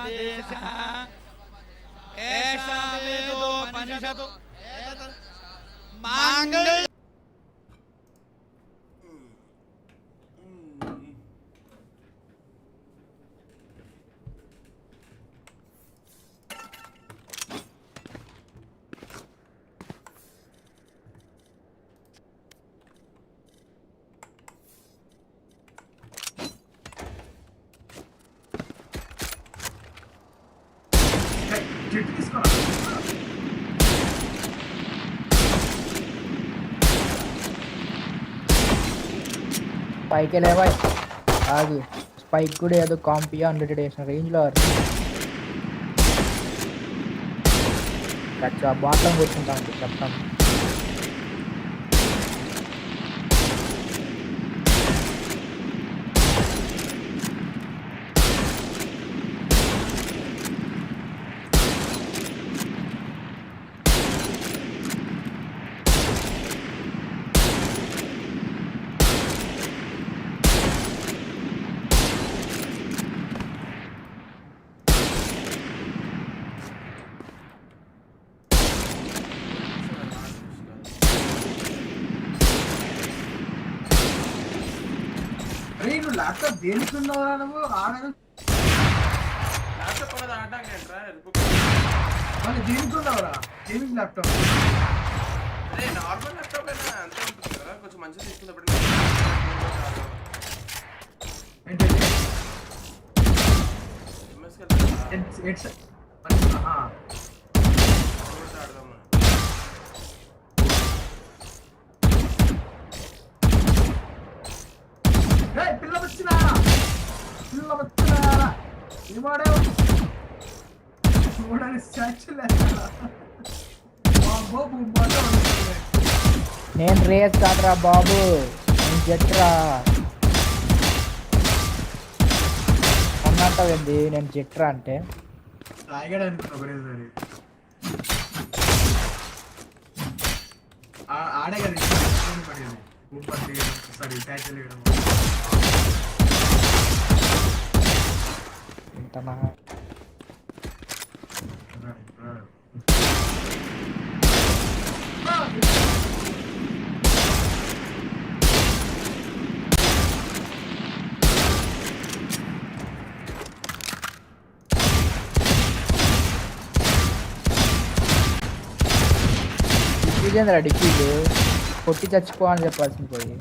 దేశ ఏషా వేదోపనిషతు మాంగళ్య పైకి లేవా ఆగు స్పైక్ కూడా ఏదో కాంపియా 100 వేసిన రేంజ్లో ఖర్చు ఆ బాటలో కూర్చుంటాం చెప్తాను. ల్యాప్టాప్ దేనికి ఉన్నావురా నువ్వు ఆడదు మళ్ళీ దేనికి ఉన్నావురా గేమింగ్ ల్యాప్టాప్ నార్మల్ ల్యాప్టాప్ అయినా అంతే ఉంటుంది కదా కొంచెం మంచిగా తీసుకున్నప్పుడు పిల్ల వచ్చినారా ఏమాడావు చూడని స్టాచ్యూ నేను రేస్ కాదురా బాబు, నేను జట్రా అన్నట్టయింది. నేను జట్రా అంటే తాగాడు అనుకున్నా ఒకరేసారి ఆడే కదా పడేది ఊపట్టి సారీ స్టాచ్యూ వేయడం ఇంతనా డిఫీజేంద్ర డిఫీజు కొట్టి చచ్చిపో అని చెప్పాల్సింది పోయి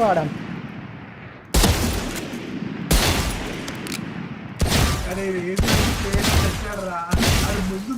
వాడం అరే రా అది ముందు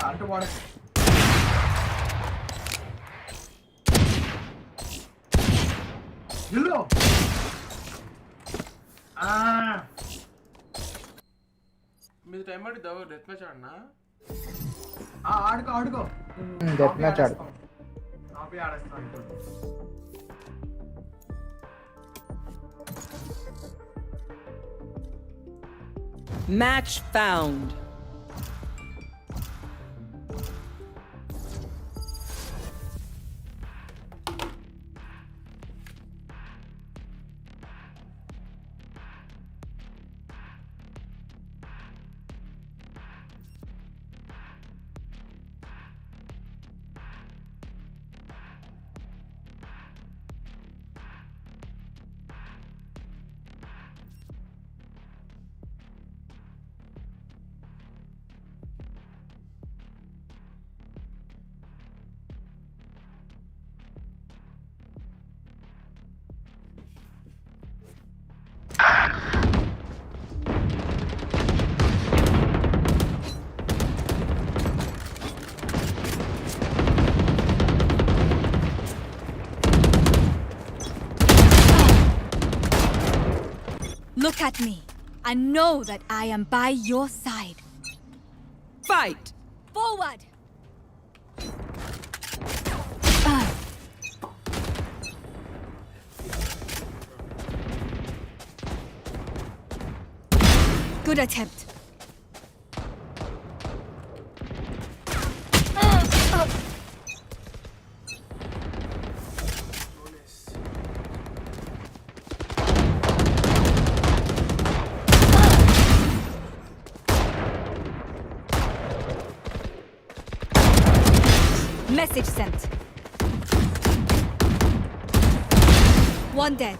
అటు వాడకు మీరు టైం పడి డెత్ మ్యాచ్ ఆడినా ఆడుకో ఆడుకో డెత్ మ్యాచ్ ఆడుకో ఆడేస్తాను Match found. Look at me and know that I am by your side. Fight! Forward! Good attempt. Message sent. One dead.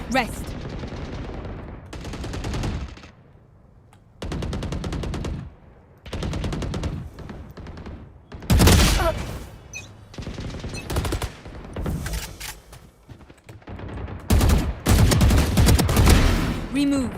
Rest. Remove.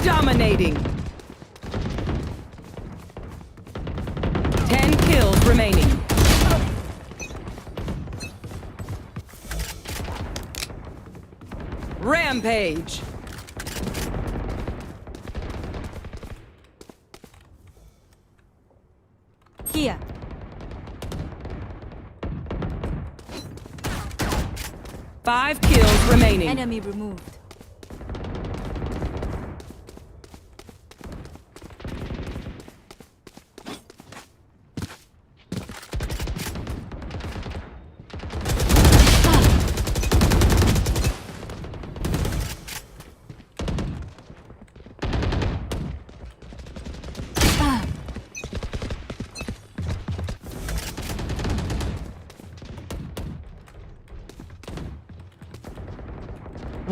Dominating. 10 kills remaining. Rampage. Here. 5 kills remaining. Enemy removed.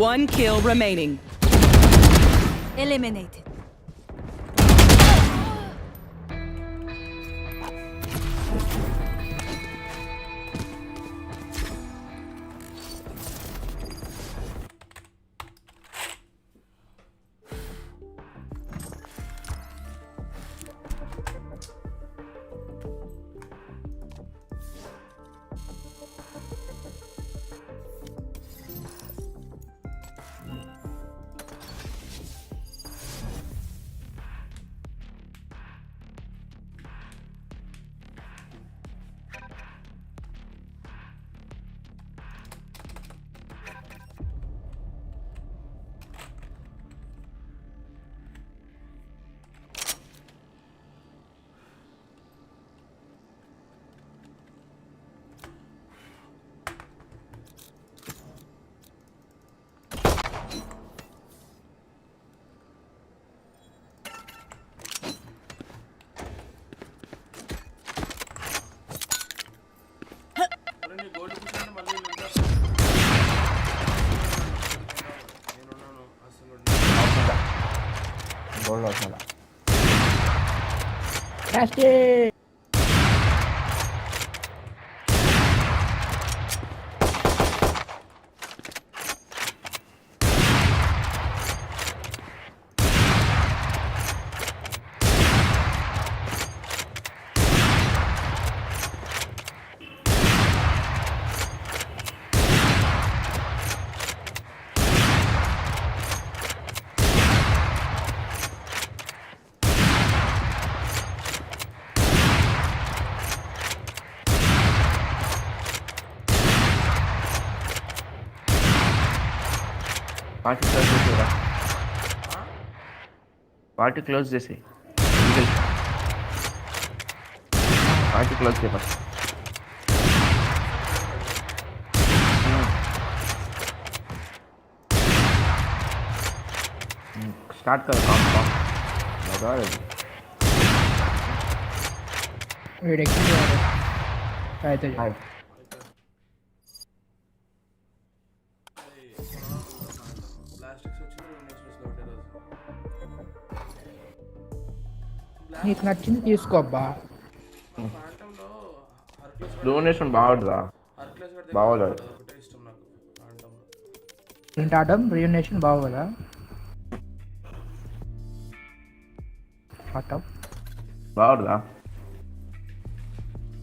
One kill remaining. Eliminated. Gold కూర్చొని మళ్ళీ నేనున్నాను అసలు gold అవుతుందా party close చేసి party close చేయ first start कर काम लगा रहे वेट एक्चुअली काय ते हाय ప్లాస్టిక్స్ వచ్చి నేషనల్స్ లో ఉంటారు నీకు నచ్చింది తీసుకో అబ్బా ఫాంటమ్ లో హర్క్లెస్ డొనేషన్ బాగుంటుందా బాగోలేదు ఒకటే ఇష్టం నాకు ఫాంటమ్ లో ఏంటి ఆడమ్ రియూనేషన్ బాగోదా ఆటం బాగుంటుందా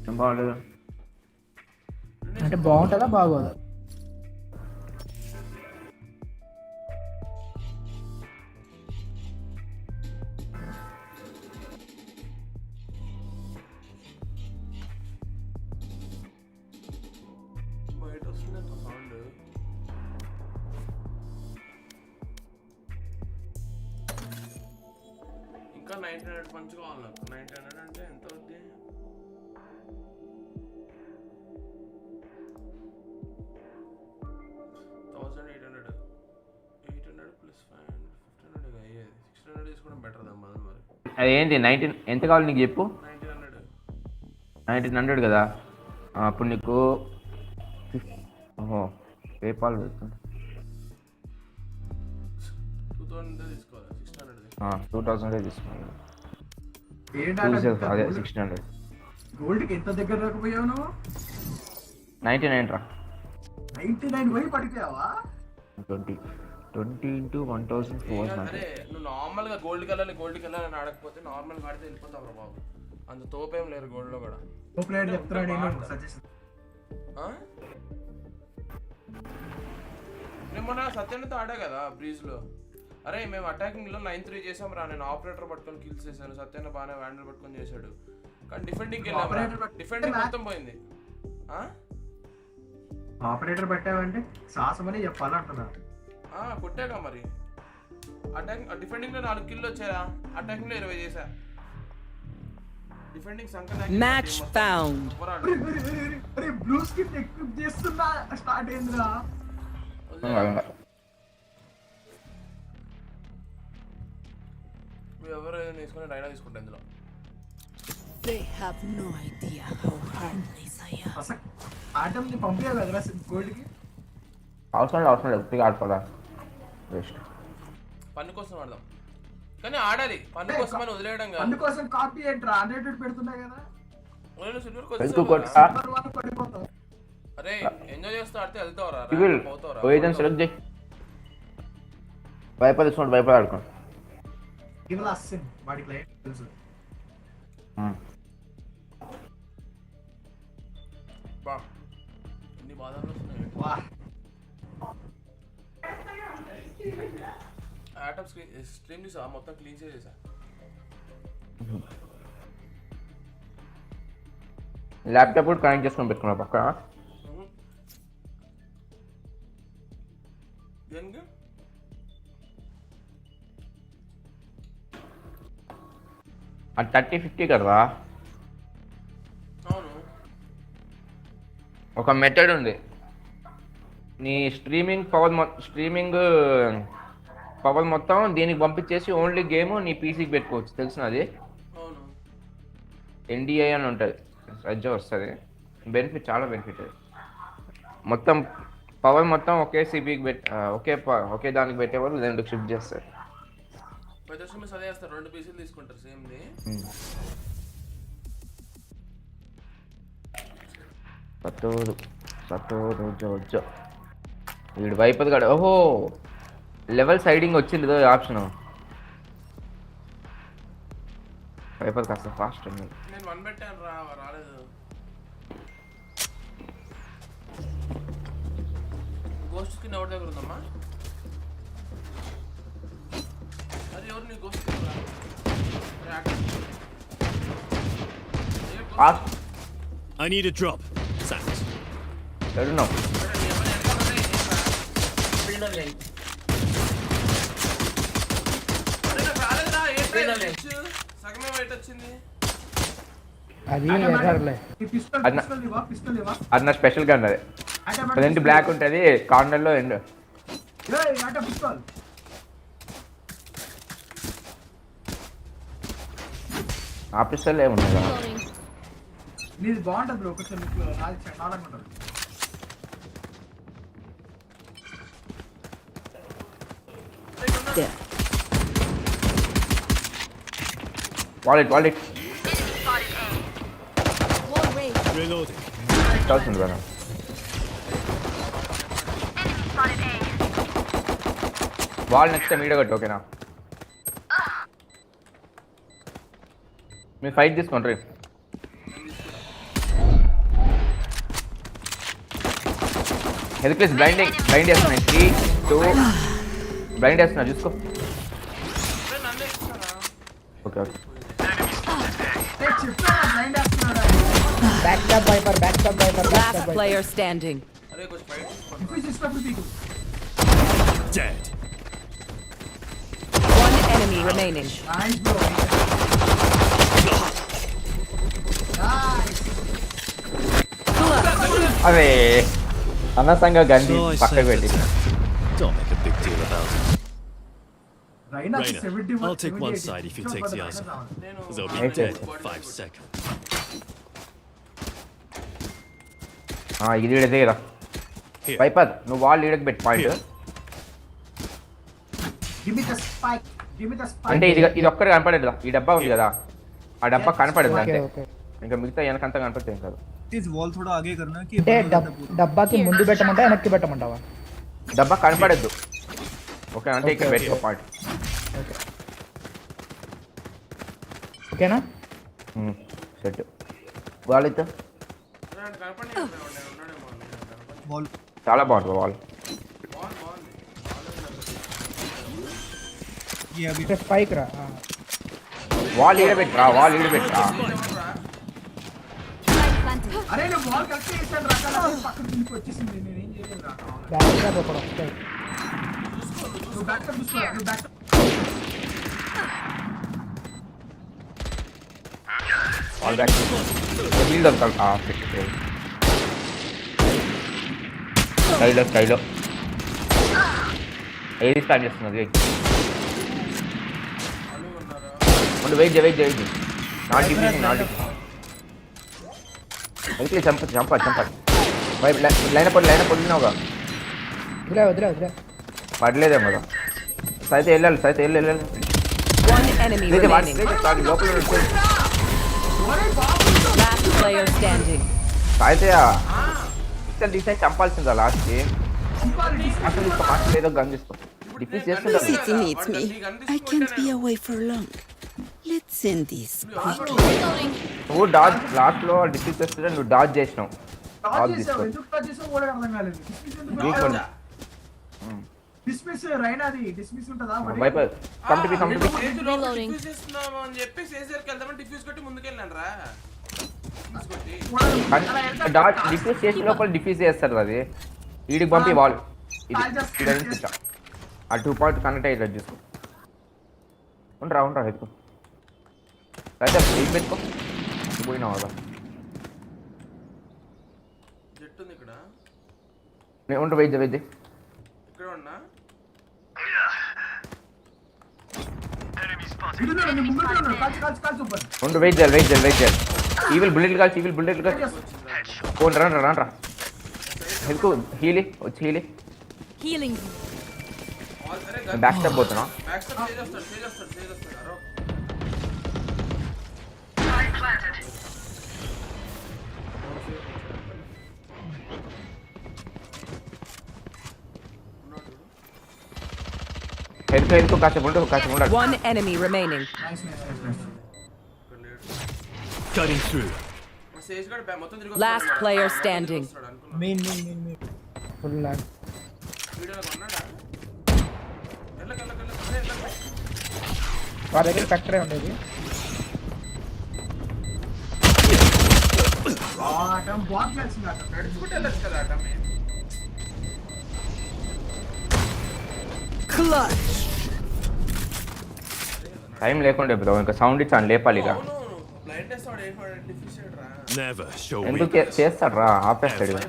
ఏం బాగోలేదు అంటే బాగుంటుందా బాగోదా బయట వస్తుంది అంత సౌండ్ ఇంకా 1900 పంచ్ కావాలి నాకు 1900 అంటే ఎంత అవుద్ది $800 అయ్యేది 600 తీసుకోవడం బెటర్ దమ్మా మరి అదేంటి 19 ఎంత కావాలి నీకు చెప్పు 1900 1900 కదా అప్పుడు నీకు ఓహో పేపాల్ పెడుతుంది 2000 తీసుకోవాలి 600 2000 తీసుకోవాలి అదే 600 గోల్డ్కి ఎంత దగ్గర రాకపోయావు నువ్వు 99 రా 99 పోయి పడిపోయావా 20 into 1400 అరే నువ్వు నార్మల్ గా గోల్డ్ కలర్ అని ఆడకపోతే నార్మల్ ఆడితే వెళ్ళిపోతావు రా బాబు అంత తోపేం లేరు గోల్డ్ లో కూడా ప్లేయర్ చెప్తున్నాడు నేను సజెషన్ నేను మొన్న సత్యానితో ఆడా కదా బ్రీజ్ లో అరే మేము అటాకింగ్ లో 9-3 చేసాం రా నేను ఆపరేటర్ పట్టుకొని కిల్స్ చేశాను సత్యాన్ని బాగానే వ్యాండల్ పట్టుకొని చేశాడు కానీ డిఫెండింగ్ డిఫెండింగ్ మొత్తం పోయింది ఆపరేటర్ పెట్టావంటే సాహసమని చెప్పాలంటున్నా కొట్టాగా మరి అటాకింగ్ డిఫెండింగ్ లో 4 కిల్లు వచ్చాయా అటాకింగ్ లో 20 చేశా డిఫెండింగ్ సంకన Match found. అరే బ్లూ స్కిన్ ఎక్విప్ చేస్తున్నా స్టార్ట్ అయిందిరా ఎవరు తీసుకుని డైనా తీసుకుంటా ఇందులో They have no idea how hard this I am. అసలు ఆటంని పంపించావు కదరా గోల్డ్కి అవసరం లేదు ఉట్టిగా ఆడుకోవాలా వేస్ట్. పన్ను కోసం ఆడదాం కానీ ఆడాలి. పన్ను కోసం అని వదిలేయడం కాదు. పన్ను కోసం కాపీ ఏంట్రా 100 పెడుతున్నాయి కదా. నేను సిల్వర్ ఎందుకు కోసం నెంబర్ 1 పడిపోతావు. అరే ఎంజాయ్ చేస్తూ ఆడితే వెళ్తావరా సివిల్ అవుతావరా. ఓజన్ సెలెక్ట్ చేయి. వైపర్ తీసుకుంటే వైపర్ ఆడుకో. ఇవలా అస్సిన్ వాడి క్లయింట్ తెలుసు. బా ఎన్ని బాధలు వస్తున్నాయి. వా యాటప్ స్ట్రీమ్ చేసా మొత్తం క్లీన్ చేసా. ల్యాప్టాప్ కూడా కనెక్ట్ చేసుకొని పెట్టుకున్నా పక్క. దేనికి అది 30-50 కదా. అవును ఒక మెథడ్ ఉంది. నీ స్ట్రీమింగ్ పవర్ మొత్తం దీనికి పంపించేసి ఓన్లీ గేమ్ నీ పీసీకి పెట్టుకోవచ్చు. తెలిసినది అవును ఎన్డిఐ అని ఉంటుంది. సజ్జా వస్తుంది. బెనిఫిట్ చాలా బెనిఫిట్. మొత్తం పవర్ మొత్తం ఒకే సిపికి ఒకే దానికి పెట్టేవాళ్ళు 2 షిఫ్ట్ చేస్తారు. పెద్ద స్ట్రీమ్ అదే చేస్తారు. 2 పీసీలు తీసుకుంటారు సేమ్ది. సత్తోరు వీడు వైపది కాడు. ఓహో లెవెల్ సైడింగ్ వచ్చింది ఆప్షన్. వైపది కాస్త ఫాస్ట్ ఉంది. నేను 1 పెట్టాను రాలేదు. గోస్ట్ స్కిన్ ఎవరి దగ్గర ఉందమ్మా? అది ఎవరు నీ ghost skin? I need a drop. Thanks. I don't know. సగమే వైట్ వచ్చింది. అది ఎర్రర్లే. ఈ పిస్టల్ అన్న. పిస్టల్ ఇవా. అది నా స్పెషల్ గన్. అది రెండు బ్లాక్ ఉంటుంది కార్నర్లో ఎండ్. ఏయ్ నాట పిస్టల్. ఆ పిస్టల్ ఏముంది కదా. నీది బాగుంటది బ్రో. కొంచెం నాది చాలా ఉంటది. Wallet Wall raised. Reloading. చాల్సింది కదా. వాల్ నెక్స్ట్ టైం ఈడగట్టు ఓకేనా. మీరు ఫైట్ తీసుకోండి. Help please. బ్లైండ్ చేస్తున్నాను. 3, 2 బ్లైండ్ చేస్తున్నా చూసుకో. ఓకే ఓకే ఏ చెప్పా బ్లైండ్ చేస్తున్నాడా. Back stop Viper. Last player standing. అరే కొంచెం ఫైట్ తీసుకోండి. ఇప్పుడు సిస్టమ్ పీకు. Dead. One enemy remaining. Nice bro. Nice. అదే అనవసరంగా గండి So I పక్కకు said పెట్టి. that. Don't make a big deal about it. Raina Raina, 71. I'll take one side if you take the other. నేను They'll be Okay. dead in 5 seconds. ఇది ఈడదే కదా. Here. Wiper నువ్వు wall ఈడకి పెట్టి point. Give me the spike. Give me the spike. అంటే ఇది ఒక్కటి కనపడేదా. ఈ డబ్బా ఉంది కదా ఆ డబ్బా కనపడదు ఓకే అంతే. ఓకే. ఇంకా మిగతా వెనకంతా కనపడితే ఏం కాదు. इस वॉल थोड़ा आगे करना कि అంటే డబ్బాకి ముందు పెట్టమంటా వెనక్కి పెట్టమంటావా? డబ్బా కనపడద్దు ఓకే. అంటే ఇక్కడ పెట్టుకో పాయింట్. ఓకే ఓకేనా. సెట్. వాళ్ళైతే కనపడి ఉన్నాడేమో. वॉल చాలా బాగుంటుంది వాల్. బాగుంది. ये अभी స్పైక్ రా. వాల్ ఈడబెట్టరా. వాల్ ఈడబెట్టరా. Spike planted. అరే నేను బాల్ కరెక్ట్ చేశాను రకాల పక్కన నుంచి వచ్చేసింది. నేను ఏం చేయలేదు రా. బ్యాక్ స్టాప్ ఒకడు వస్తాయి. నువ్వు బ్యాక్ టు చూసుకో. నువ్వు back to wall back wheel దొరకాలి. స్టైలో ఏది స్టార్ట్ చేస్తున్నది. Wait not defusing. అయితే చంపాలి. లైన్ పడినావుగా. వదిలే పడలేదేమో కదా. సైతే వెళ్ళాలి సైతే వెళ్ళాలి One enemy remaining. లోపల Last player standing. అయితే ఇక్కడ డిసైడ్ చంపాల్సిందా లాస్ట్కి అసలు తీసుకో మాస్టర్ ఏదో గన్ తీసుకో డిఫీజ్ చేస్తుంటా City needs me. I can't be away for long. Let's end this quickly. నువ్వు డాజ్ లాస్ట్లో డిఫీజ్ చేస్తుంటే నువ్వు డాజ్ చేసినావు టాస్ చేసావు ఎందుకు టాస్ చేసావు కూడా అర్థం కాలేదు డిస్మిస్ రైనాది డిస్మిస్ ఉంటదా మరి Viper come to B defuse చేస్తున్నాము అని చెప్పి సేజర్కి వెళ్దామని డిఫ్యూజ్ కొట్టి ముందుకెళ్ళాను రా డాజ్ డిఫీజ్ చేసిన లోపల డిఫీజ్ చేస్తారు అది వీడికి పంపి వాళ్ళు ఆ 2 పాయింట్ కనెక్ట్ అయ్యేది చూసుకో ఉండరా ఎత్తుకో అయితే ఏం పెట్టుకో పోయినా వాళ్ళ జెట్ ఉంది ఇక్కడ నేను ఉండు వెయిట్ ఇక్కడ ఉన్నా ఉండు వెయిట్ చేయాలి ఈ విల్ బుల్లెట్ కాల్చి ఫోన్ రా హెల్త్ హీలి వచ్చి హీలి Healing. బ్యాక్ స్టెప్ పోతున్నా బ్యాక్ స్టెప్ చేస్తాడు అరో హెల్త్ కాసేపు ఉండు One enemy remaining. Cutting through. Sage గడ్ మొత్తం తిరిగి Last player standing. मेन ఫుల్ లాగ్ వీడియోలో కొన్నాడా ఎల్లక వారి దగ్గర ఫ్యాక్టరీ ఉండేది ఆటం బాట్ కలిసింది అట నడుచుకుంటే వెళ్ళొచ్చు కదా అట మే టైం లేకుండే బ్రో ఇంకా సౌండ్ ఇచ్చాను లేపాలి ఇక బ్లైండ్ చేస్తాడు ఏం డిఫిషియెంట్ రా Never show ఎందుకు weakness. చేస్తాడు రా ఆపేస్తాడు ఇక.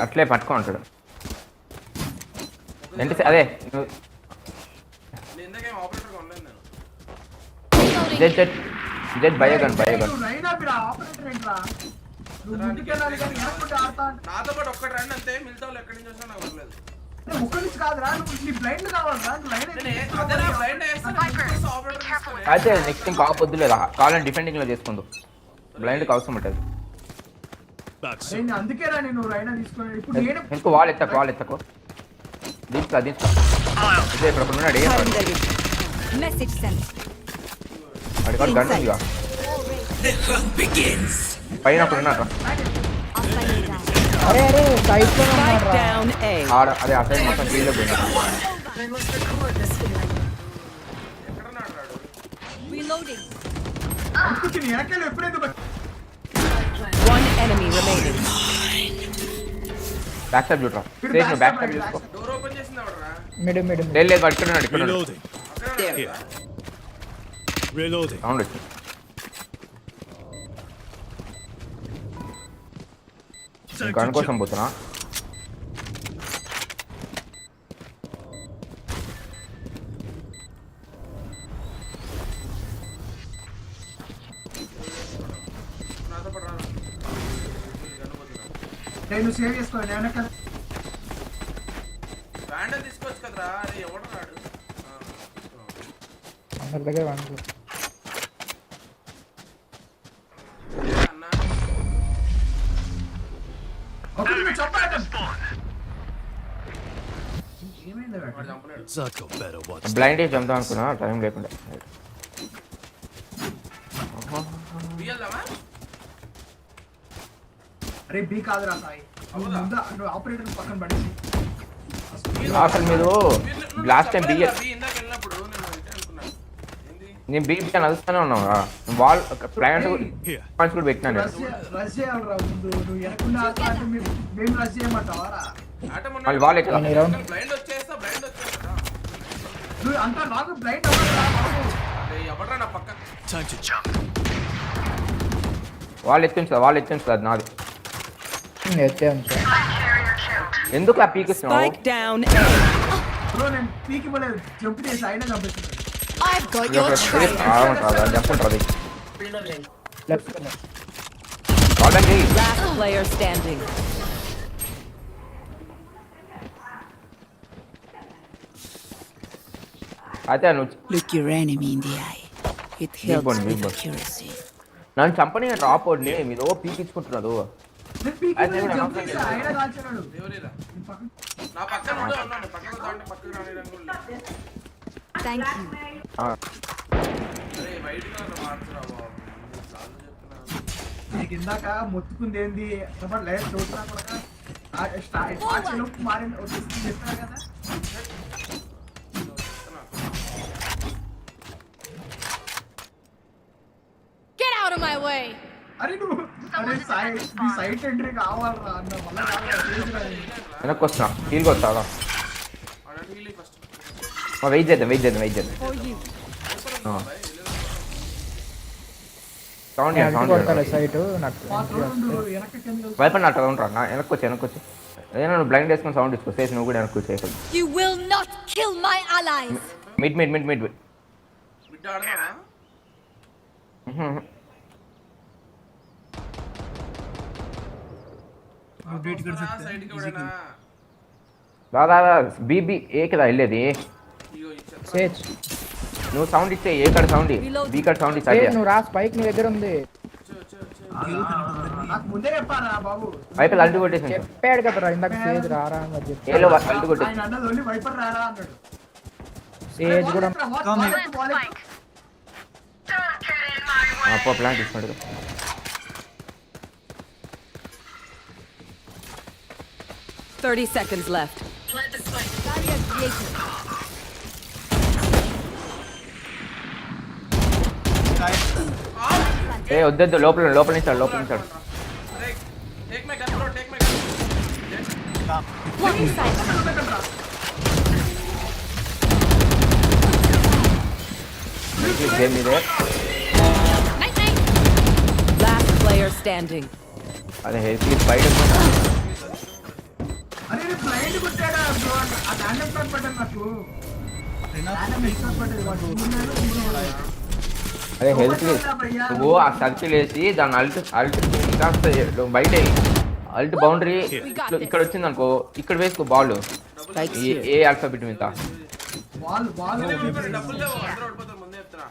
అట్లే పట్టుకుంటాడు ఏంటి అదే నువ్వు నేను ఇందాక ఆపరేటర్ కొనలేదు నేను జెట్ బయగన్ రైనా బిరా ఆపరేటర్ ఏంట్రా నువ్వు ముందుకెళ్ళాలి కానీ వెనక్కి ఆడతా నాతో పాటు ఒక్కటి రండి అంతే మిగతా వాళ్ళు ఎక్కడి నుంచి వచ్చినా నాకు పర్లేదు ఒక్క నుంచి కాదురా నువ్వు నీ బ్లైండ్ కావాలరా లైన్ అదే బ్లైండ్ వేస్తాను ఆపరేటర్ తీసుకొని అయితే నెక్స్ట్ ఇంకా ఆపొద్దు లేదా కావాలని డిఫెండింగ్లో చేసుకుందు బ్లైండ్కి అవసరం ఉంటుంది That's నేను అందుకేరా నేను రైనా తీసుకుని ఇప్పుడు నేను ఇంకో వాల్ ఎత్తకు దీంట్లో ఇదే ఇక్కడ ఉన్నాడు Message sent. అడిగా గన్ ఉందిగా పైన అప్పుడు ఉన్నాడు I'll find you down. అరే సైడ్ లో Spike down A. అదే ఆ సైడ్ మొత్తం ఫీల్డ్లో పోయినా ఎక్కడున్నాడు రాడు Reloading. అనుకుంటున్నా వెనకాల ఎప్పుడైతే One enemy remaining. Back step చూడరా స్టేజ్ బ్యాక్ స్టెప్ చూసుకో డోర్ ఓపెన్ చేసింది ఎవడరా మిడ్ లేదు ఇక్కడ ఉన్నాడు reloading. Here. Reloading. సౌండ్ వచ్చి గన్ కోసం పోతున్నా నాతో పాటు రాను నేను సేవ్ చేసుకోవాలి వెనకాల బ్యాండల్ తీసుకోవచ్చు కదరా అరే ఎవడు రాడు అందరి దగ్గర వాడుకో అన్న ఒక నిమిషం చెప్పాలి ఏమైంది వాడు చంపలేడు Zucko better watch. బ్లైండ్ వేసి చంపుదాం అనుకున్నా టైం లేకుండా బియ్యల్దామా అరే బీ కాదురా సాయి నువ్వు ఆపరేటర్ పక్కన పడేసి అసలు మీరు లాస్ట్ టైం బియ్య ఇందాక వెళ్ళినప్పుడు నేను అయితే అనుకున్నాను ఏంది నేను బీపీ నడుస్తూనే ఉన్నావు వాల్ ప్లాంట్ Here. పాయింట్స్ కూడా పెట్టినా నేను రష్ చేయాలరా ముందు నువ్వు వెనకుండా ఆడతా అంటే మేము రష్ చేయమంటావారా ఆట మొన్న మళ్ళీ వాళ్ళు ఎక్కడ బ్లైండ్ వచ్చేస్తా నువ్వు అంతా నాకు బ్లైండ్ అవ్వరా బాబు అరే ఎవడరా నా పక్క Time to jump. వాళ్ళు ఎత్తించదు అది నాది ఎత్తే ఉంచా ఎందుకు ఆ పీకిస్తున్నావు Spike down A. బ్రో నేను పీకి పోలేదు జంప్ చేసి అయినా చంపేస్తున్నాను I've got your trail. చెప్పుకుంటుంది లెఫ్ట్ వాళ్ళకి Last player standing. అయితే నువ్వు Look your enemy in the eye. It helps one, big with one. accuracy. నన్ను చంపని డ్రాప్ అవుట్ని మీరు పీకించుకుంటున్నారు. నేను పీకి అయితే కూడా జంప్ నాకు చేసి ఆయన కాల్చాడు. ఎవరేరా ఈ పక్కన నా పక్కన ఉన్నాడు పక్కన దాంట్లో పక్కన రానియడం Thank you. అరే వైట్ కలర్ మార్చురా బాబు సార్లు చెప్తున్నాను. నీకు ఇందాక మొత్తుకుంది ఏంది లేదు చూస్తున్నా కూడా స్టార్ట్ మారింది వచ్చేసి చెప్తారు కదా. Get out of my way! అరే నువ్వు అరే నీ సైట్ ఎంట్రీ కావాలరా అన్న మళ్ళీ వెనక్కి వస్తున్నా హీల్కి వస్తావా? ఆడండి హీల్ ఫస్ట్ వెయిట్ చేద్దాం For you. సౌండ్ కొడతాను సైట్ నాకు వెనక్కి కింద వైపు నాటు ఉంటా వెనక్కి వచ్చి ఏదైనా నువ్వు బ్లైండ్ వేసుకొని సౌండ్ ఇచ్చుకో సేఫ్ నువ్వు కూడా వెనక్కి వచ్చేయకు. You will not kill my allies! Mid బిడ్డ ఆడదామా अपडेट कर सकते సైడ్ కి हैं కూడా దాదా బీబీ ఏ కదా వెళ్ళేది. ఇగో ఇచ్చా సేజ్ నువ్వు సౌండ్ ఇచ్చే ఏ కాడ సౌండ్ బీ కాడ సౌండ్ ఇచ్చా నువ్వు రా స్పైక్ నీ దగ్గర ఉంది. నాకు ముందే చెప్పారా బాబు. వైపు అల్టి కొట్టేసి చెప్పాడు కదరా ఇందాక సేజ్ రారా అని చెప్పి. ఏలో అల్టి కొట్టేసి ఆయన అన్నది ఓన్లీ వైపర్ రారా అన్నాడు. సేజ్ కూడా అప్పో ప్లాంట్ ఇస్తున్నాడు. 30 seconds left. Barrier created. ఏ వద్దొద్దు లోపల నించాడు అరే take my gun bro take my gun One side. Game ఇదే. Night night. Last player standing. అదే హెల్తీ బయట అరే నేను బ్లైండ్ కొట్టాడా బ్రో ఆ ర్యాండమ్ షాట్ పడ్డాడు నాకు. ర్యాండమ్ షాట్ పడ్డది వాడు. అదే హెల్తీ నువ్వు ఆ సర్కిల్ వేసి దాన్ని అల్ట్ బయట అల్ట్ బౌండరీ ఇక్కడ వచ్చింది అనుకో ఇక్కడ వేసుకో బాల్ ఏ ఆల్ఫాబెట్ మీద బాల్ డబ్బులు లేవు అందరూ ఓడిపోతారు ముందే చెప్తున్నా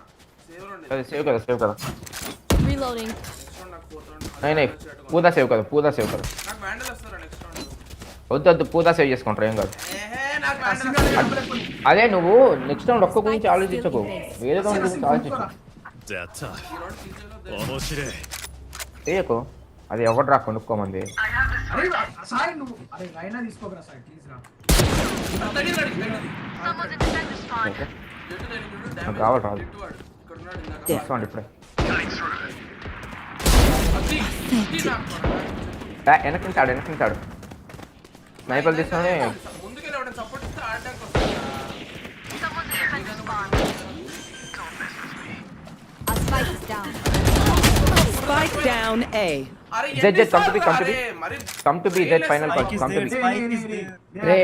సేవ్ రండి అదే సేవ్ కదా Reloading. నెక్స్ట్ రౌండ్ నాకు 4th రౌండ్ నై పూదా సేవ్ కదా నాకు వ్యాండల్ వస్తారా నెక్స్ట్ రౌండ్ వద్దు పూదా సేవ్ చేసుకుంటారు ఏం కాదు. నాకు వ్యాండల్ అదే నువ్వు నెక్స్ట్ రౌండ్ ఒక్క గురించి ఆలోచించకు వేరే రౌండ్ గురించి ఆలోచించు. やった ఈ రౌండ్ కిల్ చేయలేదు面白い చేయకు అది ఎవరు రా కొనుక్కోమంది. అరే సాయి నువ్వు అరే రైనా తీసుకోకరా సాయి ప్లీజ్ రా. నాకు కావాలి రాదు ఇక్కడ ఉన్నాడు ఇందాక తీసుకోండి ఇప్పుడే వెనక్కి నింటాడు స్నైపర్ తీసుకొని ముందుకెళ్ళి ఎవడైనా సపోర్ట్ ఇస్తే ఆడడానికి వస్తుందా Our spike is down. Spike down A. అరే జెడ్ ఎన్ని come to సార్లు be, come to be. అరే, మరి కమ్ టు బి జెడ్ final Spike is come to there, B. spike is there.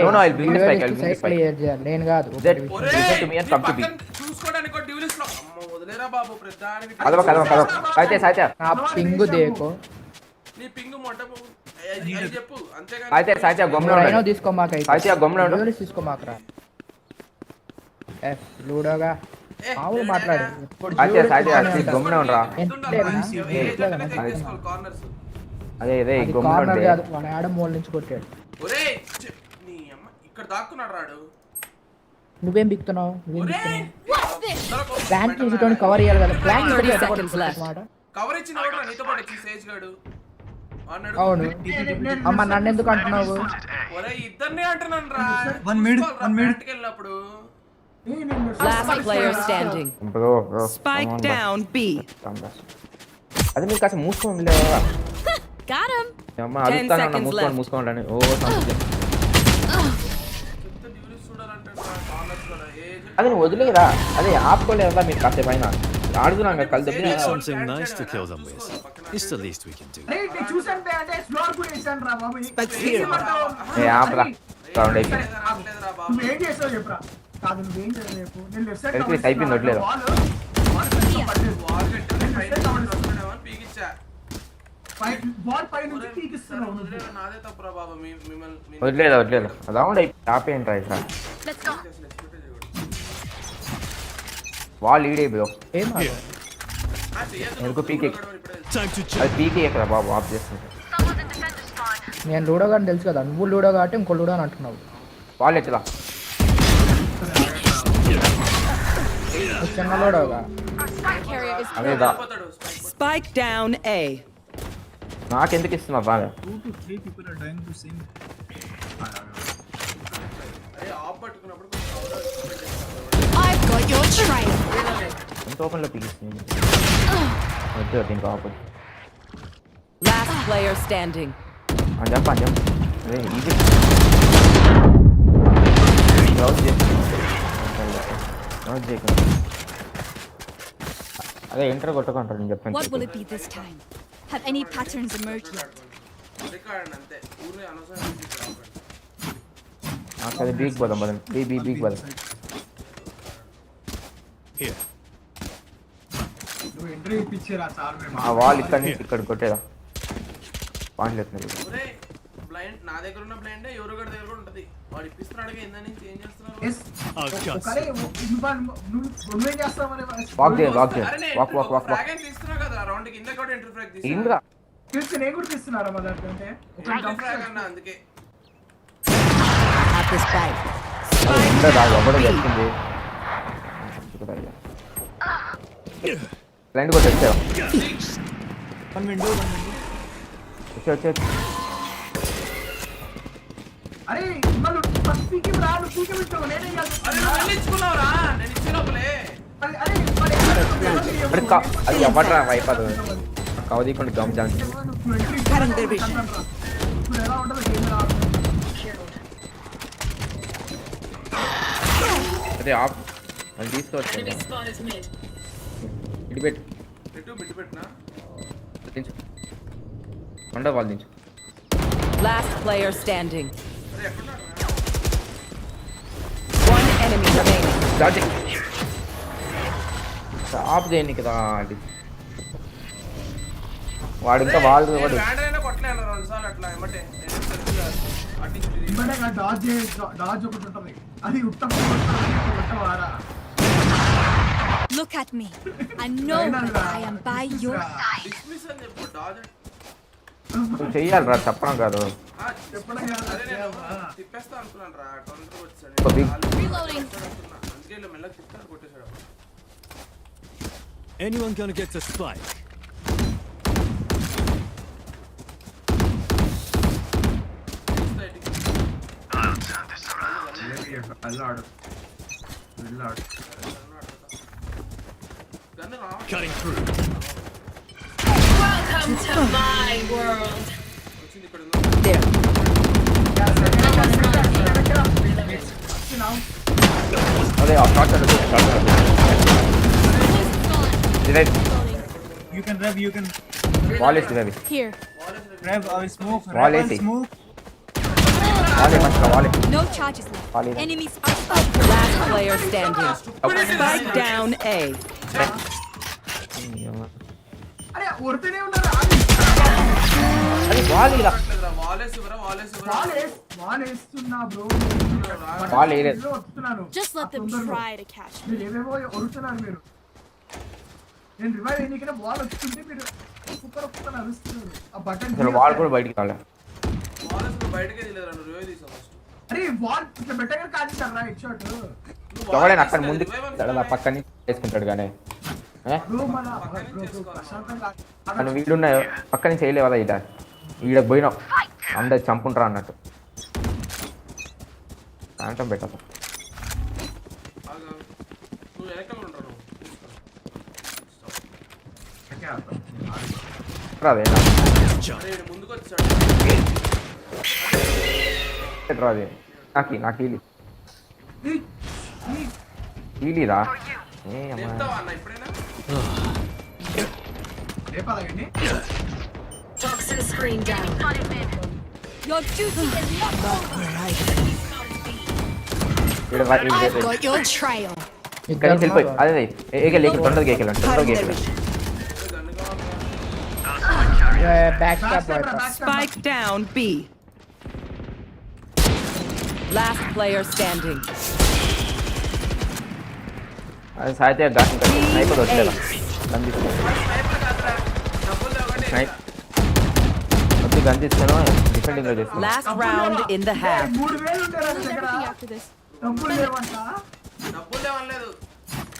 No, I'll bring the spike, I'll bring the spike. Clear చేయాలి నేను కాదు. Z ఒరే, Listen to me and నీ come to be. పక్కన చూసుకోవడానికి ఒక due list లో అమ్మ వదిలేరా బాబు ప్రధానికి కదవ అయితే నా పింగు దేకో నీ పింగు మొట్ట చెప్పు అంతేగాని అయితే గమ్మున రైనో ఉండండి. తీసుకోమాక అయితే ఆ గమ్మున ఉండు. డ్యూయలిస్ట్ తీసుకోమాకరా. లూడోగా మామూలు మాట్లాడు. అయితే గమ్మున ఉండరా. కార్నర్స్ అదే గమ్మున కార్నర్ ఉండే కాదు వాడు ఆడ మూల నుంచి కొట్టాడు. ఒరే నీ అమ్మ ఇక్కడ దాక్కున్నాడు రాడు నువ్వేం బిక్తున్నావు? ఒరే ప్లాన్ తీసుకొని కవర్ చేయాలి కదా. Plan 30 seconds left. కవర్ ఇచ్చిన వాడు నీతో పాటు వచ్చి సేజ్ గాడు అన్నాడు అవును అమ్మ నన్ను ఎందుకు అంటున్నావు? ఒరే ఇద్దరిని అంటున్నాను రా One mid, one mid. వెళ్ళినప్పుడు Last player standing. Spike down B. అది మీరు కాస్త మూసుకోండి లేవా Got him. అమ్మ అడుగుతాను seconds left. మూసుకోండి ఓ సంథింగ్. అది నువ్వు వదిలేదా అదే ఆపుకోలేదా మీరు కాసేపు అయినా ఆడుతున్నాం కదా కలిసి Need something nice to kill them with. It's the least we can do. అరే నేను చూసాను అంటే స్లోర్ కూడా వేసాను రా బాబు. ఏ ఆపరా సౌండ్ అయిపోయింది. నువ్వు ఏం చేసావు చెప్పురా. కాదు నువ్వేం చేసావు చెప్పు. నేను లెఫ్ట్ సైడ్ వెనక్కి అయిపోయింది వదిలేదు. బాల్ పై నుంచి పీకిస్తున్నావు. నాదే తప్పురా బాబా మిమ్మల్ని వదిలేదు రౌండ్ అయిపోయి ఆపేయండి రా ఇక్కడ. Let's go. వాల్ ఈడే బ్రో. ఏం Here. ఎందుకు పీకే Time to check. అది పీకే కదా బాబు ఆఫ్ చేస్తుంది. నేను లూడో కానీ తెలుసు కదా, నువ్వు లూడో కాబట్టి ఇంకో లూడో అని అంటున్నావు. వాల్ ఎట్లా నువ్వు చిన్న లూడోగా. అదే దా Spike down A. నాకెందుకు ఇస్తున్నావు బాగా 2 to 3 people are dying to same. I've got your trail. ఎంత ఓపెన్లో పీకిస్తుంది వద్దు దీనికి ఆపదు. Last player standing. అంజం అదే ఇది క్లోజ్ చేయకుండా అదే ఎంటర్ కొట్టకుంటారు నేను చెప్పాను. What will it be this time? Have any patterns emerged yet? అది బీక్ పోదాం పదండి. బీక్ పోదాం. Here. నువ్వు ఎంట్రీ ఇప్పించారా చాలు మేము. ఆ వాల్ ఇక్కడ నుంచి ఇక్కడ కొట్టేదా పాయింట్ లేదు. బ్లైండ్ నా దగ్గర ఉన్న బ్లైండ్ ఎవరో ఒకటి దగ్గర కూడా ఉంటది. వాడు ఇప్పిస్తున్నాడు ఇందా నుంచి ఏం చేస్తున్నారు? Yes. ఒకరే నువ్వేం చేస్తావు మరి? వాక్ చేయండి అరే నేను వాక్ ఫ్రాగ్ తీస్తున్నా కదా రౌండ్ కింద కూడా ఎంట్రీ ఫ్రాగ్ తీస్తున్నా. ఏంద్రా తీస్తే నేను కూడా తీస్తున్నారా మరి అంటే ఒక ఫ్రాగ్ అన్న అందుకే At the spike. ఎవడో చెప్తుంది క్లయింట్ కూడా వచ్చావు. One window. వచ్చే అరే మళ్ళీ ఫస్ట్ పీకి రాడు పీకి వింటావు నేనే అరే నువ్వు వెళ్ళి ఇచ్చుకున్నావురా నేను ఇచ్చిన లోపలే. అరే మరి అది ఎవడరా అయిపోతుంది కవదీకుండా గమ్ జాన్ Cutting their vision. ఇప్పుడు ఎలా ఉంటుందో గేమ్ రాదు. అదే ఆఫ్ అది తీసుకోవచ్చు. ఇటు పెట్టు బిట్టు పెట్టినా దించు ఉండ వాళ్ళు దించు. Last player standing. అరే ఎక్కడ One enemy remaining. ఆఫ్ చేయని కదా అది వాడు ఇంకా వాళ్ళు వాడు బ్యాండ్ అయినా కొట్టలేను రెండు సార్లు అట్లా ఏమంటే నేను తెలుసుగా అటు ఇటు తిరిగి. ఇమ్మడే డాజ్ ఒకటి ఉంటుంది అది ఉత్తమ వారా. Look at me. I know that I am by your side. Dismiss అని చెప్పు డాజ్ నువ్వు చెయ్యాలిరా చెప్పడం కాదు. చెప్పడం కాదు. అరే నేను తిప్పేస్తా అనుకున్నాను రా కౌంటర్ వచ్చాడు ఒక big- Reloading. అందుకే ఇలా మెల్లగా తిప్పాను కొట్టేశాడు. Anyone gonna get the spike? వెళ్ళాడు గన్ను రా Cutting through. వచ్చింది ఇక్కడ ఉంది. There. అదే ఆ short You can rev, you can wall వేసి Ravi Here. rev. I will smoke. Wall Rev, I will AC. smoke. వాలే మంచిగా వాలే No charges left. Valid. Enemies are Last player standing. Spike down A. అరే ఉడితేనే ఉన్నారు. అది wall ఇలా వాలేసి ఇవ్వరా wall వేస్తున్నా బ్రో. వాల్ వేయలేదు. వస్తున్నాను. just let them try to catch me. మీరు ఏమేమో ఒరుతున్నారు మీరు. నేను రివైవ్ అయ్యాకనే బాల్ వస్తుంటే మీరు ఒక్కొక్కరు అరుస్తున్నారు. ఆ బటన్ అసలు వాల్ కూడా బయటికి రాలే. వాలేసి బయటకే తీయలేదురా నువ్వు రివైవ్ తీసావు ఫస్ట్. అరే బాల్ ఇట్లా బెట్టగా కాదిస్తారా హెడ్ షాట్. ఎవడైనా అక్కడ ముందు పక్కన వేసుకుంటాడు కానీ బ్రో మన ప్రశాంతంగా నువ్వు వీడున్నాయో పక్క నుంచి వేయలేవు కదా ఇట ఈడకు పోయినావు అందరు చంపుంటారా అన్నట్టు అంటాం పెట్టదు. నువ్వు వెనకాల ఉంటావు రాదే అరే ముందుకు వచ్చాడు. రాదే నాకు ఈలీరా చెప్తావా అన్న ఇప్పుడైనా రేపాలండి. Your duty is not over. I've got your trail. ఇక్కడ నుంచి వెళ్ళిపోయి అదే ఏకెళ్ళి తొందరగా ఏకెళ్ళండి తొందరగా ఏకెళ్ళండి. Back stop Spike down B. Last player standing. అది సాయితే స్నైపర్ వద్దు గన్ తీసుకో వద్దు గన్ తీసుకోను డిఫెండింగ్ లో చేస్తాను Last round in the half. 3000 ఉంటాయి నా దగ్గర after this. డబ్బులు లేవంట డబ్బులు లేవనలేదు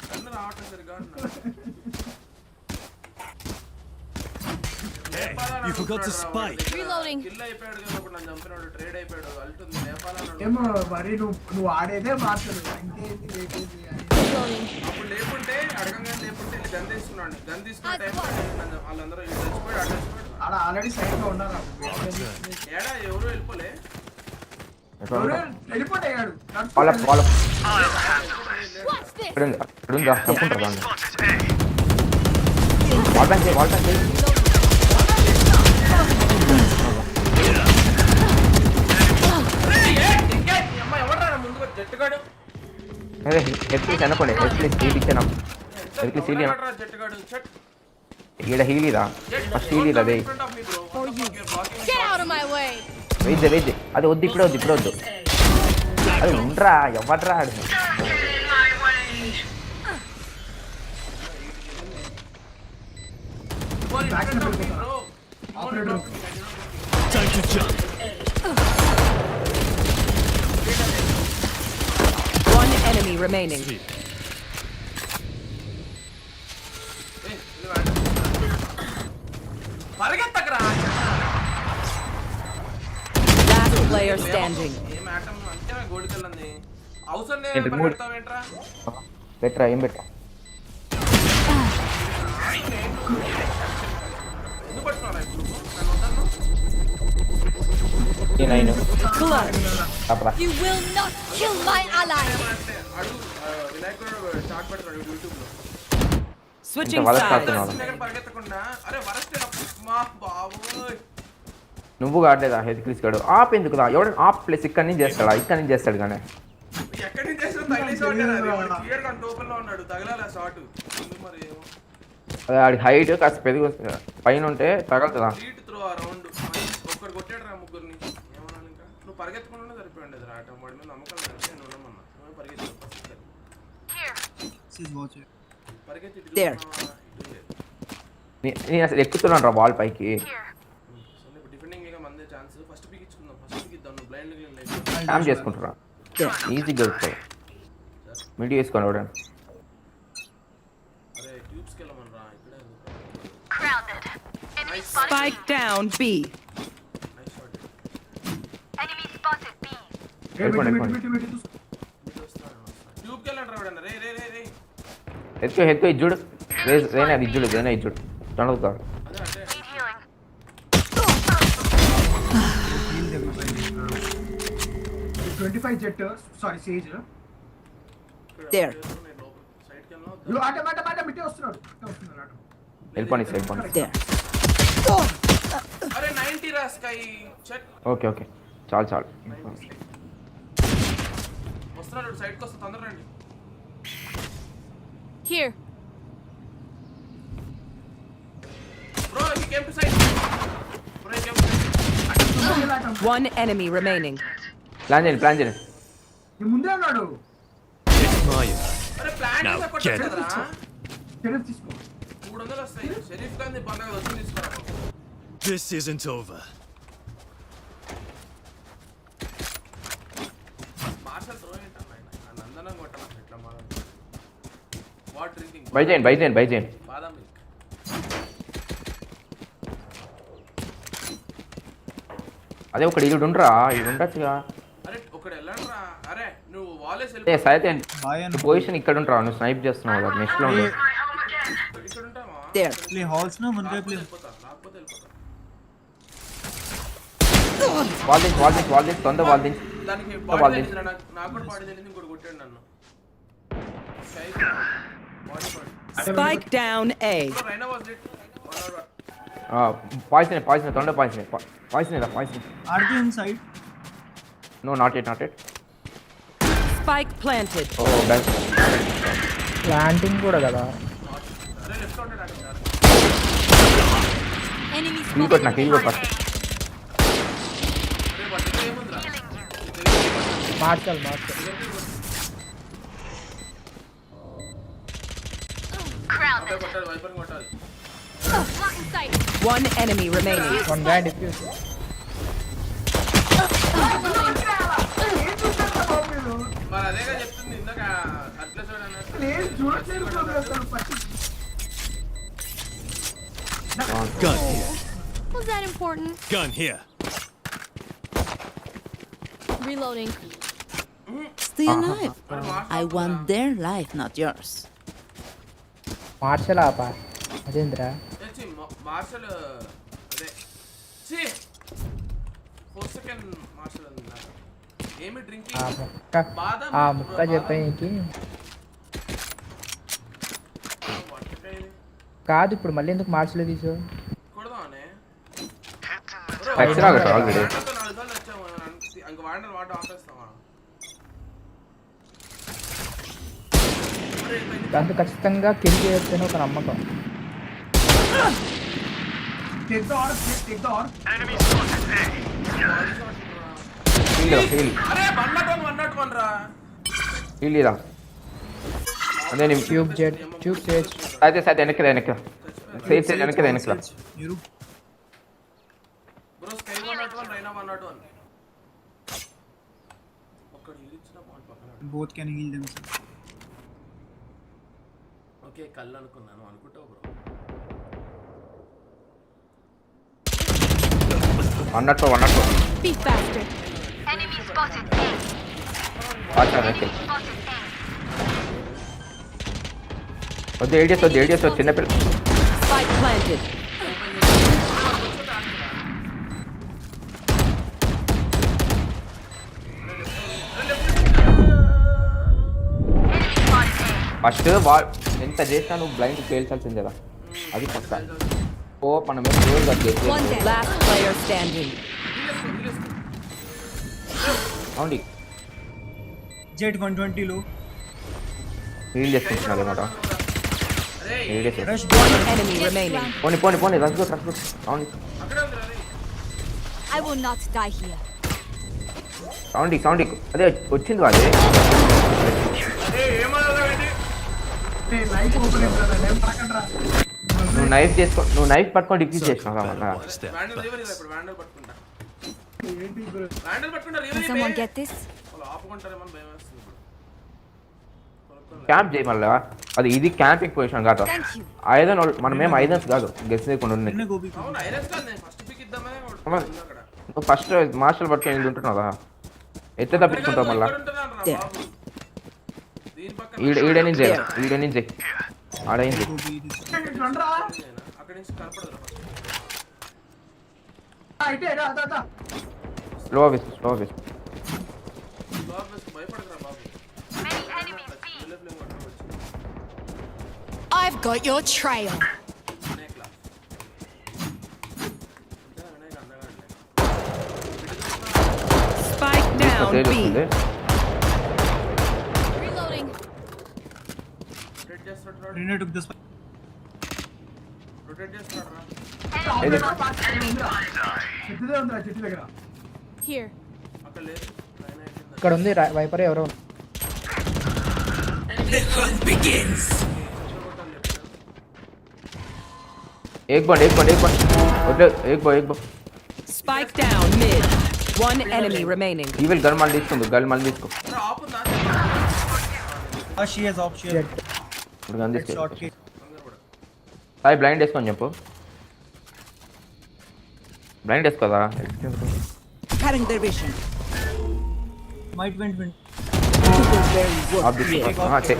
కన్ను రావట్లేదు సరిగా You forgot to spike. Reloading. Kill అయిపోయాడు కదా ఇప్పుడు నన్ను చంపినాడు ట్రేడ్ అయిపోయాడు అల్టుంది నేపాల్ ఏమో మరి నువ్వు ఆడేదే మార్చదు ఇంకేంటి లేకేంటి అని. అప్పుడు లేకుంటే అడగంగా లేకుంటే గన్ తీసుకున్నాడు గన్ తీసుకున్న టైం వాళ్ళందరూ ఇటు చచ్చిపోయాడు అటు చచ్చిపోయాడు ఆడ ఆల్రెడీ సైడ్ లో ఉన్నారు ఏడా ఎవరు వెళ్ళిపోలే టెలిపోర్ట్ అయ్యాడు వాళ్ళ What's this? ఇక్కడుందా తప్పుకుంటారు వాళ్ళ అమ్మ ఎవరు ముందుకు జట్టుగాడు అదే హెడ్ అనుకోండి హెడ్ హీల్ ఇచ్చాను హెడ్ సీల్ జట్టుగాడు చెట్ ఈడ హీల్ ఇదా ఫస్ట్ హీల్ ఇది అదే Get out of my way. Wait అది వద్దు ఇప్పుడే వద్దు అది ఉండరా ఎవడ్రా ఆడు Time to jump. One enemy remaining. పరిగెత్తకరా Last player standing. ఏం ఆటం అంతే గోడికెళ్ళంది అవసరం లేదు పరిగెడతావేంట్రా బెటరా ఏం బెటర్ ఎందుకు పట్టుకున్నారా ఇప్పుడు నన్ను వద్దాను You will not kill my ally. అంటే అడుగు వినాయకుడు చాట్ పెడతాడు యూట్యూబ్లో Switching వాళ్ళ sides. దగ్గర పరిగెత్తకుండా అరే వరస్ట్ మా బాబోయ్ నువ్వు కావట్లేదా హెడ్ క్రిస్ గాడు ఆప్ ఎందుకు రా ఎవడ ఆప్ ప్లేస్ ఇక్కడ నుంచి చేస్తాడు కానీ ఎక్కడి నుంచి చేసిన తగిలేసాడు కదా క్లియర్ గా టోకెన్ లో ఉన్నాడు తగలాల షాట్ మరి ఏమో అదే ఆడి హైట్ కాస్త పెరుగు పైన ఉంటే తగలుతుందా లీట్ త్రో ఆ రౌండ్ ఒక్కడు కొట్టాడు రా ముగ్గురిని ఏమన్నా ఇంకా నువ్వు పరిగెత్తకుండా సరిపోయింది రావటం వాడి మీద నమ్మకం లేదు నేను ఉన్నామన్నా నువ్వు పరిగెత్తు This is watching. పరిగెత్తి There. నేను అసలు ఎక్కుతున్నాను రా బాల్ పైకి డిఫెండింగ్ గా మందే ఛాన్స్ ఫస్ట్ పిక్ ఇచ్చుకుందాం ఫస్ట్ పిక్ ఇద్దాం నువ్వు బ్లైండ్ గా స్కామ్ చేసుకుంటారా ఈజీ దొరుకుతాయి మిడి వేసుకోండి ఎవడ అరే ట్యూబ్స్ కి వెళ్ళమని రా ఇక్కడే Spike down B. Nice shot వెళ్ళిపోండి ట్యూబ్ కి వెళ్ళండి రా ఎవడన్నా రే రే రే రే ఎత్తుకో ఇజ్జుడు రేనా ఇజ్జుడు తొడవుతాడు అదే అంటే 25 Jett sorry Sage There. Side కి వెళ్ళా నువ్వు ఆట మిట్టే వస్తున్నాడు వెళ్ళిపోండి There. అరే 90 రా స్కై చెక్ ఓకే చాలు వస్తున్నాడు సైడ్ కి వస్తా తొందరగా రండి Here. Bro, he came to side. Bro, he came to side. One enemy remaining. Plan చేయండి నీ ముందే ఉన్నాడు It's mine. అరే ప్లాన్ Now చేసా get కొట్టలేదురా షెరీఫ్ తీసుకో 300 వస్తాయి షరీఫ్ గాంధీ పండగ వచ్చి తీసుకురా This isn't over. Martial throw ఏంటన్నా ఆయన నందనం కొట్టాల ఎట్లా మా వాట్ డ్రింకింగ్ బై చేయండి బాదం మిల్క్ అదే ఒకటి ఇది ఉండరా ఇది ఉండొచ్చుగా అరే ఒకడు వెళ్ళండి రా అరే నువ్వు Wallace A సైతే Buy and position ఇక్కడ ఉంటారా నువ్వు స్నైప్ చేస్తున్నావు కదా నెక్స్ట్ లో ఉండు ఇక్కడ ఉంటావా There. play halls now. One guy play. లేకపోతే వెళ్ళిపోతా వాల్ దించి తొందర వాల్ దించి దానికి వాళ్ళు బాడీ తెలియదు నాకు కూడా బాడీ తెలియదు ఇంకోటి కొట్టాడు నన్ను body Spike down A. Reyna was lit poison తొందర poison Are they inside? No not at Spike planted. Oh back planting కూడా కదా అరే లెఫ్ట్ ఉంటాడు అక్కడ Enemy హీల్ కొట్టు నాకు హీల్ కొట్టు అరే వాడి దగ్గర ఏముందిరా మార్చాలి కొట్టాలి వైపర్ కొట్టాలి. One enemy remaining. One guy defuse. మరి అదేగా చెప్తుంది ఇందాక అట్లా చూడన్నట్టు. నేను చూడట్లేదు bro అసలు పచ్చి. Gun here. Was that important? Gun here. Reloading. Stay alive. I want their life, not yours. Marshal ఆపా అదేంద్రా తెచ్చి మార్షల్ అదే ఛీ 4 సెకండ్ మార్షల్ ఉంది నాకు. ఏమి ఆ డ్రింకింగ్ ముక్క ఆ ముక్క చెప్పేకి కాదు ఇప్పుడు మళ్ళీ ఎందుకు మార్షల్ తీసు కొడదామనే Spikes రాగట ఆల్రెడీ. 4 సార్లు వచ్చాము అంక వాడని వాట ఆపేస్తామా. దాంతో ఖచ్చితంగా కిల్ చేయొచ్చని ఒక నమ్మకం. Take the orb, take the orb. Heal అరే 101 రా. హీల్ ఇరా. అదే నీ ట్యూబ్ జెట్ ట్యూబ్ సేజ్ అయితే వెనక్కి సేజ్ వెనక్కి Niru. Bro sky 101 Raina 101. ఒక్కడు ఇచ్చిన పాయింట్ పక్కన. Both can heal themselves. Okay కళ్ళు అనుకున్నాను అనుకుంటావు బ్రో. అన్నట్టు Be faster. వద్దు ఏడియస్ చిన్నపిల్ల. Spike planted. ఫస్ట్ ఎంత చేసినా నువ్వు బ్లైండ్ పేల్చాల్సింది కదా, అది పక్క. ఓ మనం One dead. Last player standing. అవునండి Jet 120 low. హీల్ చేసుకుంటున్నారు అనమాట. Rush. One enemy remaining. పోనీ రస్గో అవునండి I will not die here. Sound అదే వచ్చింది అదే. Hey, light open brother. నేను పడకండ్రా. నువ్వు నైఫ్ పట్టుకొని డిఫ్యూజ్ చేసినావు వల్ల. Step వ్యాండల్ back. రివర్ ఇప్పుడు వ్యాండల్ పట్టుకుంటా. ఏంటి bro? వ్యాండల్ పట్టుకుంటా Can river someone get this? వాళ్ళు ఆపుకుంటారేమో భయం వేస్తుంది ఇప్పుడు. క్యాంప్ చేయి మళ్ళా. అది ఇది క్యాంపింగ్ పొజిషన్ కాదు. Thank you. ఐదన్ మనమేం ఐదన్స్ కాదు, గెస్ చేయకుండా ఉన్నాయి. Inna gobi. అవును ఐరన్స్ కాదు నేను ఫస్ట్ పిక్ ఇద్దామనే అమ్మా. అక్కడ. నువ్వు ఫస్ట్ మార్షల్ పట్టుకొని ఇది ఉంటున్నావు కదా, ఎట్లా తప్పించుకుంటావు మళ్ళా. ఇక్కడ ఉంటున్నాను రా బాబు. దీని పక్కన ఈడే నుంచి ఆడైంది. Gobi. రండ్రా. అక్కడి నుంచి కనపడదు ఫస్ట్. అయితే రా. స్లో వేసు బ్లాక్ వేసి భయపడకురా బాబు. I've got your trail. Spike down Sage B. వస్తుంది. Reloading. రొటేట్ చేస్తాడు Rene took the spike. Rotate చేస్తాడు రా. చెట్టు దగ్గర. Here. అక్కడ లేదు లైన్ అయిపోయింది. ఇక్కడ ఉంది వైపర్ ఎవరో. एक बॉल एक ball Spike down mid. One enemy remaining. ఈ విల్ గన్ మళ్ళీ తీసుకో రా ఆపుందా She has op. She has. Jet ఇప్పుడు గన్ తీసుకో. Short case. సాయి బ్లైండ్ వేసుకొని చెప్పు. Blind వేసుకోదా. Cutting their vision. Might win. आप देखो हाँ चेक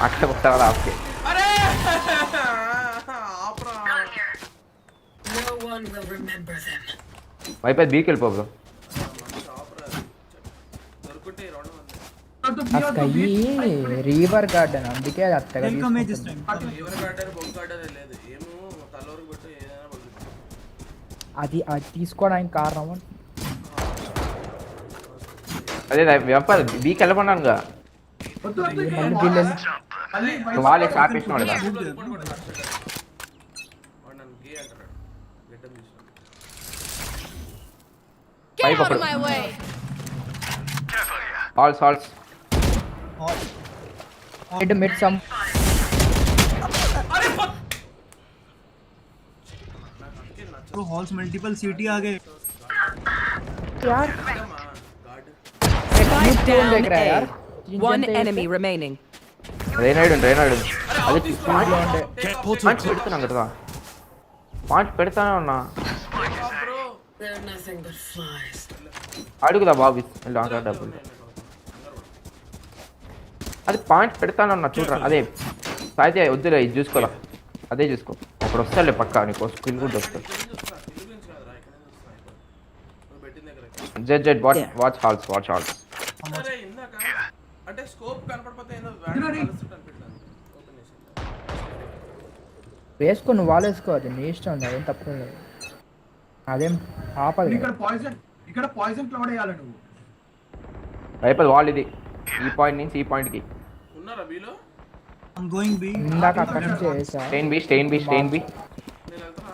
अच्छा बता रहा आपके అరే ఆపురా. भाई पे बी किल ब्रो ఆపురా దొరుకుంటే ఈ రౌండ్ ఉంది. అక్కయ్యి రీవర్ గార్డెన్ అందుకే అది అత్తగా They'll come here this తీసుకుంటుంది. time. ఎవరు గార్డెన్ బొమ్మ గార్డెన్ లేదు ఏమో తలవరకు పెట్టు ఏదైనా పడుతుంది. అది తీసుకోవడానికి కారణం अरे व्यापार बी किल बनाऊंगा వద్దు మళ్ళీ బిల్లు మళ్ళీ वाले साफ इस नोड़ा వాడు నన్ను గే అంటాడు గెట్టం తీసుకున్నాడు. Get out of my way. Halls mid some అరే Bro, halls multiple CT आ गए. यार Spike down देख रहा है यार. A. One enemy remaining. Renadu అది పాయింట్ పెడుతున్నా కదా పాయింట్ పెడతానే ఉన్నా అడుగుదా బాబు డబ్బులు అది పాయింట్ పెడతానే ఉన్నా చూడరా అదే అయితే వద్దులే ఇది చూసుకోరా అదే చూసుకో అప్పుడు వస్తాలే పక్కా నీకు స్కిల్ కూడా వస్తుంది జెడ్ వాచ్ హాల్స్ అంటే స్కోప్ కనపడకపోతే ఏందో వాల్యూ వేసుకో నువ్వు వాళ్ళు వేసుకో అది నీ ఇష్టం ఉంది అదేం తప్పు లేదు అదేం ఆపదు ఇక్కడ పాయిజన్ క్లౌడ్ వేయాలి నువ్వు అయిపోయి వాల్ ఇది ఈ పాయింట్ నుంచి ఈ పాయింట్ కి ఉన్నారా బీలో I'm going B. ఇందాక అక్కడ నుంచి వేసా స్టెయిన్ బి నేను వెళ్తున్నా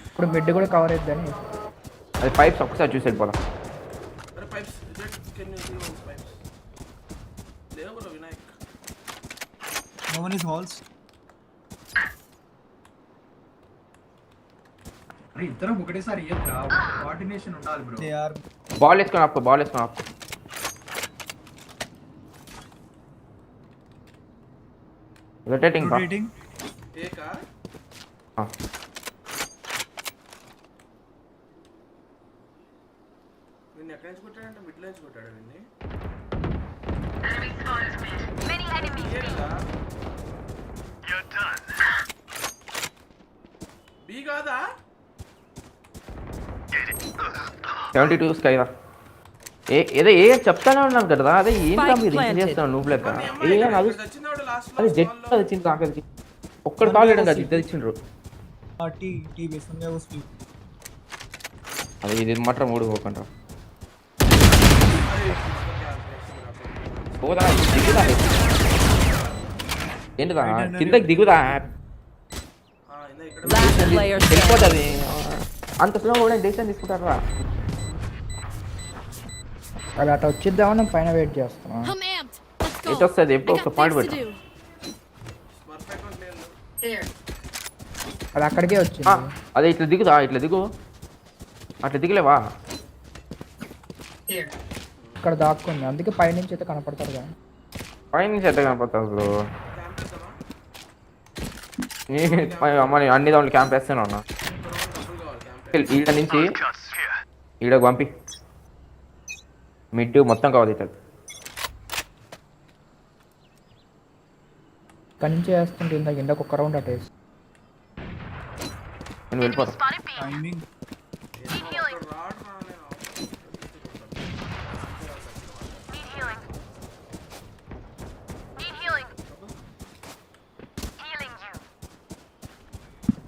ఇప్పుడు మిడ్ కూడా కవర్ అయిద్దని అది పైప్స్ ఒక్కసారి చూసి వెళ్ళిపోదాం అరే pipes can you see once pipes లేవు bro Vinayak No one is halls. అరే ఇద్దరం ఒకటేసారి ఇయ్యద్దా కోఆర్డినేషన్ ఉండాలి బ్రో They are. బాల్ వేసుకొని ఆపు రొటేటింగ్ Rotating. ఏకా నిన్ను ఎక్కడి నుంచి కొట్టాడంటే మిడ్ నుంచి కొట్టాడు నిన్ను బీ కాదా 72 స్కైరా ఏదో ఏ చెప్తానే ఉన్నాను కదా అదే ఏంటా మీరు ఏం చేస్తాను నువ్వు లెక్క ఏ అది వచ్చిందాడు లాస్ట్ అది జెట్ అది ఇచ్చింది ఆఖరికి ఒక్కడు కాలేడు కదా ఇద్దరు ఇచ్చిండ్రు T base. हमने वो split. అది ఇది మాత్రం మూడు పోకుండా పోదా దిగుదా ఏంటిదా కిందకి దిగుదా Last player standing. వెళ్ళిపోతుంది అంత స్లో కూడా డెసిషన్ తీసుకుంటారా అది అట్లా వచ్చిద్దామని పైన వెయిట్ చేస్తున్నాం I'm amped. Let's go. ఎటు వస్తుంది ఎప్పుడు I ఒక got పాయింట్ things to పెట్టు do. అది అక్కడికే వచ్చింది అదే ఇట్లా దిగుదా ఇట్లా దిగు అట్లా దిగలేవా ఇక్కడ దాక్కుంది అందుకే పైనుంచి అయితే కనపడతారు కదా పైన నుంచి ఎట్లా కనపడుతుంది అసలు అమ్మ అన్ని దాంట్లో క్యాంప్ వేస్తూనే ఉన్నా ఈడ నుంచి ఈడకు పంపి మిడ్ మొత్తం కావాలి ఇట్లా ఇక్కడ నుంచి వేస్తుంటే ఇందాక ఇందాక ఒక రౌండ్ అటు వేసి నేను వెళ్ళిపోతా Timing.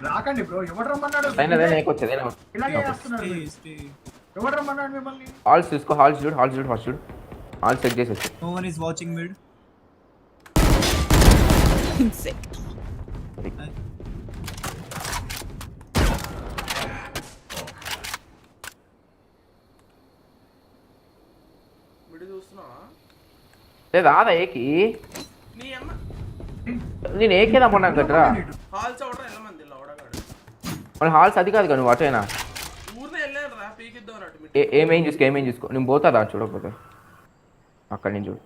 రాకండి బ్రో ఎవడు రమ్మన్నాడు అయినా వచ్చేది ఇలాగే చేస్తున్నారు Stay. ఎవడు రమ్మన్నాడు మిమ్మల్ని హాల్స్ చూసుకో హాల్స్ చూడు హాల్స్ చెక్ చేసేసి No one is watching mid. Insect. మిడి చూస్తున్నావా రాదా ఏకి నీ అమ్మ నేను ఏకే రమ్మన్నాను కదరా హాల్స్ అవడం వెళ్ళమంది లవడగాడు మన హాల్స్ అది కాదు కదా నువ్వు అటైనా ఊరినే వెళ్ళాడు రా పీకిద్దాం అన్నట్టు మిడ్ ఏమేం చూసుకో నేను పోతా రా చూడకపోతే అక్కడి నుంచి చూడు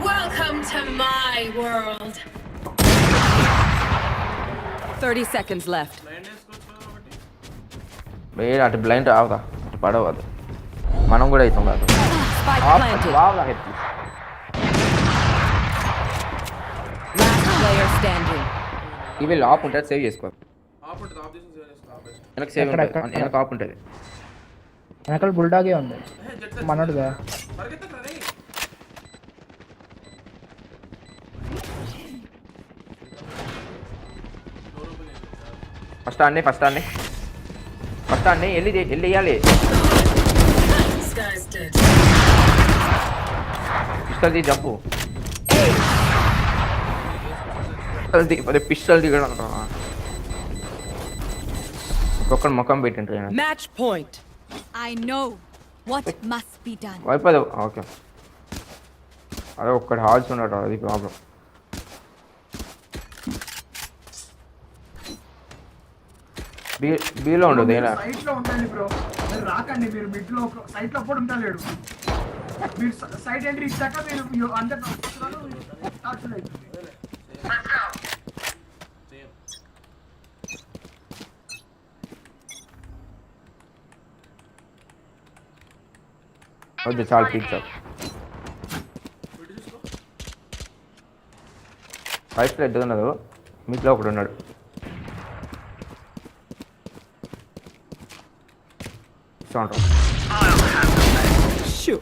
Welcome to my world. 30 seconds left. Line వేసుకోవచ్చు ఒకటి వేరే అటు బ్లైండ్ రావదా అటు పడవద్దు మనం కూడా అవుతాం కాదు Spike planted. రావదా హెడ్ Last player standing. ఇవి ఆఫ్ ఉంటుంది సేవ్ చేసుకో ఆప్ ఉంటుంది ఆప్ చేసి సేవ్ చేసుకో ఆపేసి వెనక సేవ్ ఎక్కడ? ఉంటుంది వెనక ఆఫ్ ఉంటుంది వెనకాల బుల్డాగే ఉంది జెట్ మనోడుగా పరిగెత్తరా రే ఫస్ట్ ఆడిని వెళ్ళి వేయాలి పిస్టల్ జంపు పిస్టల్ దిగడం ఒక్కొక్కడు ముఖం పెట్టిండ్రు Match point. I know what must be done. అయిపోదు ఓకే అదే ఒక్కటి హాల్స్ ఉన్నాడు అది ప్రాబ్లం బీలో ఉండదు ఏనా సైట్ లో ఉండండి బ్రో, మీరు రాకండి. మీరు మిడ్ లో సైట్ లో కూడా ఉంటాడు. మీరు సైట్ ఎంట్రీ ఇచ్చాక మీరు అందరు వద్దు చాలా పిక్చర్ ఫైట్ ఎద్దు ఉన్నదు మీట్లో ఒకడు ఉన్నాడు.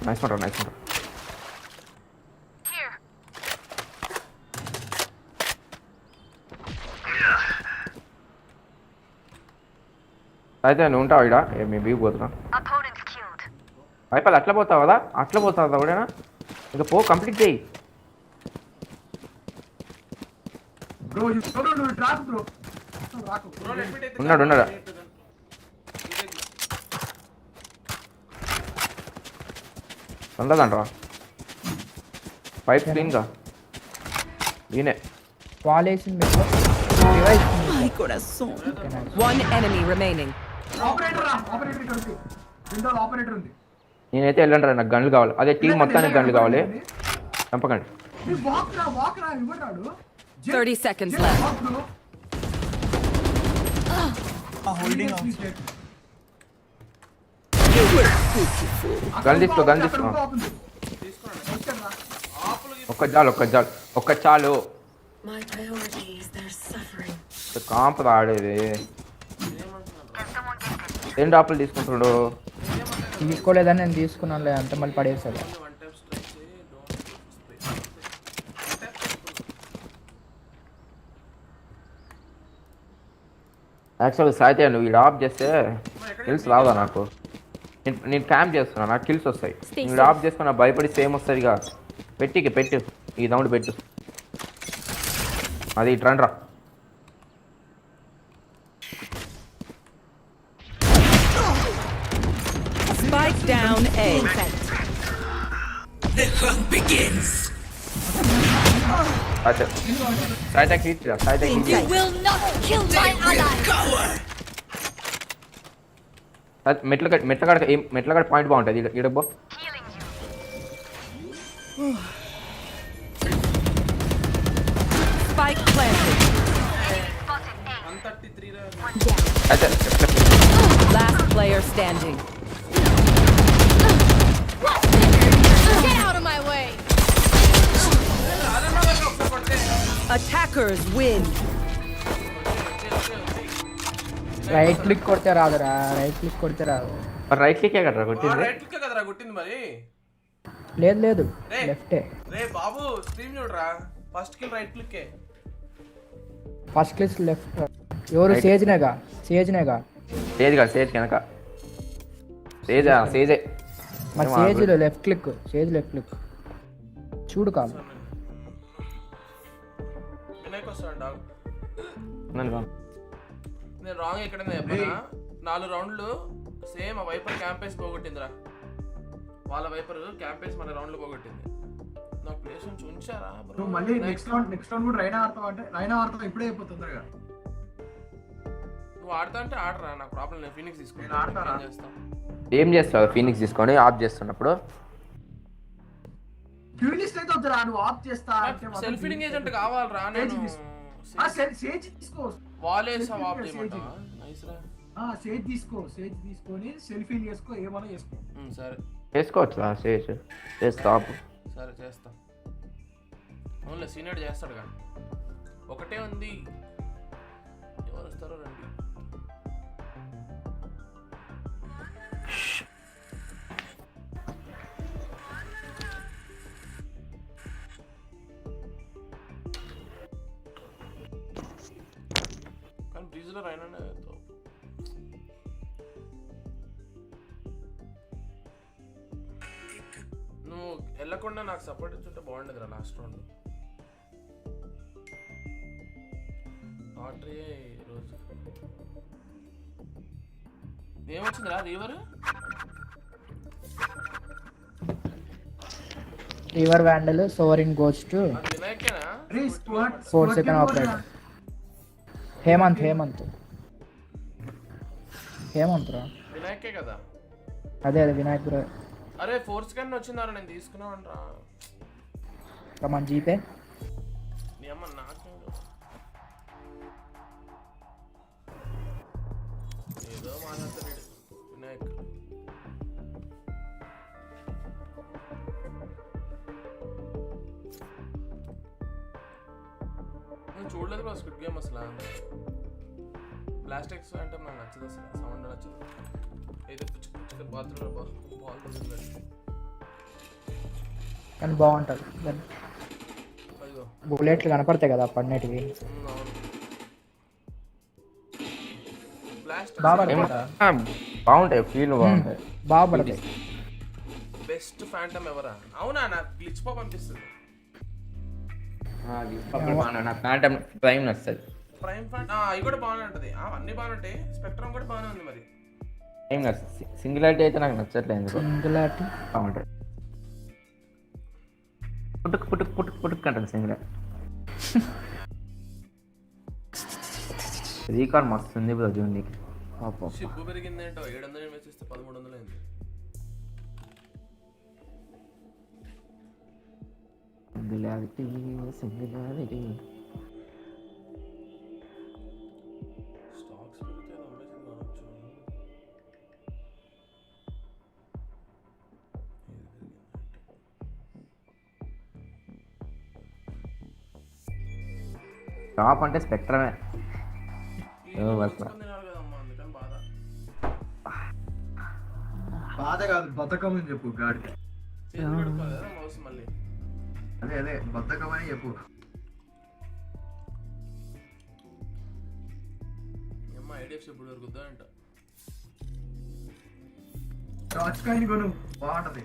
నైస్ ఉంటారు నైస్ ఉంటారు. అయితే నువ్వు ఉంటావు ఇక్కడ మీ బీకి పోతున్నా అయిపోయి అట్లా పోతావు కదా, అట్లా పోతావు కదా ఒకడేనా, ఇక పో కంప్లీట్ చేయి. ఉన్నాడు ఉన్నాడు ఉండదంట్రా పైప్ క్లీన్గా దీనే వాల్ వేసింది. My corazón. One enemy remaining. Operator ఉంది. నేనైతే వెళ్ళండి నాకు గన్లు కావాలి. అదే టీం మొత్తానికి గన్లు కావాలి. చంపకండి. 30 seconds left. Holding on. Gun తీసుకో గన్ తీసుకో. ఒక్క చాలు కాంప ఆడేది. రెండు ఆపులు తీసుకుంటాడు. తీసుకోలేదని నేను తీసుకున్నాను అంత మళ్ళీ పడేసాడు. యాక్చువల్గా సాయితే నువ్వు వీడు ఆఫ్ చేస్తే కిల్స్ రాదా నాకు. నేను క్యాంప్ చేస్తున్నా నాకు కిల్స్ వస్తాయి. నువ్వు ఆఫ్ చేసుకున్నా భయపడి సేమ్ వస్తుందిగా. పెట్టు ఈ రౌండ్ పెట్టు. అది ఇట్రండి రా. Spike down A. The hunt begins. సాయితే హిట్ రా. సాయితే hit. You will not kill my ally. మెట్లకాడ పాయింట్ బాగుంటుంది ఈడబ్బో. Spike planted. Last player standing. Get out of my way. Attackers win. Right click కొడితే రాదురా. రైట్ క్లిక్ కొడితే రాదు. రైట్ క్లిక్ కదరా కొట్టింది. రైట్ క్లిక్ కదరా కొట్టింది మరి. లేదు లెఫ్టే. రే బాబు స్ట్రీమ్ చూడరా. First kill right click. First click left. ఎవరు సేజ్నేగా. సేజ్ కనుక సేజే మరి సేజ్లో లెఫ్ట్ క్లిక్. చూడు కాదు. వినాయక్ వస్తాడు. నేను రాంగ్ ఎక్కడైనా చెప్పనా. 4 రౌండ్లు సేమ్ ఆ వైపర్ క్యాంపేస్ పోగొట్టిందిరా. వాళ్ళ వైపర్ క్యాంపేస్ మన రౌండ్లు పోగొట్టింది. నాకు ప్లేస్ నుంచి ఉంచారా బ్రో. మళ్ళీ నెక్స్ట్ రౌండ్ కూడా రైనా ఆడతావు ఇప్పుడే అయిపోతుంది. నువ్వు ఆడతా అంటే ఆడరా, నాకు ప్రాబ్లం లేదు. ఫీనిక్స్ తీసుకుంటా. ఏం చేస్తావు ఫీనిక్స్ తీసుకొని ఆఫ్ చేస్తున్నప్పుడు? ఫీనిక్స్ అయితే వద్దురా, నువ్వు ఆఫ్ చేస్తా అంటే సెల్ఫ్ ఫీడింగ్ ఏజెంట్ కావాలరా. నేను సేజ్ తీసుకో. వాలేస్ ఆఫ్ చేయమంటావా? నైస్ రా. సేజ్ తీసుకొని సెల్ఫీ చేసుకో. ఏమన్నా చేసుకో. సరే చేసుకోవచ్చా సేజ్ చేస్తా. సరే చేస్తా. ఓన్లీ సీనియర్ చేస్తాడు కానీ ఒకటే ఉంది. ఎవరు వస్తారో రండి. కానీ బ్రీజ్లో రైనా నువ్వు వెళ్ళకుండా నాకు సపోర్ట్ ఇచ్చుంటే బాగుండేదిరా లాస్ట్ రౌండ్. ఆర్డర్ ఈరోజు ఏమొచ్చిందిరా రివర్ వ్యాండల్ సోవరిన్ గోస్ట్ వినాయకేనా? 4 సెకండ్ ఆపరేటర్. హేమంత్ ఏమంటారా? వినాయకే కదా. అదే వినాయకుడు. అరే ఫోర్స్ గన్ వచ్చిందారా, నేను తీసుకున్నామంటరా. కమాన్ జీపే. నీ అమ్మ నాకు ఏదో మాట్లాడతాడు వినాయక్. నేను చూడలేదు బ్రో స్క్విడ్ గేమ్ అసలు. ప్లాస్టిక్స్ అంటే నాకు నచ్చదు అసలు, సౌండ్ నచ్చదు. ఏదో బాత్రూమ్ బాల్ కానీ బాగుంటుంది. అదిగో బుల్లెట్లు కనపడతాయి కదా పడినటివి. బాగుంటాయి, ఫీల్ బాగుంటాయి, బాగా పడతాయి. బెస్ట్ ఫ్యాంటమ్ ఎవరా? అవునా, నాకు గ్లిచ్ పాప్ అనిపిస్తుంది. నాకు ఫ్యాంటమ్ ప్రైమ్ నచ్చుతుంది. ప్రైమ్ ఫ్యాంట్ అవి కూడా బాగానే ఉంటుంది, అన్ని బాగానే ఉంటాయి. స్పెక్ట్రమ్ కూడా బాగానే ఉంది. మరి ప్రైమ్ నచ్చుతుంది. సింగులారిటీ అయితే నాకు నచ్చట్లేదు. సింగులారిటీ బాగుంటుంది. పుట్టుకు పుట్టుకు పుట్టుకు పుట్టుకు అంటుంది సింగులారిటీ. రీకాల్ మస్తు ఉంది బ్రో జూన్కి. షిప్ పెరిగింది ఏంటో, 700 ఇన్వెస్ట్ చేస్తే 1300 అయింది. సింగులారిటీ స్టాక్స్ పెరిగితే అమ్మేసింది కావచ్చు. టాప్ అంటే స్పెక్ట్రమే. బాధ కాదు, బతకం అని చెప్పు గాడికి. మౌస్ మళ్ళీ అదే బతకం అని చెప్పు. అమ్మ ఐడిఎఫ్సి ఇప్పుడు దొరుకుద్దా అంట. టార్చ్ కాయిన్ కొను, బాగుంటది.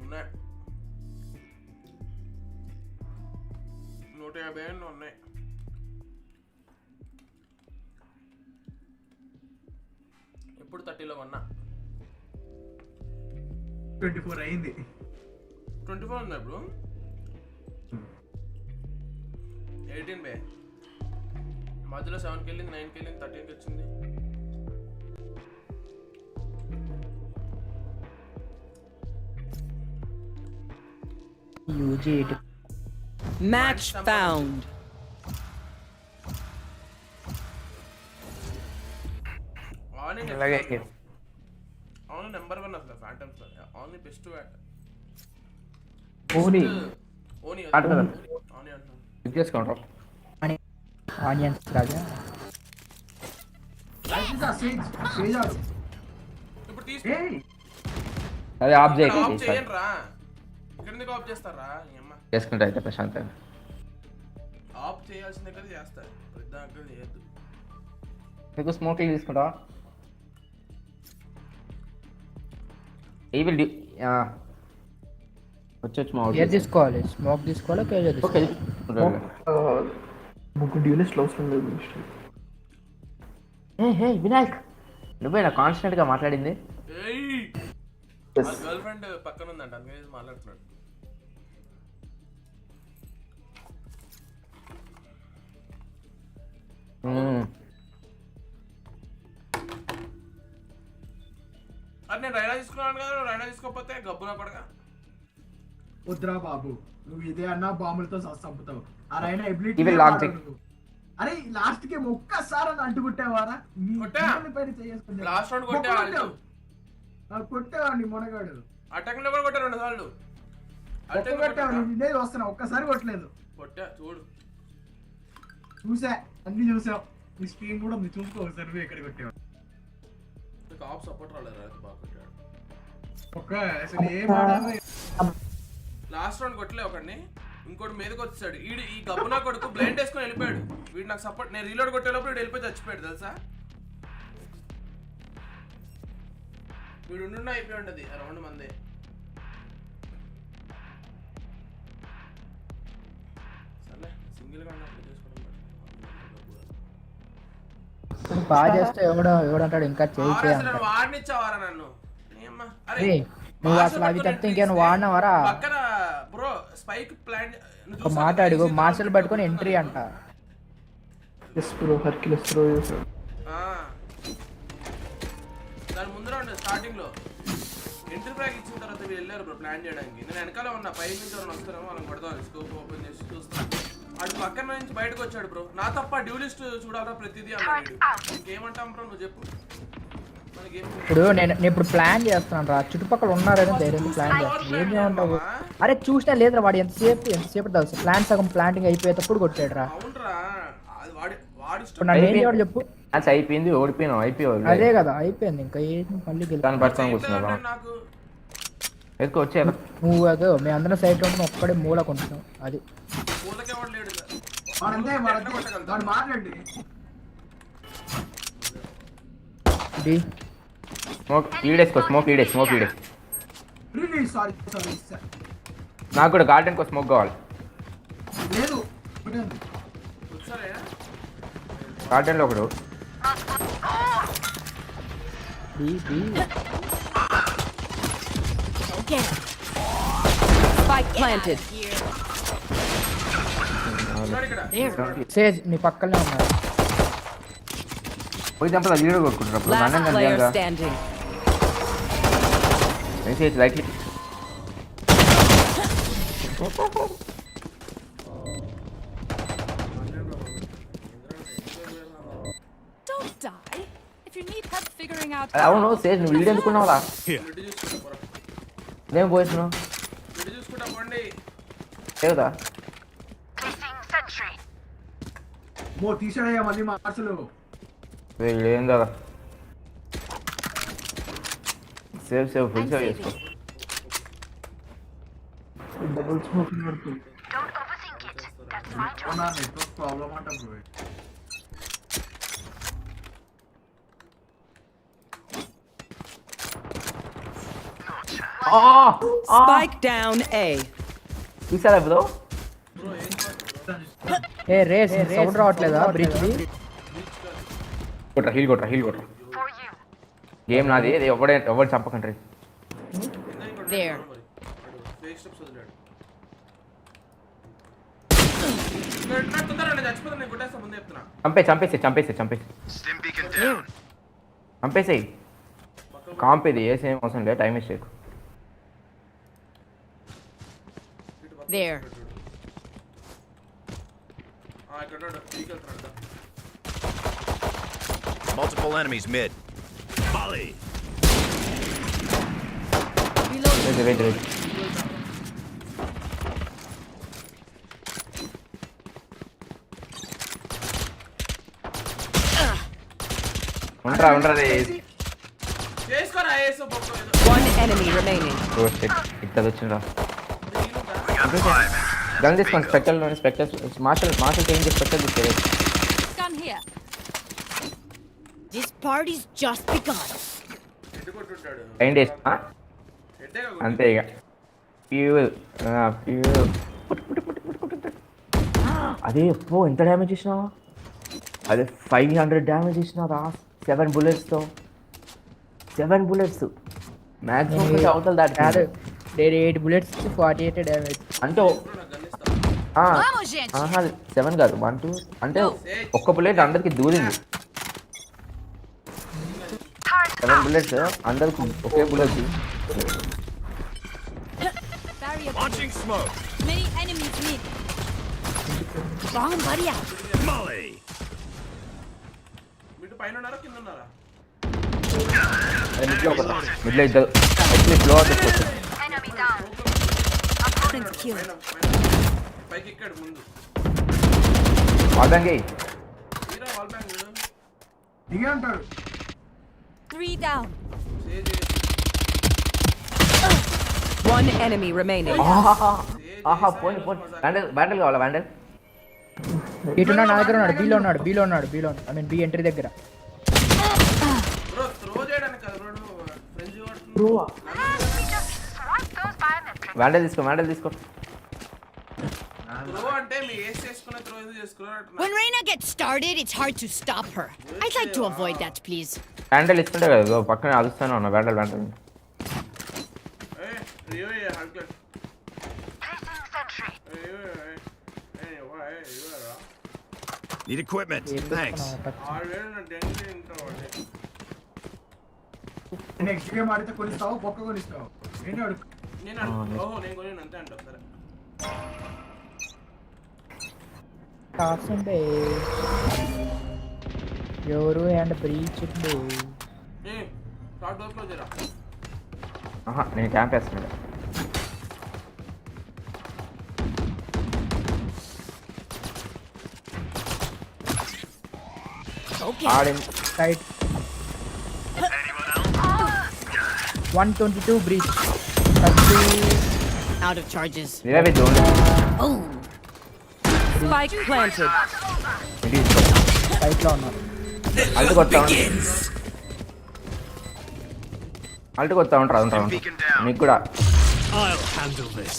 ఉన్నాయి 150 ఉన్నాయి. ఎప్పుడు 30లో కొన్నా. 24 అయింది. 24 ఉందా ఇప్పుడు? 18 బే. మధ్యలో 7కి వెళ్ళింది, 9కి వెళ్ళింది, 13కి వచ్చింది. Match found. అవును నెంబర్ 1 అసలు ఫ్యాంటమ్స్. ఓన్లీ బెస్ట్ ఓని ఓని అంటున్నాను. ఓని అంటున్నాను. ఇది చేసుకుంటాం. ఆనియన్స్ రాజా. ఇప్పుడు తీసుకో. అదే ఆఫ్ ఆఫ్ చేయండి రా. ఇక్కడ ఎందుకు ఆఫ్ చేస్తారా? అమ్మ చేసుకుంటా అయితే ప్రశాంతంగా. ఆఫ్ చేయాల్సిన దగ్గర చేస్తారు, పెద్ద దగ్గర చేయొద్దు. మీకు స్మోకింగ్ తీసుకుంటా. వచ్చి ఏది తీసుకోవాలి? స్మోక్ తీసుకోవాలా కేజీ తీసుకోవాలి? వినాయక్ నువ్వేనా కాన్స్టెంట్ గా మాట్లాడింది? గర్ల్ ఫ్రెండ్ పక్కన ఉందంట, అందుకే మాట్లాడుతున్నాడు. అది నేను రైనా తీసుకున్నాను కదా, రైనా తీసుకోకపోతే గబ్బునా కొడగా. వద్దురా బాబు, నువ్వు ఇదే అన్నా బాంబులతో చంపుతావు. ఆ రైనా ఎబిలిటీ. అరే లాస్ట్ కి ఒక్కసారి అంటుకుంటావారా? లాస్ట్ రౌండ్ కొట్టావు, కొట్టేవాడిని మొనగాడు. అటాక్ లో కూడా కొట్టారు 2 సార్లు. నేను వస్తున్నా, ఒక్కసారి కొట్టలేదు. కొట్టా చూడు, చూసా, అన్ని చూసావు. నీ స్క్రీన్ కూడా ఉంది, చూసుకో ఒకసారి. నువ్వు ఎక్కడ కొట్టేవాడు? ఆఫ్ సపోర్ట్ రాలేదు, బాగా కొట్టాడు. అసలు ఏం ఆడాలి? లాస్ట్ రౌండ్ కొట్టలే ఒకడిని, ఇంకోటి మీదకి వచ్చాడు. ఈ గబ్బునా కొడుకు బ్లైండ్ వేసుకొని వెళ్ళిపోయాడు. వీడు నాకు సపోర్ట్, నేను రీలోడ్ కొట్టేటప్పుడు వీడు వెళ్ళిపోయి చచ్చిపోయాడు తెలుసా. వీడు ఉండున్నా అయిపోయి ఉండదు ఆ రౌండ్ మందే. సర్లే సింగిల్ గా ఉన్నప్పుడు చేసుకోవడం బాగా చేస్తే ఎవడంటాడు ఇంకా చేయి. వాడినిచ్చావారా నన్ను? నువ్వు అసలు అవి తప్పితే ఇంకేమైనా వాడినవారా? పక్కన బ్రో స్పైక్ ప్లాన్ మాట్లాడు. మార్షల్ పట్టుకొని ఎంట్రీ అంట. దాని ముందర ఉండే స్టార్టింగ్ లో ఎంట్రీ ప్యాక్ ఇచ్చిన తర్వాత వీళ్ళు వెళ్ళారు బ్రో ప్లాన్ చేయడానికి. నేను వెనకాల ఉన్నా, పై నుంచి ఎవరైనా వస్తారేమో వాళ్ళని కొడదాం స్కోప్ ఓపెన్ చేసి చూస్తాను. వాడు పక్కన నుంచి బయటకు వచ్చాడు బ్రో. నా తప్ప డ్యూలిస్ట్ చూడాలా ప్రతిదీ అన్నాడు. ఇంకేమంటాం బ్రో నువ్వు చెప్పు. ఇప్పుడు నేను ఇప్పుడు ప్లాన్ చేస్తున్నాను రా, చుట్టుపక్కల ఉన్నారని ధైర్యం ప్లాన్ చేస్తాను. ఏం చేయమంటావు? అరే చూసినా లేదురా, వాడు ఎంతసేపు తెలుసు ప్లాన్ సగం ప్లాంటింగ్ అయిపోయేటప్పుడు కొట్టాడు రా. ఇప్పుడు నన్ను ఏం చేయడు చెప్పు. అయిపోయింది, ఓడిపోయినావు, అయిపోయావు. అదే కదా అయిపోయింది, ఇంకా ఏంటి మళ్ళీ దాన్ని పట్టుకొని కూర్చున్నావు. ఎదుకు వచ్చారు నువ్వు అదో మేము అందరం సైడ్ ఉంటున్నాం, ఒక్కడే మూల కొంటున్నాం. అది స్మోక్ నాకు కూడా గార్డెన్ కో స్మోక్ కావాలి. గార్డెన్ లో ఒకడు Spike planted. సేజ్ నీ పక్కనే ఉన్నారు. పోయి చంపదా వీడియో కొట్టుకుంటున్నప్పుడు Last player standing. Lightly Don't die. If you need help figuring out. అవును సేజ్ నువ్వు వీడియో ఎందుకున్నావురా? నేను పోయిస్తున్నావు లేదా తీసాడయ్యా మళ్ళీ మా అసలు ఏం కదా. సేవ్ ఫుల్ సేవ్ చేసుకో. డబుల్ స్మోక్ పడుతుంది. నెట్వర్క్ ప్రాబ్లం అంట బ్రో. Spike down A. చూసారా బ్రో? ఏ రేస్ సౌండ్ రావట్లేదా బ్రిడ్జ్ ది? హీల్ కొట్రా గేమ్ నాది, ఎవడు చంపకండి. There. చంపేసేయి. కాంప్ ఇది ఏసేం అవసరం లేదు, టైం వేస్ట్ చేయకు. There. Multiple enemies mid. Volley. Wait. ఉండరా One enemy remaining. ఇక్కడ వచ్చిండ్రా. గన్ తీసుకోండి. స్పెక్టర్ మార్షల్ చేంజ్ స్పెక్టర్ తీసుకోండి. Gun here. This party's just begun. అంతే ఇక ఫ్యూల్. అదే ఎప్పుడు ఎంత డ్యామేజ్ ఇచ్చినావా? అదే 500 డ్యామేజ్ ఇచ్చినారా 7 bulletsతో. 7 bullets మ్యాక్సిమం అవుతుంది. దాటి 8 bullets 48 డ్యామేజ్ అంటే 7 కాదు 1 2 అంటే ఒక్క బుల్లెట్ అందరికి దూరింది. 7 bullets అందరికి ఒకే bullet. Launching smoke. Many enemies mid. Bomb buddy out. Molly. మిడ్లో ఇద్దరు ఫ్లో అవుతుంది. వాల్బ్యాంగ్ దిగే అంటాడు. 3 down. One enemy remaining. పోయి బ్యాండల్ కావాలా? బ్యాండల్ ఇటున్నా నా దగ్గర ఉన్నాడు. బీలో ఉన్నాడు. ఐ మీన్ బి ఎంట్రీ దగ్గర. బ్యాండల్ తీసుకో. When Reina gets started, it's hard to stop her. I'd like to avoid that, please. బ్యాండల్ ఇస్తుంటే కదా పక్కన అదుస్తానే ఉన్నా. బ్యాండల్ Need equipment. Thanks. Next game ఆడితే కొనిస్తావు బొక్క కొనిస్తావు నేను అడుగు నేను కొనిను అంతే అంటావు సరే కాసుండే ఎవరు అండ్ బ్రీచ్ ఉంది షార్ట్ డోర్ క్లోజ్ చేయరా నేను క్యాంప్ వేస్తున్నాడు Right. 122 breach. 30. Out of charges. Where are we doing? Boom. Spike planted. Right lo unnaru. Alt kotta untra meeku kuda I'll handle this.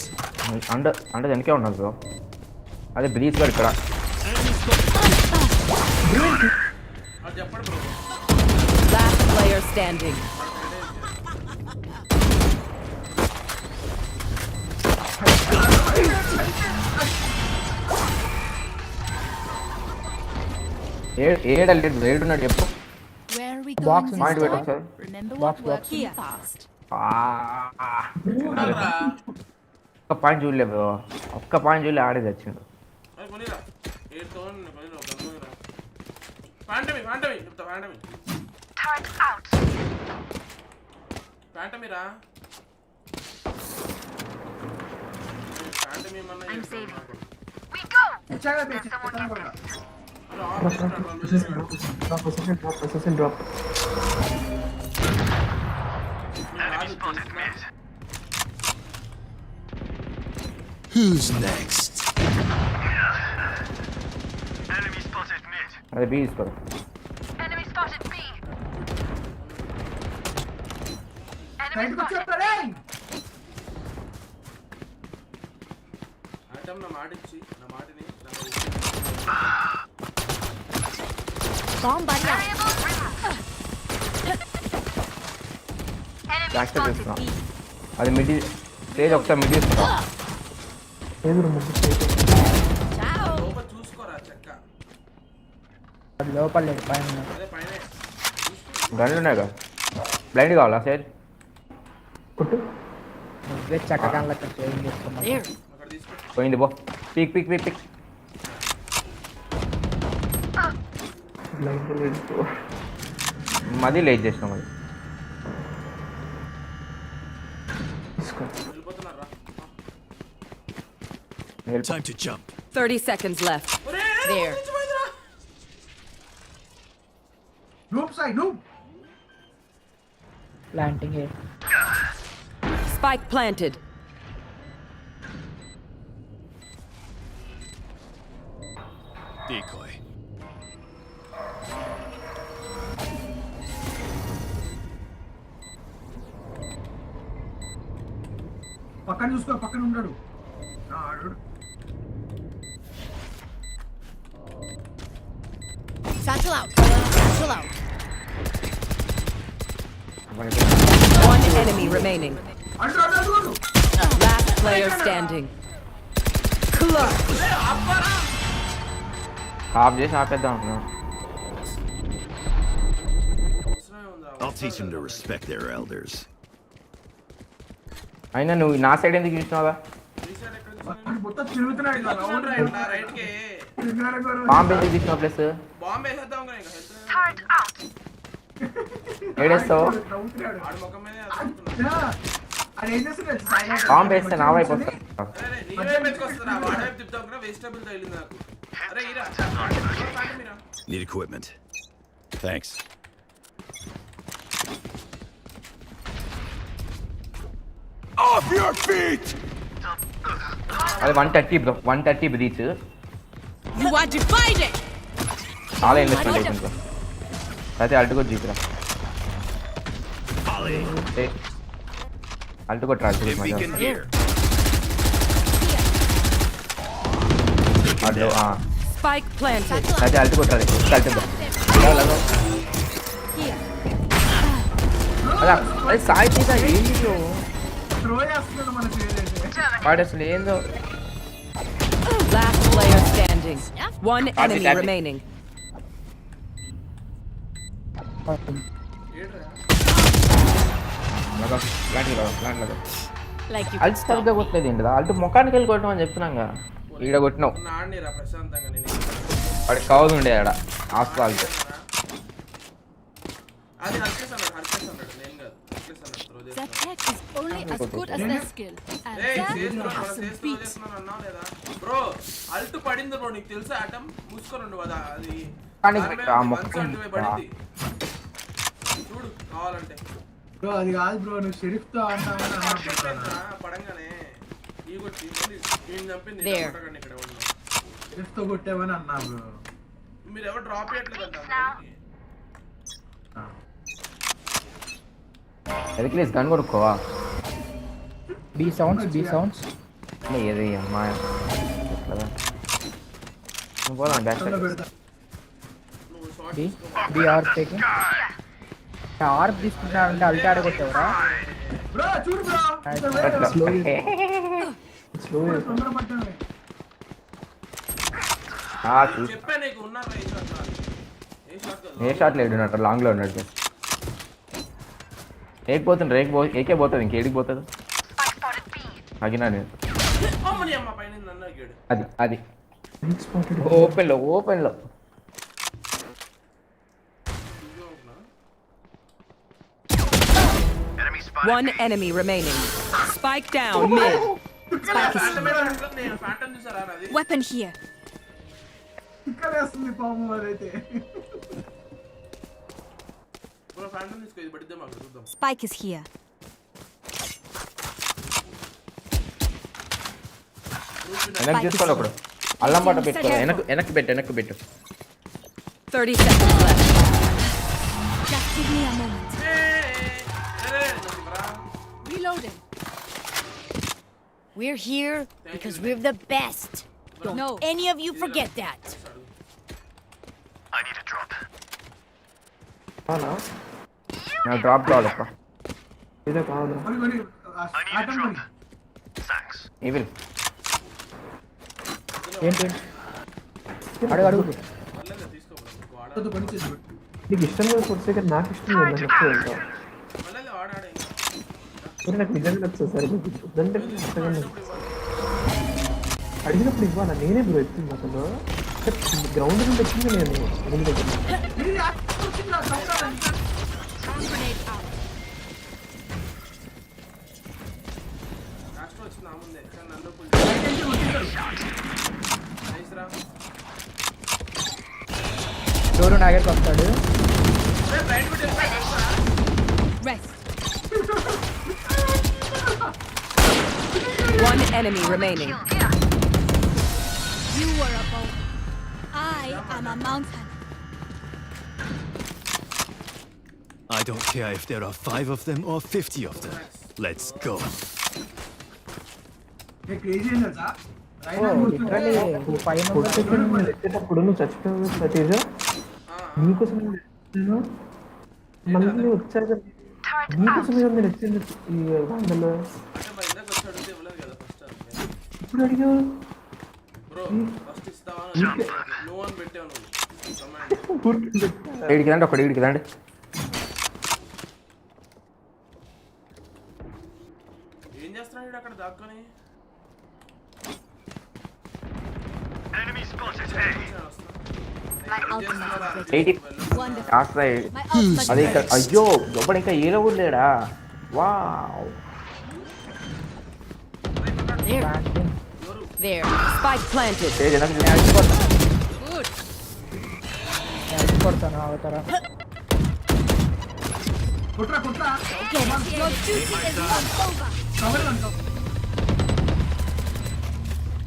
అంటే వెనకే ఉన్నాడు బ్రో అదే బ్రీచ్ గారు ఇక్కడ అది చెప్పండి బ్రో Last player standing. ఏడున్నాడు చెప్పు Where are we Box going? Point this పెట్టు time? ఒకసారి Remember Box, what worked in box. the past. ఒక్క పాయింట్ చూడలే బ్రో ఒక్క పాయింట్ చూడలే ఆడేది వచ్చిండు అది కొనిరా 8000 కొనిరా కొనిరా ఫ్యాంటమీ చెప్తా ఫ్యాంటమీ టర్న్ అవుట్ ఫ్యాంటమీ రా ఫ్యాంటమీ మన్న I am saving we go ఇచ్చాగా తెచ్చుతాను కూడా Drop. Who's next? అదే బీ తీసుకోరు బయటకు వచ్చేస్తాడే ఐటమ్ నా మాటిచ్చి నా మాటిని Bomb buddy out. యాక్సెప్ట్ చేస్తున్నా అది మిడి స్టేజ్ ఒకసారి మిడి తీసుకో లోపల చూసుకోరా చెక్క అది లోపల లేదు పైన ఉన్నాడు. అదే పైన గన్లు ఉన్నాయి కదా బ్లైండ్ కావాలా సైడ్ నువ్వే చక్కగా చేంజ్ చేసుకున్నావు There. అక్కడ తీసుకో పోయింది బో పిక్ మది లేట్ చేసినాం అది వెళ్ళిపోతున్నారా Time to jump. 30 seconds left. There. Noob side noob planting Spike planted. Decoy. పక్కన చూసుకో పక్కన ఉన్నాడు ఆడు Satchel out. Satchel out. One enemy remaining. అడు Last player standing. ఆఫ్ చేసి ఆపేద్దాం అనుకున్నాం. I'll teach them to respect their elders. అయినా నువ్వు నా సైడ్ ఎందుకు చూసినావా మొత్తం తిరుగుతున్నాడు ఇట్లా రౌండ్ ఇట్లా రైట్ కి బాంబే ఎందుకు తీసినావు ప్లస్ బాంబే వేసేద్దాం ఇంకా ఏడేస్తావు ఆడి ముఖం మీదే వేసుకుంటున్నా. అది ఏం చేస్తున్నాడు బాంబే వేస్తే నా వైపు వస్తా అరే నీ వైపు ఎత్తుకొస్తున్నా వాడి వైపు తిప్పుతాం కదా వెజిటబుల్ తో వెళ్ళింది నాకు అరే ఇరా ఫ్యాంటమీరా Need equipment. Thanks. Off your feet! అది 130 bro 130 breach You are divided. చాలా ఇన్వెస్ట్మెంట్ అయిపోయింది బ్రో అయితే అల్టుకో జీతురా అల్టుకో ట్రాక్ Beacon here. అడ్డు Spike planted. అయితే అల్టుకో ట్రాక్ అల్టుకో అలా అది సాయి తీసా ఏంది బ్రో త్రో చేస్తున్నాడు మన చేయలేదు వాడు అసలు ఏందో Last player standing. One enemy Copy. remaining. Like you alt సరిగ్గా కొట్టలేదు ఏంటి అల్ట్ ముఖానికి వెళ్ళి కొట్టడం అని చెప్తున్నాగా ఈడ కొట్టినావు నాడిరా ప్రశాంతంగా నేను వాడికి కావదు ఉండే ఆడ ఆస్పాల్ట్ అది హర్కేస్ అన్నాడు నేను కాదు హర్కేస్ అన్నాడు త్రో That చేస్తాను tech is only as good as their skill. And ఏయ్ that చేస్ bro has some throw beats. చేస్తున్నాను అన్నావు లేదా బ్రో అల్ట్ పడింది బ్రో నీకు తెలుసా అటం మూసుకోరండు కదా అది కానీ దాని ఆ మీద మొక్క 175 పడింది చూడు కావాలంటే బ్రో అది కాదు బ్రో నువ్వు షెరీఫ్ తో అంటావని చెప్పేంద్రా పడంగానే ఈ కొట్టి నేను చంపింది There. కొట్టకండి ఇక్కడ ఉన్నాను షెరీఫ్ తో కొట్టావని అన్నా బ్రో మీరు ఎవరు డ్రాప్ చేయట్లేదంట ఎరిక్లేస్ గన్ కొనుక్కోవా బీ సౌండ్స్ ఏది అమ్మా నువ్వు పోదాం బ్యాక్ సైడ్ పెడతా నువ్వు short B B are taking ఆర్ప్ తీసుకుంటున్నారంటే అల్ట్ ఆడగొట్టావురా బ్రో చూడు బ్రో తొందర పట్టండి చూసి చెప్పా నీకు ఉన్నారు ఏ షాట్ కాదు ఏ షాట్ కాదు ఏ షాట్ లేడు అట్లా లాంగ్లో ఉన్నాడు ఏకి పోతుంది ఏకే పోతుంది ఇంకేడికి పోతుంది అగినా నేను అమ్మని అమ్మ పైన నన్ను అగ్గాడు అది ఓపెన్లో One enemy remaining. Spike down mid. Phantom చూసారా నాది Weapon here. ఇక్కడ వేస్తుంది పాము అదైతే బ్రో ఫ్యాంటమ్ తీసుకో ఇది పడిద్దాం మాకు చూద్దాం Spike is here. వెనక్కి తీసుకోవాలి ఒకడు అల్లం పాట పెట్టుకోవాలి వెనక్కి పెట్టు 30 seconds left. Just give me a moment. Reloading. We're here because we're the best. Don't any of you forget that. నాకు డ్రాప్ కావాలప్ప కొని ఆటం కొని ఈవిల్ ఏంటి అడుగు వద్దు కొని చేసి నీకు ఇష్టం లేదు కొట్టే నాకు ఇష్టం లేదు నచ్చదు ఇంకా మళ్ళీ ఆడాడే నాకు నిజంగా నచ్చదు సరిగ్గా వద్దంటే నచ్చగా అడిగినప్పుడు ఇవ్వాలా నేనే బ్రో ఎత్తుంది అసలు గ్రౌండ్ నుండి వచ్చింది నేను రూమ్ దగ్గర రాష్ట్రం వచ్చింది ఆ ముందే కానీ నన్ను నైస్ రా డోరు నాగేకి వస్తాడు right bit Rest. One enemy remaining. You were a bow. I am a mountain. I don't care if there are 5 of them or 50 of them. Let's go. A crazy ఏంటా literally 5 members ఎత్తేటప్పుడు నువ్వు చచ్చిపోయావు సతీజ నీకోసం నేను మళ్ళీ నువ్వు వచ్చాక నీకోసం నేను వచ్చింది ఈ వందలో అంటే మరి ఇందాక వచ్చి అడిగితే ఇవ్వలేదు కదా ఫస్ట్ ఇప్పుడు అడిగావు బ్రో ఫస్ట్ ఇస్తావా నువ్వు అని పెట్టావు నువ్వు కమాండ్ ఏడికి రండి ఒకటి ఏడికి రండి ఏం చేస్తున్నాడు అక్కడ దాక్కొని My ultimate. అదే ఇక్కడ అయ్యో లోపల ఇంకా ఏలో కూడా లేడా wow There. Spike planted. Good. కొడతాను అవతారా కుట్రా Your duty is not over. Cover అంటా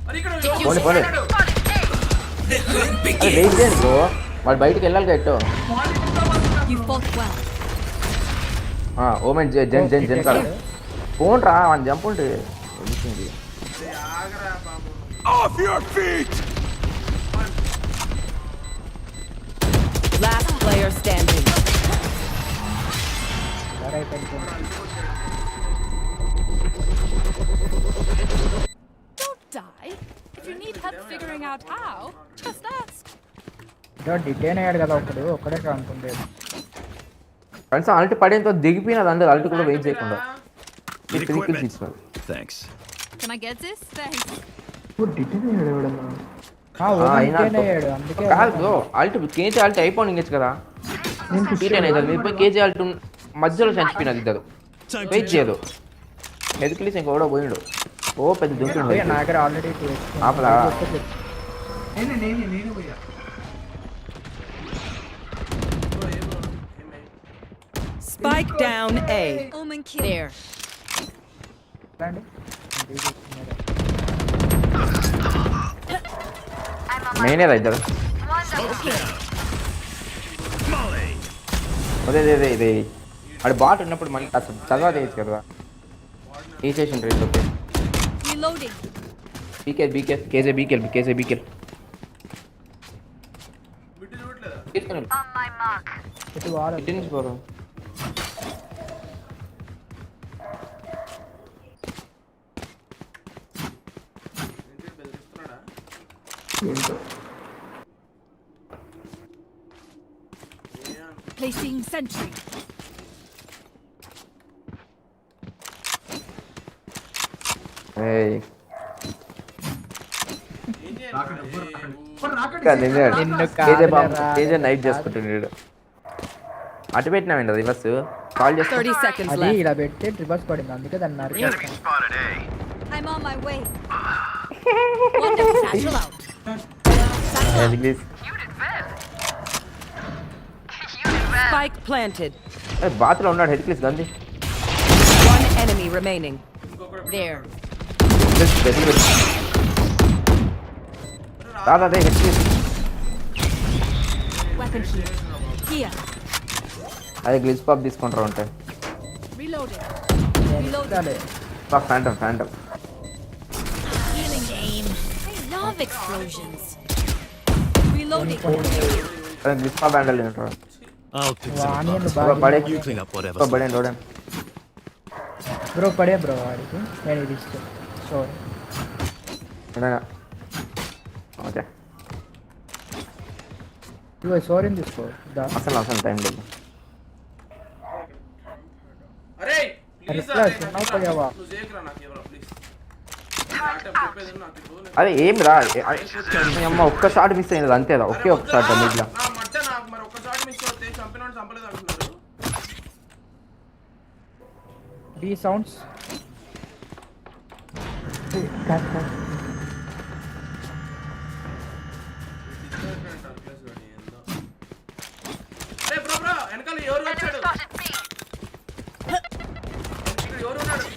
అది ఇక్కడ పోనీ వెయిట్ చేయండి బ్రో వాడు బయటికి వెళ్ళాలి గట్టో You fought well. ఓమెన్ జన్ కాడ ఫోన్ రా అని జంప్ ఉంటే ఆగరా బాబు Off your feet! Last player standing. Don't die. If you need help figuring out how, just ask. Detain అయ్యాడు కదా ఒక్కడే అనుకుంటే కనీసం అల్ట్ పడేంత దిగిపోయినది అందరు అల్ట్ కూడా వెయిట్ చేయకుండా Need 3 kills equipment. ఇచ్చినారు. Thanks. Can I get this? Thanks. Detain అయ్యాడు ఎవడన్నా. అయినా అయ్యాడు అందుకే కాదు బ్రో అల్ట్ కేజీ అల్ట్ అయిపోయింది ఇంగచ్చు కదా టీటైన్ అవుతుంది మీరు పోయి కేజీ అల్ట్ మధ్యలో చచ్చిపోయినది ఇద్దరు వెయిట్ చేయదు హెడ్కిలీస్ ఇంకొకడో పోయిండు ఓ పెద్ద దుంకుండు నా దగ్గర ఆల్రెడీ ఆపలా నేను పోయా. Spike down A. Omen kill. There. మెయినే రా ఇద్దరు అదే అదే ఇదే అది బాట్ ఉన్నప్పుడు మళ్ళీ అసలు చదవా చేయొచ్చు కదా ఏ చేసిన రేట్ ఓకే Reloading. బీకే కేజే బీకే తీసుకుని ఇటు వాడు ఇటు నుంచి పోరు Placing sentry. ఏయ్ నిన్ను కేజే నైట్ చేసుకుంటున్నాడు అటు పెట్టినామండి అది బస్ కాల్ చేస్తా 30 seconds అది left. ఇలా పెట్టి రివర్స్ పడింది అందుకే దాన్ని నరికేస్తాను. I'm on my way. Wonderful. Satchel out. Spike planted. బాత్లో ఉన్నాడు హెడ్క్లీస్ గంది One enemy remaining. There. రాదా అదే హెడ్క్లీస్ Weapon here. Here. అదే గ్లిచ్ పాప్ తీసుకుంటారు ఉంటాయి Reloading. Phantom Healing aim. I love explosions. Reloading. అదే గ్లిచ్ పాప్ హ్యాండల్ ఉంటారు I'll pick some onion apart. బాగా పడే You clean up whatever. పడండి చూడండి బ్రో పడే బ్రో వాడికి నేను ఇది ఇస్తాను సారీ ఓకే ఇదిగో సారీని తీసుకో దా అసలు టైం లేదు అరే రిప్లై సున్నావు పోయావా నువ్వు చేయకురా నాకు ఎవరో ప్లీజ్ అదే ఏం రా అమ్మ ఒక్క షాట్ మిస్ అయింది అంతేదా ఒకే ఒక్క షాట్ మిడ్లా నా మధ్య నాకు మరి ఒక్క షాట్ మిస్ అవుతే చంపినోడు చంపలేదు అంటున్నారు బీ సౌండ్స్ అరే బ్రో వెనకాల ఎవరు వచ్చాడు ఎవరు ఉన్నాడు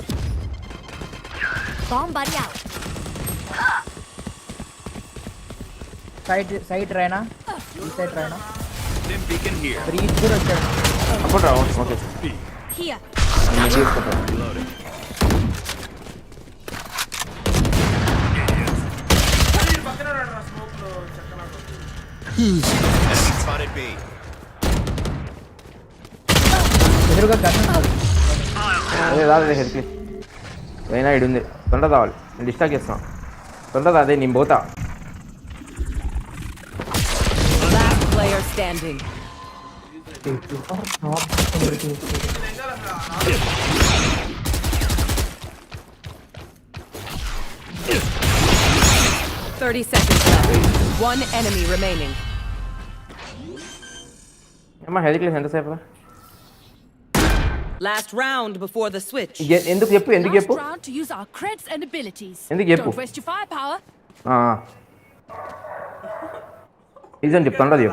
Bomb buddy out. Side Reyna ఈ side Reyna Dim beacon here. Breach కూడా వచ్చాడు అప్పుడు రా ఓకే Here. నేను తీసుకుంటాను Reloading. వీడు పక్కన ఉన్నాడు రా స్మోక్ లో చెక్కలాగా Enemy spotted B. ఎదురుగా గన్ ఉన్నాడు అదే రాదే హెల్త్ అయినా ఇడు ఉంది తొందర రావాలి నేను డిస్టాక్ చేస్తాను తొందర అదే నేను పోతా Last player standing. Thirty seconds left. One enemy remaining. ఏమా హెల్త్ ఎంతసేపు Last round before the switch. ఎందుకు చెప్పు Last round to use our creds and abilities. ఎందుకు చెప్పు Don't waste your firepower. Reason చెప్తాను అది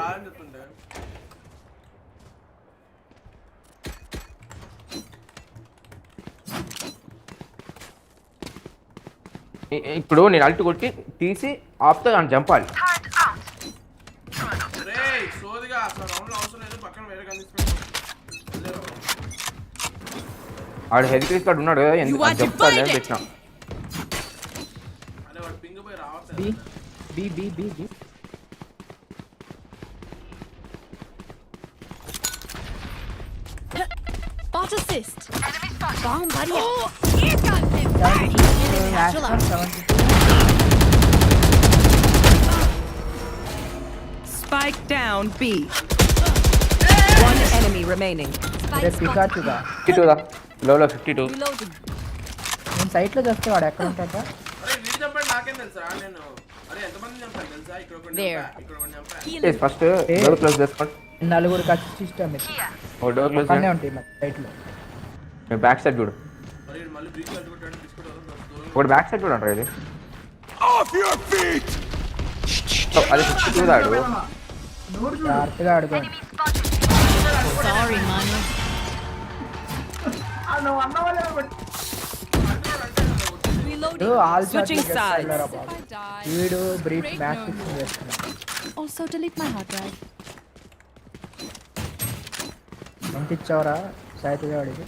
ఇప్పుడు నేను అల్ట్ కొట్టి తీసి ఆప్తో దాన్ని చంపాలి రేయ్ సోదిగా అసలు రౌండ్ లో అవసరం లేదు పక్కన వేరే కనిపిస్తుంది ఆడు హెల్త్ క్రీస్ కార్డు ఉన్నాడు కదా ఎందుకు అది చెప్తాను నేను పెట్టినా అరే వాడు పింగ్ పోయి రావట్లేదు B B B B B Bot assist. Bomb buddy out. Here comes him. Satchel out. Spike down B. One enemy remaining. అరే పికాచుగా 52 దా లోలో 52. Reloading. నేను సైట్ లో చేస్తే వాడు ఎక్కడ ఉంటాడా? అరే వీడు చంపాడు నాకేం తెలుసా నేను అరే ఎంతమంది చంపాను తెలుసా ఇక్కడ ఒకటి There. చంపా ఇక్కడ ఒకటి చంపా ఫస్ట్ డోర్ క్లోజ్ చేసుకోండి. నలుగురు కచ్చిష్టం ఓ డోర్ క్లోజ్ అనే ఉంటాయి మరి సైట్ లో. నేను బ్యాక్ సైడ్ చూడు. మరి వీడు మళ్ళీ బ్రీచ్ కట్టుకుంటాడు తీసుకుంటాడు ఒకటి బ్యాక్ సైడ్ చూడండి ఇది. Off your feet! అది 52 దాడు. నోరు చూడు. జాగ్రత్తగా ఆడుకోండి. Sorry, Manu. నువ్వు అన్న వాళ్ళే బట్టి Reloading. All Switching sides. If I die, వీడు Breach break match no fixing చేస్తున్నాడు. Also delete my hard drive. ఎంత ఇచ్చావరా సాయితగా వాడికి?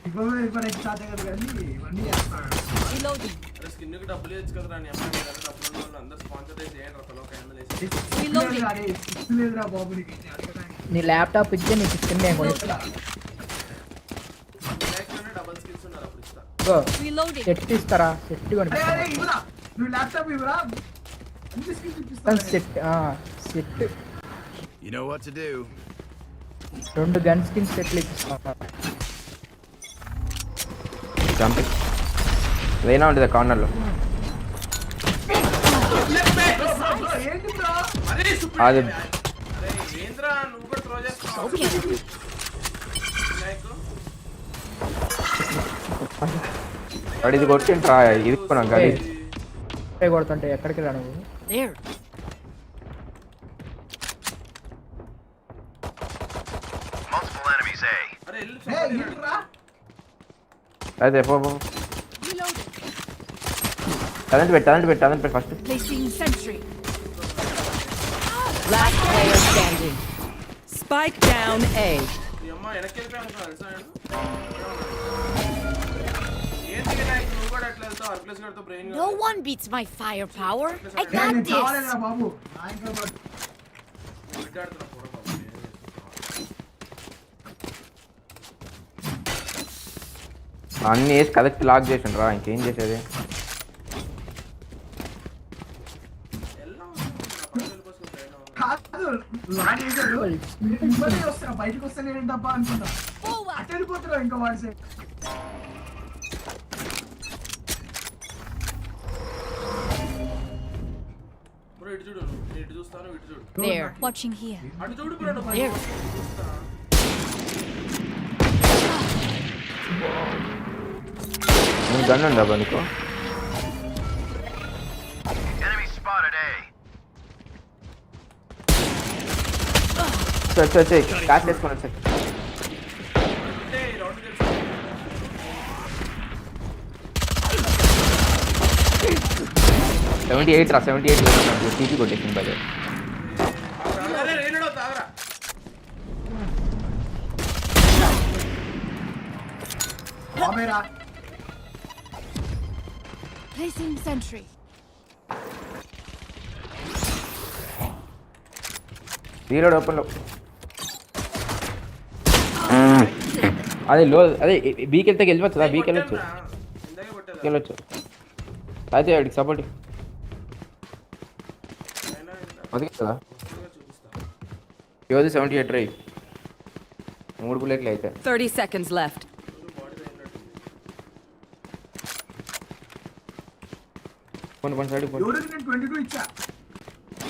ఇప్పుడు స్టార్ట్ అయ్యారు కానీ ఇవన్నీ చేస్తాడు. Reloading. అరే స్కిన్ కి డబ్బులు ఇచ్చు కదరా నీ అమ్మాయి మీద డబ్బులు ఉన్న వాళ్ళు అందరూ స్పాన్సర్ చేయండి రా తలో క్యాండిల్ వేసి Reloading. అరే సిక్స్ లేదురా బాబు నీకు ఇది అడగడానికి. నీ ల్యాప్టాప్ ఇచ్చే నీకు స్కిన్ నేను కొనిస్తా. నెక్స్ట్ డబుల్ స్కిల్స్ ఉన్నారు అప్పుడు ఇస్తా గో Reloading. సెట్ ఇస్తారా? సెట్ అరే కొనిస్తా. అరే ఇవ్వరా నువ్వు ల్యాప్టాప్ ఇవ్వరా అన్ని స్కిల్స్ ఇప్పిస్తాను. Set set You know what to do. 2 gun skin సెట్లు ఇప్పిస్తా. జంప్ లేనా ఉంటుంది కార్నర్లో. ఏంటి బ్రో అరే సూపర్ అది అరే ఏంద్రా నువ్వు కూడా త్రో చేస్తావు లైక్ వాడు ఇది కొట్టింట్రా ఇది కొన్నాం గది. కొడుతుంటే ఎక్కడికి రా నువ్వు? There. అరే ఎల్లు ఏ ఏంట్రా అదే పో పో. Reloading. టాలెంట్ పెట్టు first. Placing sentry. Last player standing. Spike down A. ఈ అమ్మ వెనక్కి వెళ్ళిపోయాను తెలుసా నేను ఏంటి లైక్ నువ్వు కూడా అట్లా వెళ్తావు అర్ప్లేస్ గడతో బ్రెయిన్ No one beats my firepower. I got నేను this. చావలేదురా బాబు నా ఇంకా బిడ్డాడుతున్నా పోరా బాబు అన్ని వేసి కరెక్ట్ లాక్ చేసిండ్రు రా ఇంకేం చేసేది. కాదు లాగ్ చేశాడు ఇబ్బంది వస్తా బయటకు వస్తే నేను తప్ప అనుకుంటా అటు వెళ్ళిపోతున్నా ఇంకా వాడి సైడ్. బ్రో ఇటు చూడు నేను ఇటు చూస్తాను ఇటు చూడు There. Watching here. అటు చూడు బ్రో నువ్వు There. చూస్తా నేను గన్ ఉందా నీకు? వచ్చి క్యాచ్ చేసుకుని వచ్చి అంటే ఈ రౌండ్ గెలిచి 78 రా 78 టీపీ కొట్టేసింది బయట. అరే రేనడో తాగరా బాబేరా Placing sentry. రీలోడ్ ఓపెన్ లో అదే లో అదే బీకి వెళ్తే వెళ్ళవచ్చు రా బీకి వెళ్ళొచ్చు ఇందాకే కొట్టేదా వెళ్ళొచ్చు అయితే వాడికి సపోర్ట్ అది కదా యోది 78 రై 3 బుల్లెట్లు అయితే 30 seconds left. కొన్ని సైడ్ ఎవరికి నేను 22 ఇచ్చా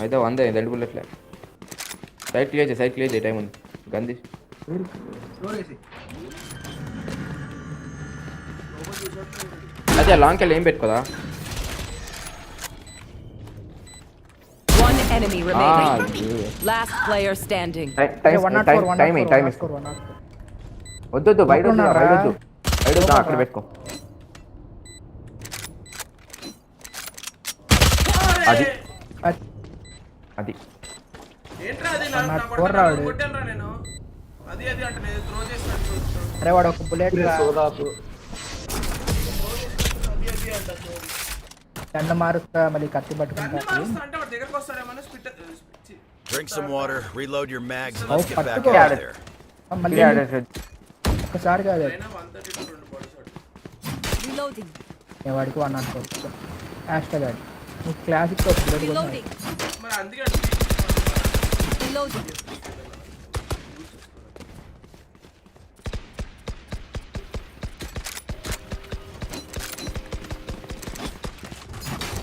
అయితే 100 2 బుల్లెట్లే సైడ్ క్లియర్ చేయి టైం ఉంది గంది స్టోర్ వేసి అయితే లాంగ్ కెళ్ళి ఏం పెట్టుకోదా. One enemy remaining. Last player standing. Time వద్దు బయట వద్దు అక్కడ పెట్టుకో. అది ఏంట్రా అది నా నా కోర్రాడు. కొట్టానురా నేను అది అంటే నేను త్రో చేస్తాను అరే వాడు ఒక బుల్లెట్ సోదాపు అది అంట దండ మారుస్తా మళ్ళీ కత్తి పట్టుకుంటా. అంటే వాడి దగ్గరికి వస్తాడేమో spit Drink some water, reload your mags, and Oh, let's get back patuko. out there. మళ్ళీ ఒకసారి కాదు అయినా 132 రెండు బాడీ షాట్ Reloading. నేను వాడికి 1 అనుకోవచ్చు హ్యాష్ ట్యాగ్ నువ్వు క్లాసిక్ బుల్లెట్ కూడా Reloading. మరి అందుకే Reloading.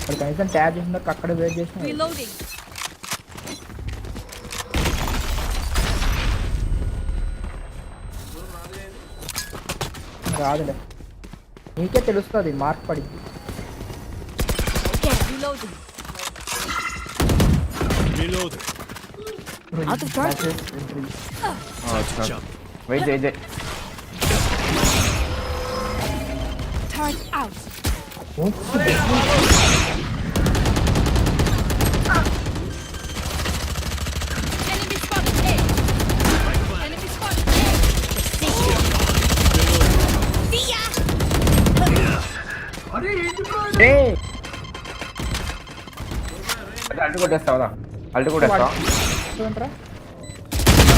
ఇప్పుడు కనీసం ట్యాబ్ చేసిన అక్కడ వెయిట్ చేసిన Reloading. రాదులే నీకే తెలుస్తుంది మార్క్ పడింది. Okay, reloading. Reloading. Out of charge. Wait చేయి. Turret out. Enemy spotted A. Enemy spotted A. See ya! అరే ఏంటి bro? ఏ అల్టి కొట్టేస్తావా? అల్టి కొట్టేస్తావా? ఏంట్రా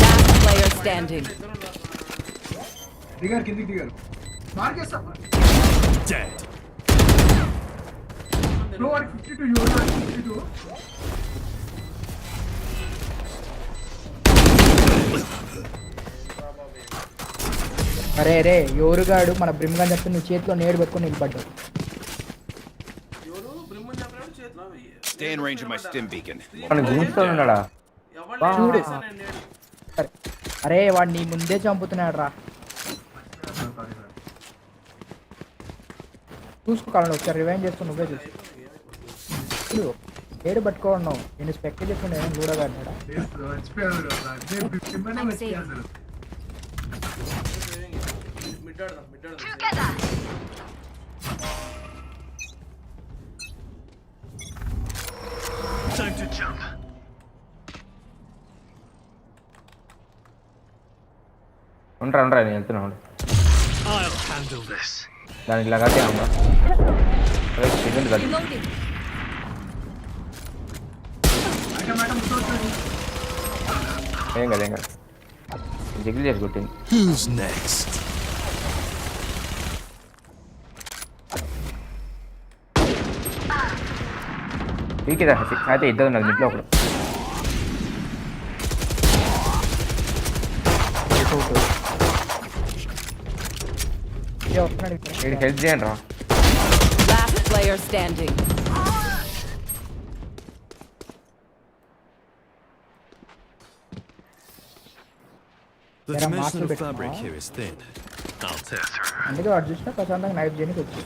Last player standing. దిగారు కిందికి దిగారు. మార్కేస్తా. Dead. Bro 52 euro 52. అరే రే ఎవరుగాడు మన బ్రిమ్గా చెప్తే నువ్వు చేతిలో నేడు పెట్టుకొని నిలబడ్డావు. ఎవరు బ్రిమ్మని చెప్పినప్పుడు చేతిలో Stay in range of my stim beacon. మన గుంపుతో ఉన్నాడా? చూడు. ఎవరు సరే అరే వాడు నీ ముందే చంపుతున్నాడు రా. చూసుకోవాలని ఒకసారి రివైండ్ చేస్తూ నువ్వే చూసు. చూడు ఏడు పట్టుకోన్నావు నేను స్పెక్ట్ చేసుకుంటే ఏమైనా చూడగా అన్నాడా. మిడ్డాడదాం Time to jump. ఉండరా నేను వెళ్తున్నా. I'll handle this. దానికి ఇలా కట్టే అమ్మా. సెకండ్ కట్టి Reloading. ఏం కదా జిగిల్ చేసి కొట్టింది. Who's next? వీకిదా అయితే ఇద్దరు ఉన్నది మిడ్లో ఒకడు. వీడికి హెల్ప్ చేయండి రా. Last player standing. The Era dimensional master fabric bit, here is thin. I'll test her. అందుకే వాడు చూసినా ప్రశాంతంగా నైఫ్ చేయడానికి వచ్చి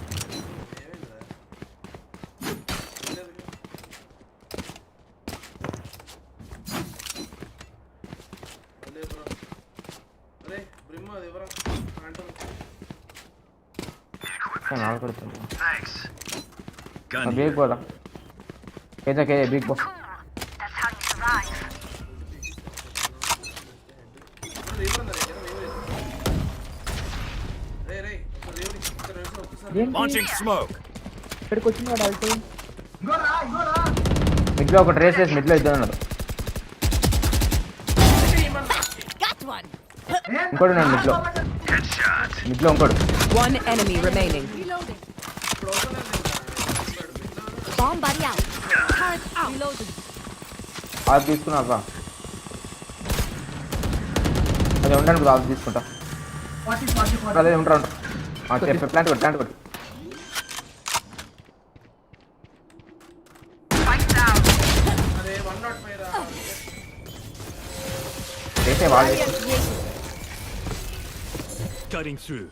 అరే బ్రిమ్మ అది ఎవరా అంటారు నాలుగు కొడుతుంది. Gun here. Big ball KJ big ball. Launching smoke. ఇక్కడికి వచ్చింది వాడు అల్టీ. మిడ్లో ఒక రేస్ వేసి మిడ్లో ఇద్దరు ఉన్నారు. Got one! ఇంకోటి ఉన్నాడు మిడ్లో ఇంకోటి. One enemy remaining. Reloading. Bomb buddy out. Turret out. Reloading. అది తీసుకున్నా అబ్బా. అదే ఉండండి అది తీసుకుంటా. అదే ఉంటా ప్లాంట్ కొట్టి అరే 105 రా చేసే వాళ్ళు. Cutting through.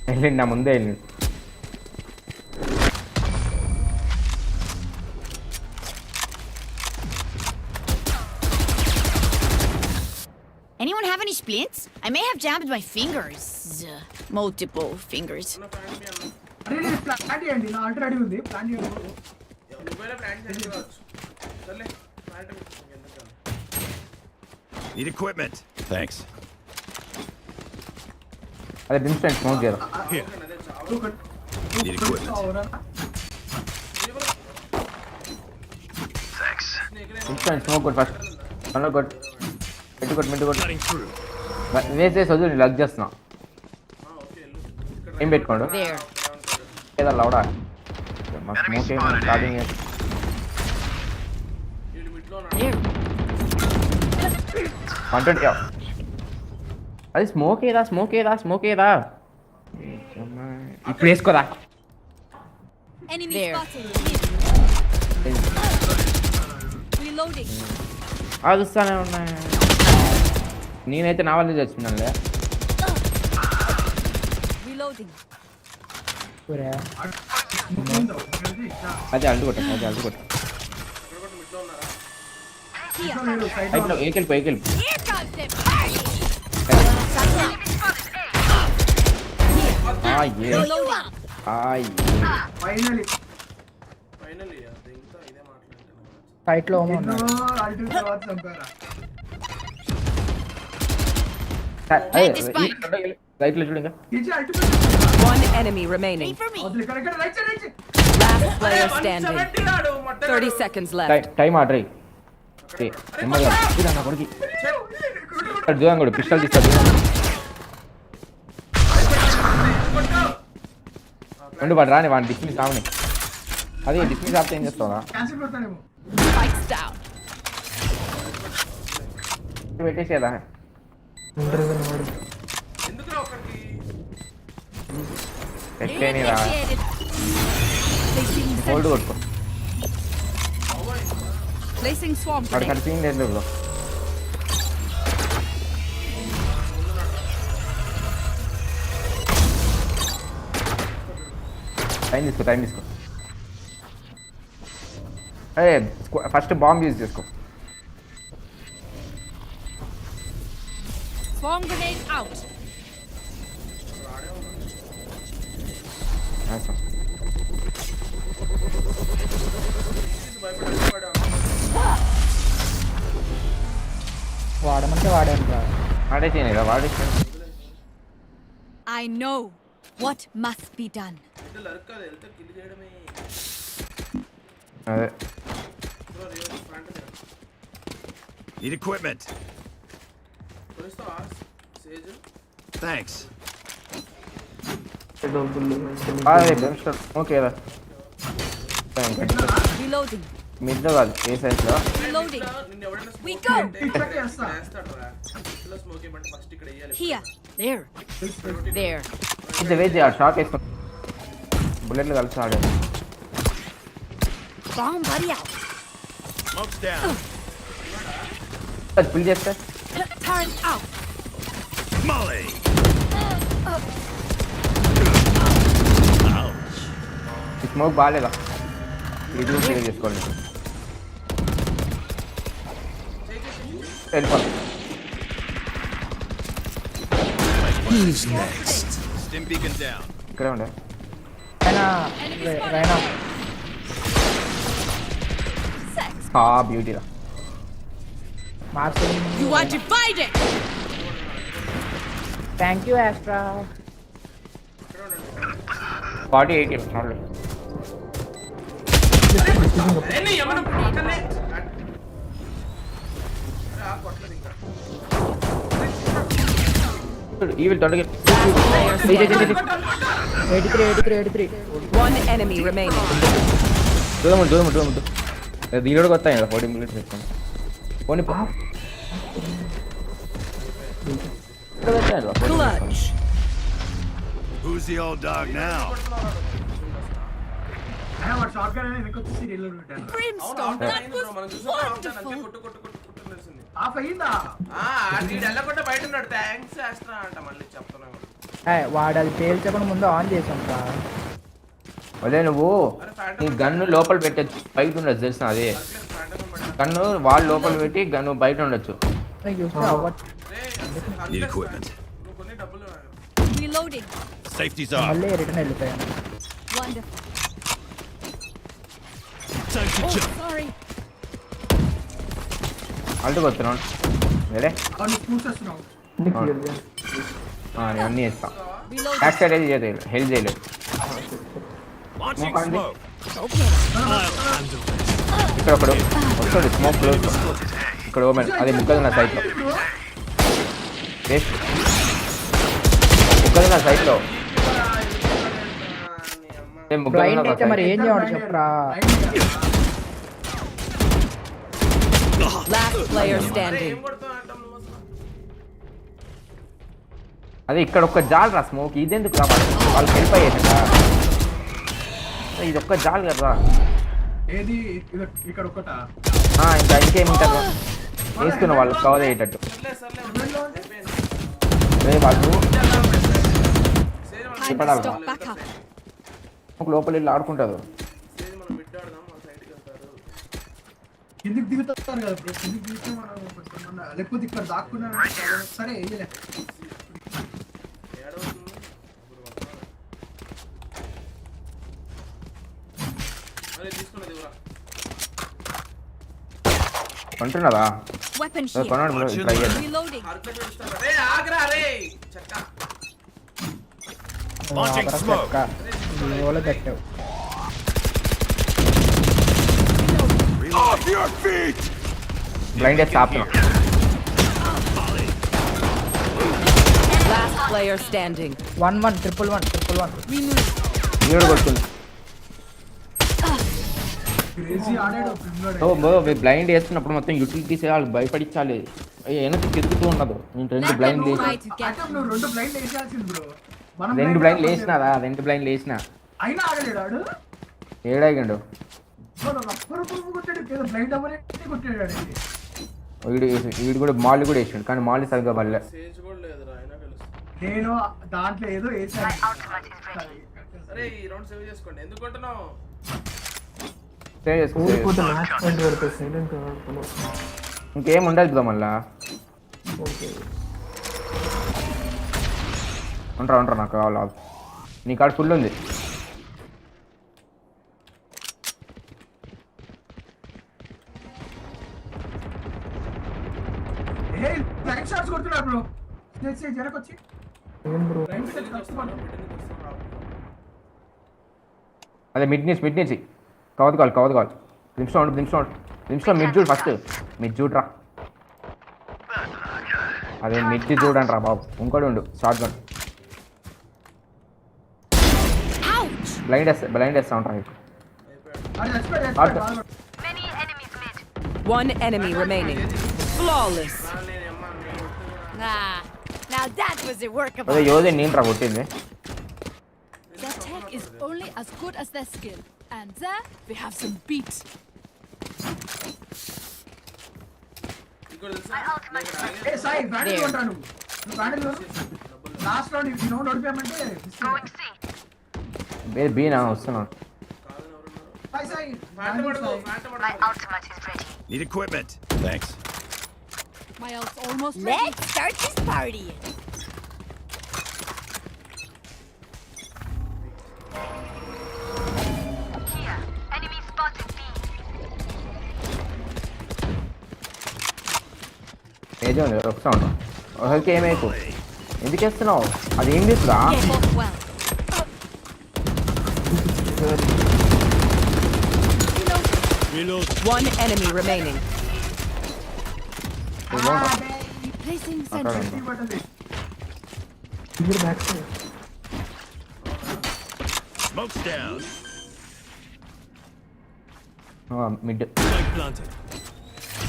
వెళ్ళిండి నా ముందే వెళ్ళింది. Anyone have any splints? I may have jammed my fingers. Multiple fingers. అరే నేను ప్లాన్ చేయండి నా ఆల్రెడీ ఉంది ప్లాన్ చేయండి. నువ్వైనా ప్లాన్ చేసి రావచ్చు సర్లే Need equipment. Thanks. అదే ఇన్స్టెంట్ స్మోక్ చేయరా Here. Need equipment. Instant smoke కొట్టు ఫస్ట్ మళ్ళీ కొట్టు మిట్టు కొట్టు Cutting through. వేసేసి వదిలి లగ్ చేస్తున్నా ఏం పెట్టుకోండు There. ఏదో లౌడా మా స్మోక్ ఏమో స్టార్టింగ్ There. 120 అది స్మోక్ ఏదా ఇప్పుడు వేసుకోరా Enemy There. spotted. Reloading. అదుస్తానే ఉన్నాయి నేనైతే నా వల్లే చచ్చిపోయినానులే Reloading. ఒరే అదే అల్లు కొట్ట Here. అయిపోయి ఏకెళ్ళిపో Here comes the party. Reloading. Finally fight లో ఎన్నో అల్టి తర్వాత చంపారా రైట్ లో చూడండి ఇది అల్టి One enemy remaining. For me. ఇక్కడ right side Last player standing. 30 seconds left. Time order కొడుకు దూరం కూడా పిస్టల్ తీస్తాడు రెండు వాడు రాని వాడిని డిస్మిస్ కావని అదే డిస్మిస్ ఆపితే ఏం చేస్తావా క్యాన్సిల్ కొడతానేమో Spikes down. పెట్టేసేదా పెట్టేని రా హోల్డ్ కొట్టుకో Placing swarm వాడు grenade. కనిపించింది లేదు బ్రో టైం తీసుకో అదే ఫస్ట్ బాంబ్ యూజ్ చేసుకో Swarm grenade out. వాడమంటే వాడాను రా వాడేసేయను కదా వాడేసాను I know what must be done. అదే Need equipment. Thanks. ఓకేరా Reloading. మిడ్ కాదు ఏ సైజ్లో Reloading. We go. Here. There. There. ఇది వెయిట్ చేయాలి షాక్ వేసుకో బుల్లెట్లు కలిసి ఆడాడు Bomb buddy out. Smoke's down. అది ఫుల్ చేస్తే Turn out. Molly. ఈ స్మోక్ బాగాలేదా ఇది క్లియర్ చేసుకోండి వెళ్ళిపోవాలి Who's next? Stim beacon down. ఇక్కడే ఉండే రైనా బ్యూటీరా marching You are divided. Thank you Astra 48 చాలు ఈ విల్ తొందరగా 83 One enemy remaining. దూరం దీనిలో కొత్త 40 మినిట్స్ వేసుకోండి పోనీ Clutch. Who's the old dog now? అయినా వాడు షార్ట్ గన్ వెనక్కి వచ్చేసి రీలోడ్ పెట్టాను Brimstone. That was wonderful. Of అయ్యిందా బయట ఉన్నాడు థ్యాంక్స్ ఆస్ట్రా అంట మళ్ళీ చెప్తున్నాను వాడు అది పేల్చకుండా ముందు ఆన్ చేసాం రా అదే నువ్వు నీ గన్ను లోపల పెట్టచ్చు బయట ఉండొచ్చు తెలుసు అదే గన్ను వాళ్ళు లోపల పెట్టి గన్ను బయట ఉండొచ్చు Need equipment. Reloading. Safety's off. మళ్ళీ రిటర్న్ వెళ్ళిపోయాను Wonderful. Time to Oh, jump. sorry. అల్టుకు వస్తున్నాను వేరే నీకు clear చేయాలి. నేను అన్నీ వేస్తా బ్యాక్ సైడ్ అయితే చేయలేదు హెల్ప్ చేయలేదు Launching Mukandi. smoke. Okay. I'll handle it. ఇక్కడ ఒకడు వస్తాడు స్మోక్ క్లోజ్ ఇక్కడ ఓమెన్ అది ముక్కది నా సైట్లో వేస్ట్ ముక్కది నా సైట్లో ముక్కది బ్లైండ్ అయితే మరి ఏం చేయమంటావు చెప్పరా? Last player standing. ఏం కొడుతున్నావు అంటాం నువ్వు అసలు? అదే ఇక్కడ ఒక్క జాల్ రా స్మోక్ ఇదెందుకు రా వాళ్ళు హెల్ప్ అయ్యేదా ఇది ఒక్క జాల్ కదా ఏది ఇక్కడ ఒకటా ఇంకా ఇంకేముంటారు వేసుకున్న వాళ్ళు కవర్ అయ్యేటట్టు వాళ్ళు Time to stop. Back up. లోపల వెళ్ళి ఆడుకుంటారు మనం బిడ్ ఆడదాం మన సైడ్కి వెళ్తారు కిందికి దిగుతారు కదా బ్రో కిందికి దిగితే మనం కొంచెం లేకపోతే ఇక్కడ దాక్కున్నా సరే వేయలే కొంటున్నారా Weapon here. కొన్నాడు ట్రై చేద్దాం Reloading. Launching smoke. పెట్టావు Off your feet. బ్లైండ్ వేసి ఆపుతున్నాం Last player standing. 1-1 1-1 వీడు కొడుతుంది క్రేజీ ఆడాడు ప్రిమ్లోడ్ బ్లైండ్ వేస్తున్నప్పుడు మొత్తం యూటిలిటీస్ వాళ్ళకి భయపడించాలి వెనక్కి తిరుగుతూ ఉండదు నేను రెండు బ్లైండ్ వేసి Try to get అంటే నువ్వు రెండు బ్లైండ్ వేసాల్సింది బ్రో మనం రెండు బ్లైండ్ వేసినారా రెండు బ్లైండ్ వేసినా అయినా ఆడలేడు ఆడు ఏడాగండు రప్పరు పురుగు కొట్టాడు ఏదో బ్లైండ్ అవ్వలే కొట్టాడు ఆడికి. వీడు కూడా మాల్ కూడా వేసాడు కానీ మాల్ సరిగ్గా పడలే సేజ్ కూడా లేదురా అయినా తెలుస్తుంది నేను దాంట్లో ఏదో వేసాను అరే ఈ రౌండ్ సేవ్ చేసుకోండి ఎందుకు కొంటున్నావు సేవ్ చేసుకో ఊరిపోతే మ్యాచ్ పాయింట్ పడితే సైలెంట్ ఆడుతున్నావు. ఇంకేం ఉండదు కదా మళ్ళా ఓకే ఉంటారా నాకు కావాలి నీ కాడ ఫుల్ ఉంది ఏ బ్లైండ్ షాట్స్ కొడుతున్నాడు బ్రో స్నేక్ జరకొచ్చి ఏం బ్రో బ్లైండ్ షాట్స్ కష్టపడు అదే మిడ్ నుంచి కవర్ నిమిషంలో మిడ్ చూడు ఫస్ట్ మిడ్ చూడరా అదే మిడ్ చూడండి రా బాబు ఇంకోటి ఉండు షార్ట్ గన్ బ్లైండ్ వేస్తా ఉంటా మీకు అది చచ్చిపోయాడు One enemy remaining. Flawless. Ah, now that was a work of అదే art. యోదే నేను రా కొట్టింది Their tech is only as good as their skill. And there we have some beat. ఇక్కడ తెలుసా ఏ సాయి బ్యాటిల్ కొంటాను నువ్వు బ్యాటిల్ లాస్ట్ రౌండ్ ఈ round ఓడిపోయామంటే బీనా వస్తున్నాను సాయి సాయి ఫ్యాంట్ పడదు Need equipment. Thanks. My ult's almost ready. Let's start this party. ఏజీ ఉంది వస్తా ఉంటాం ఒకరికి ఏమైపు ఎందుకు వేస్తున్నావు అది ఏం చేస్తుందా Get off well. Reload. One enemy remaining. Placing అక్కడ sentry. ఉంటాం మీరు back side Smoke's down. Mid Spike planted.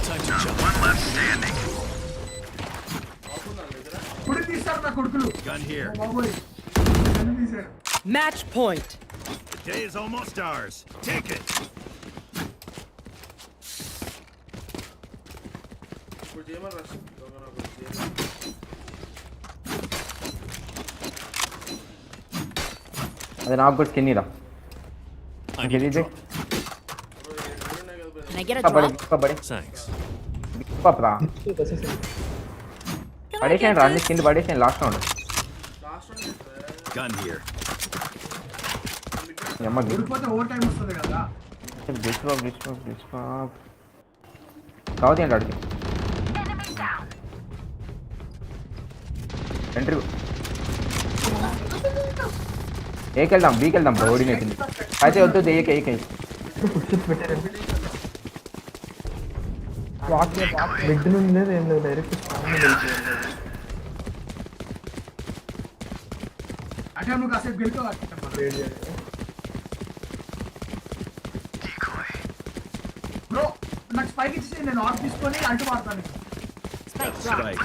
Time to jump. ఇప్పుడు తీస్తారు నా కొడుకులు Gun here. బాబోయ్ నన్ను తీశారు Match point. The day is almost ours. Take it. ఇప్పుడు చేయమని రష్ అది నాకు కూడా స్కిన్ రా I need a drop. Can I get a kabaddi drop? Kabaddi Thanks. పాపరా వచ్చేసి Can I పడేసాను get రా అన్ని this? కింద పడేసాను last round last round Gun here. అమ్మ ఓడిపోతే ఓవర్ టైం వస్తుంది కదా గ్లిచ్ బాబ్ కావద్దు ఏంటి అడిగి ఎంట్రీ ఏకెళ్దాం బీకి వెళ్దాం బ్రో ఓడినేసింది అయితే వద్దు ఏకే పుషప్ పెట్టారండి వాక్ బెడ్ నుండి లేదు ఏం లేదు డైరెక్ట్ స్పాన్ వెళ్ళిపోయింది అంటే నువ్వు కాసేపు గెలుకోవాలి బ్రో నాకు స్పైక్ ఇచ్చేసి నేను ఆర్డర్ తీసుకొని అంటూ వాడతాను Spike.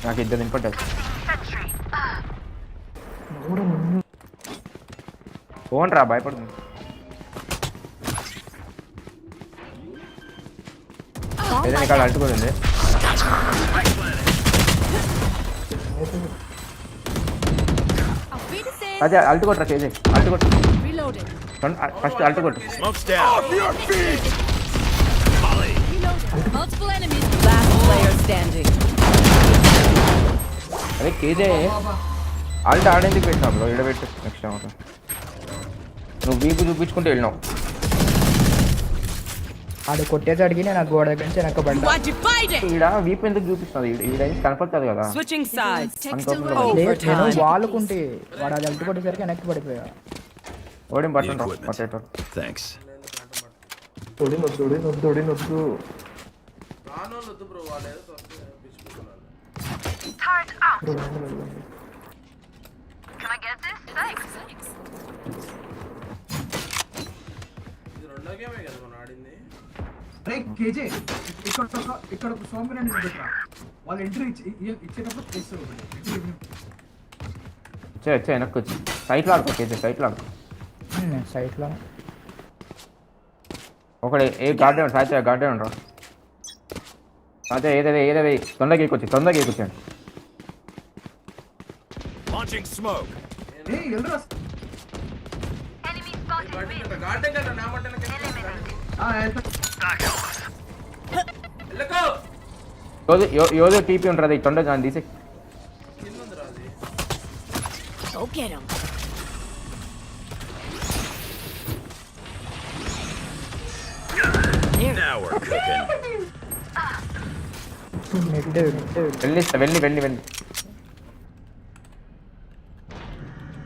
నాకు ఇద్దరు ఇంపార్టెంట్ ఫోన్ రా భయపడుతుంది ఏదైనా ఇక్కడ అల్టుకోండి అదే అల్టుకోట్రా కేజీ అల్టుకోట్ Reloading. ఫస్ట్ అల్టుకోట్ Smoke's down. Multiple enemies. Last player standing. అదే కేజే ఆల్ట్ ఆడేందుకు పెట్టినా బ్రో ఇడబెట్టు నెక్స్ట్ టైం నువ్వు వీపు చూపించుకుంటూ వెళ్ళినావు ఆడు కొట్టేసరికి నేను ఆ గోడ దగ్గర నుంచి వెనకబడ్డా What dividing? ఈడ వీపు ఎందుకు చూపిస్తుంది ఈడ కనపడుతుంది కదా Switching sides. అనుకోకుండా నేను వాలుకుంటే వాడు అది అల్టు కొట్టేసరికి వెనక్కి పడిపోయా ఓడిం పట్టండి పట్టేటో Thanks. ఒడినొద్దు రానోళ్ళు వద్దు బ్రో వాళ్ళు ఏదో పిచ్చుకుంటున్నారు ఇది రెండో గేమే కదా మనం ఆడింది అరే కేజే ఇక్కడ ఒక సోమని నేను పెట్టరా వాళ్ళు ఎంట్రీ ఇచ్చేటప్పుడు చేస్తారు వచ్చే వెనక్కి వచ్చి సైట్లో ఆడుకో కేజీ సైట్లో ఆడుకో సైట్లో ఒకటి ఏ గార్డెన్ సాయితే గార్డెన్ ఉండరా అదే ఏదేది తొందరగా ఎక్కొచ్చాను Launching smoke. ఏ ఎల్రా గార్డెన్ కదా నా మటన్ వెళ్ళకో యోదో టీపీ ఉంటుంది తొందర దాన్ని తీసి కింద ఉందిరా అది Go get him. Now we're cooking. వెళ్ళి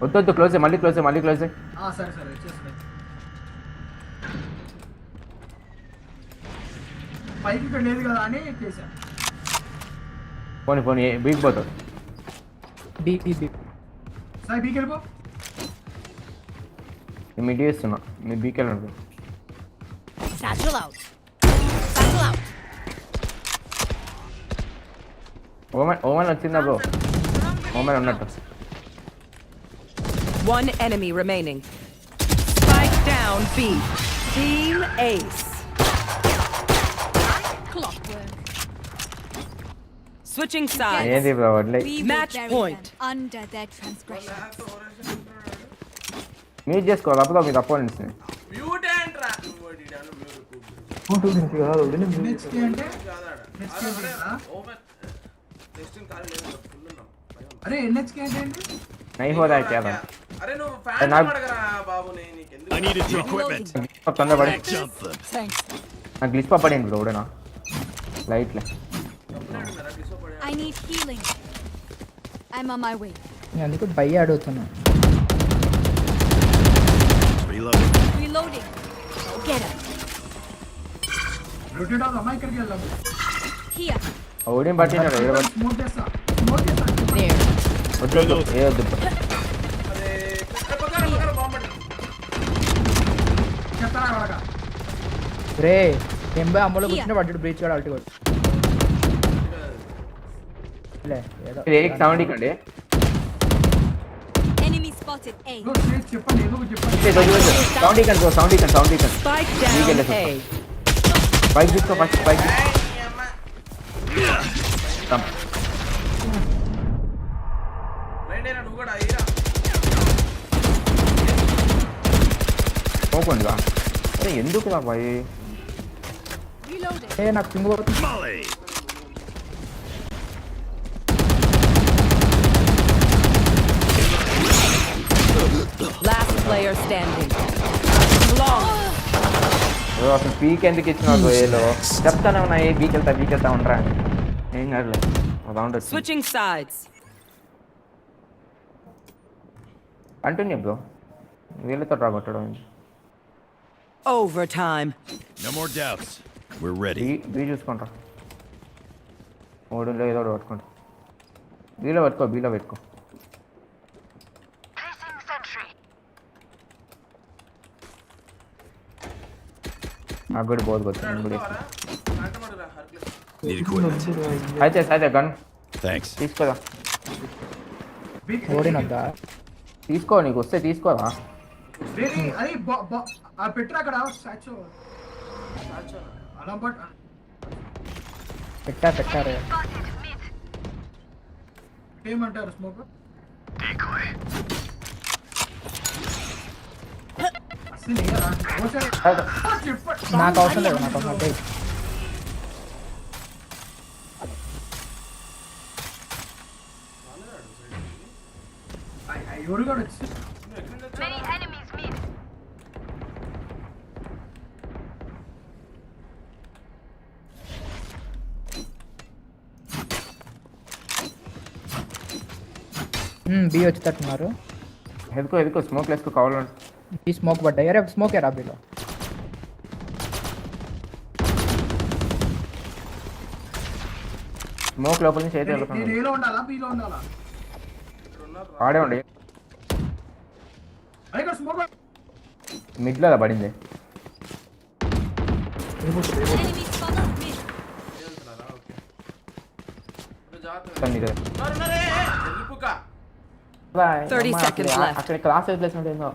వద్దు క్లోజ్ మళ్ళీ క్లోజ్ సరే చేస్తున్నాయి పైకి ఇక్కడ లేదు కదా అని చేశాను పోనీ బీక్ పోతావు బీ సాయి బీకి వెళ్ళిపో మీ డీ ఇస్తున్నా మీ బీక్ వెళ్ళండి Satchel out. Satchel out. ఓమన్ వచ్చిందా బ్రో ఓమన్ ఉన్నట్టు One enemy remaining. Spike down B. Team Ace. Clockwork. Switching sides. ఏంది బ్రో వడ్లే We Match will bury point. them under their transgression. Mute చేసుకోవాలి అప్పుడు మీకు అపోనెంట్స్ బ్యూటీ అంట్రా ఫోటో నుంచి కాదు నెక్స్ట్ అంటే టెస్టింగ్ కాల్ లేదు ఫుల్ ఉన్నాం అరే ఎన్హెచ్కే ఏంటండి నై హోదా అయితే అరే నువ్వు ఫ్యాన్ అడగరా బాబు నేను నీకెందుకు I needed the equipment. తొందర పడి Jump them. Thanks. నాకు గ్లిచ్ పడింది bro ఓడేనా లైట్లే I need healing. I'm on my way. నేను అందుకు భయ అడుగుతున్నా Reloading. Reloading. Go get him. Rotate అవుతుంది అమ్మాయి ఇక్కడికి వెళ్దాం Here. ఓడిం పట్టినాడు స్మోక్ చేస్తా There. వద్దు ఏ వద్దు చెప్తారా అలాగా రే ఎంబై అమ్మలో కూర్చుని పడ్డాడు బ్రీచ్ కూడా అల్టు కొట్టు లే ఏదో ఇది ఏక్ సౌండ్ ఇకండి Enemy spotted A. చెప్పండి ఏదో ఒకటి చెప్పండి సౌండ్ ఇకండి బ్రో సౌండ్ ఇకండి Spike down A. బైక్ తీసుకో ఫస్ట్ బైక్ నువ్వు కూడా అయ్యా పోకుండా అరే ఎందుకు రా బాయ్ Reloading. ఏ నాకు పింగ్ పోతుంది Molly. Last player standing. Long. ఓ బ్రో అసలు పీక్ ఎందుకు ఇచ్చినావు ఏలో చెప్తానే ఉన్నాయి బీకి వెళ్తా ఉండరా ఏం కాదులే రౌండ్ వచ్చి Switching sides. కంటిన్యూ బ్రో వీళ్ళతో రాబట్టడం Overtime. No more doubts. We're ready. B చూసుకుంటా మూడులో ఏదో ఒకటి పట్టుకుంటా బీలో పెట్టుకో నాకు కూడా పోదు Need equipment. అయితే గన్ Thanks. తీసుకోదా ఓడినొద్దా తీసుకో నీకు వస్తే తీసుకోరా అరే పెట్టరా అక్కడ స్టాచ్యూ అలా పెట్టారు ఏమంటారు స్మోక్ నాకు అవసరం లేదు అంటే ఎవరు కూడా వచ్చి బి వచ్చేటట్టున్నారు ఎదుకో స్మోక్ వేసుకో కావాలంటే ఈ స్మోక్ పడ్డాయి అరే స్మోక్ ఎరా బిలో స్మోక్ లోపల నుంచి అయితే నేను ఏలో ఉండాలా బీలో ఉండాలా ఆడే ఉండి అరే ఇక్కడ స్మోక్ మిడ్లో పడింది జాగ్రత్త 30 seconds left. అక్కడ క్లాస్ ప్లేస్మెంట్ ఏందో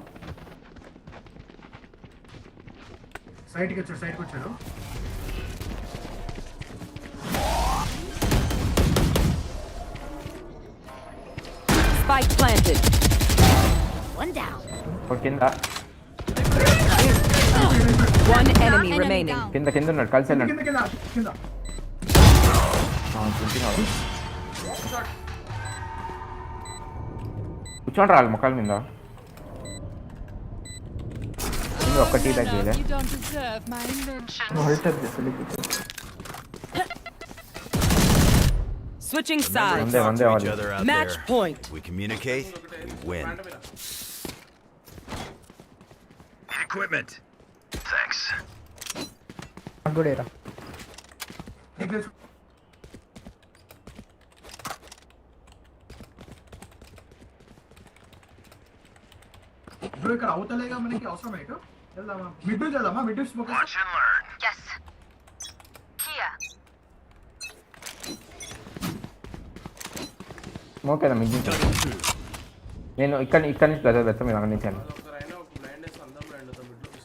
సైడ్కి వచ్చాడు Spike planted. One down. కింద One enemy remaining. కింద ఉన్నాడు కలిసి వెళ్ళండి కింద కూర్చోండి రాలి మొక్కల మీద ఒక్క టీ బ్యాగ్ చేయలే You don't deserve my invention. Switching Remember sides. to talk to One each day. other out Match there. point. We communicate, we win. Equipment. Thanks. కూడా ఎరా ఇప్పుడు ఇక్కడ అవుతలేగా మనకి అవసరం ఏంటో వెళ్దామా మిడ్ స్మోక్ స్మోక్ అయినా మిగిలింది నేను ఇక్కడ నుంచి పెడతా మీరు అందించాను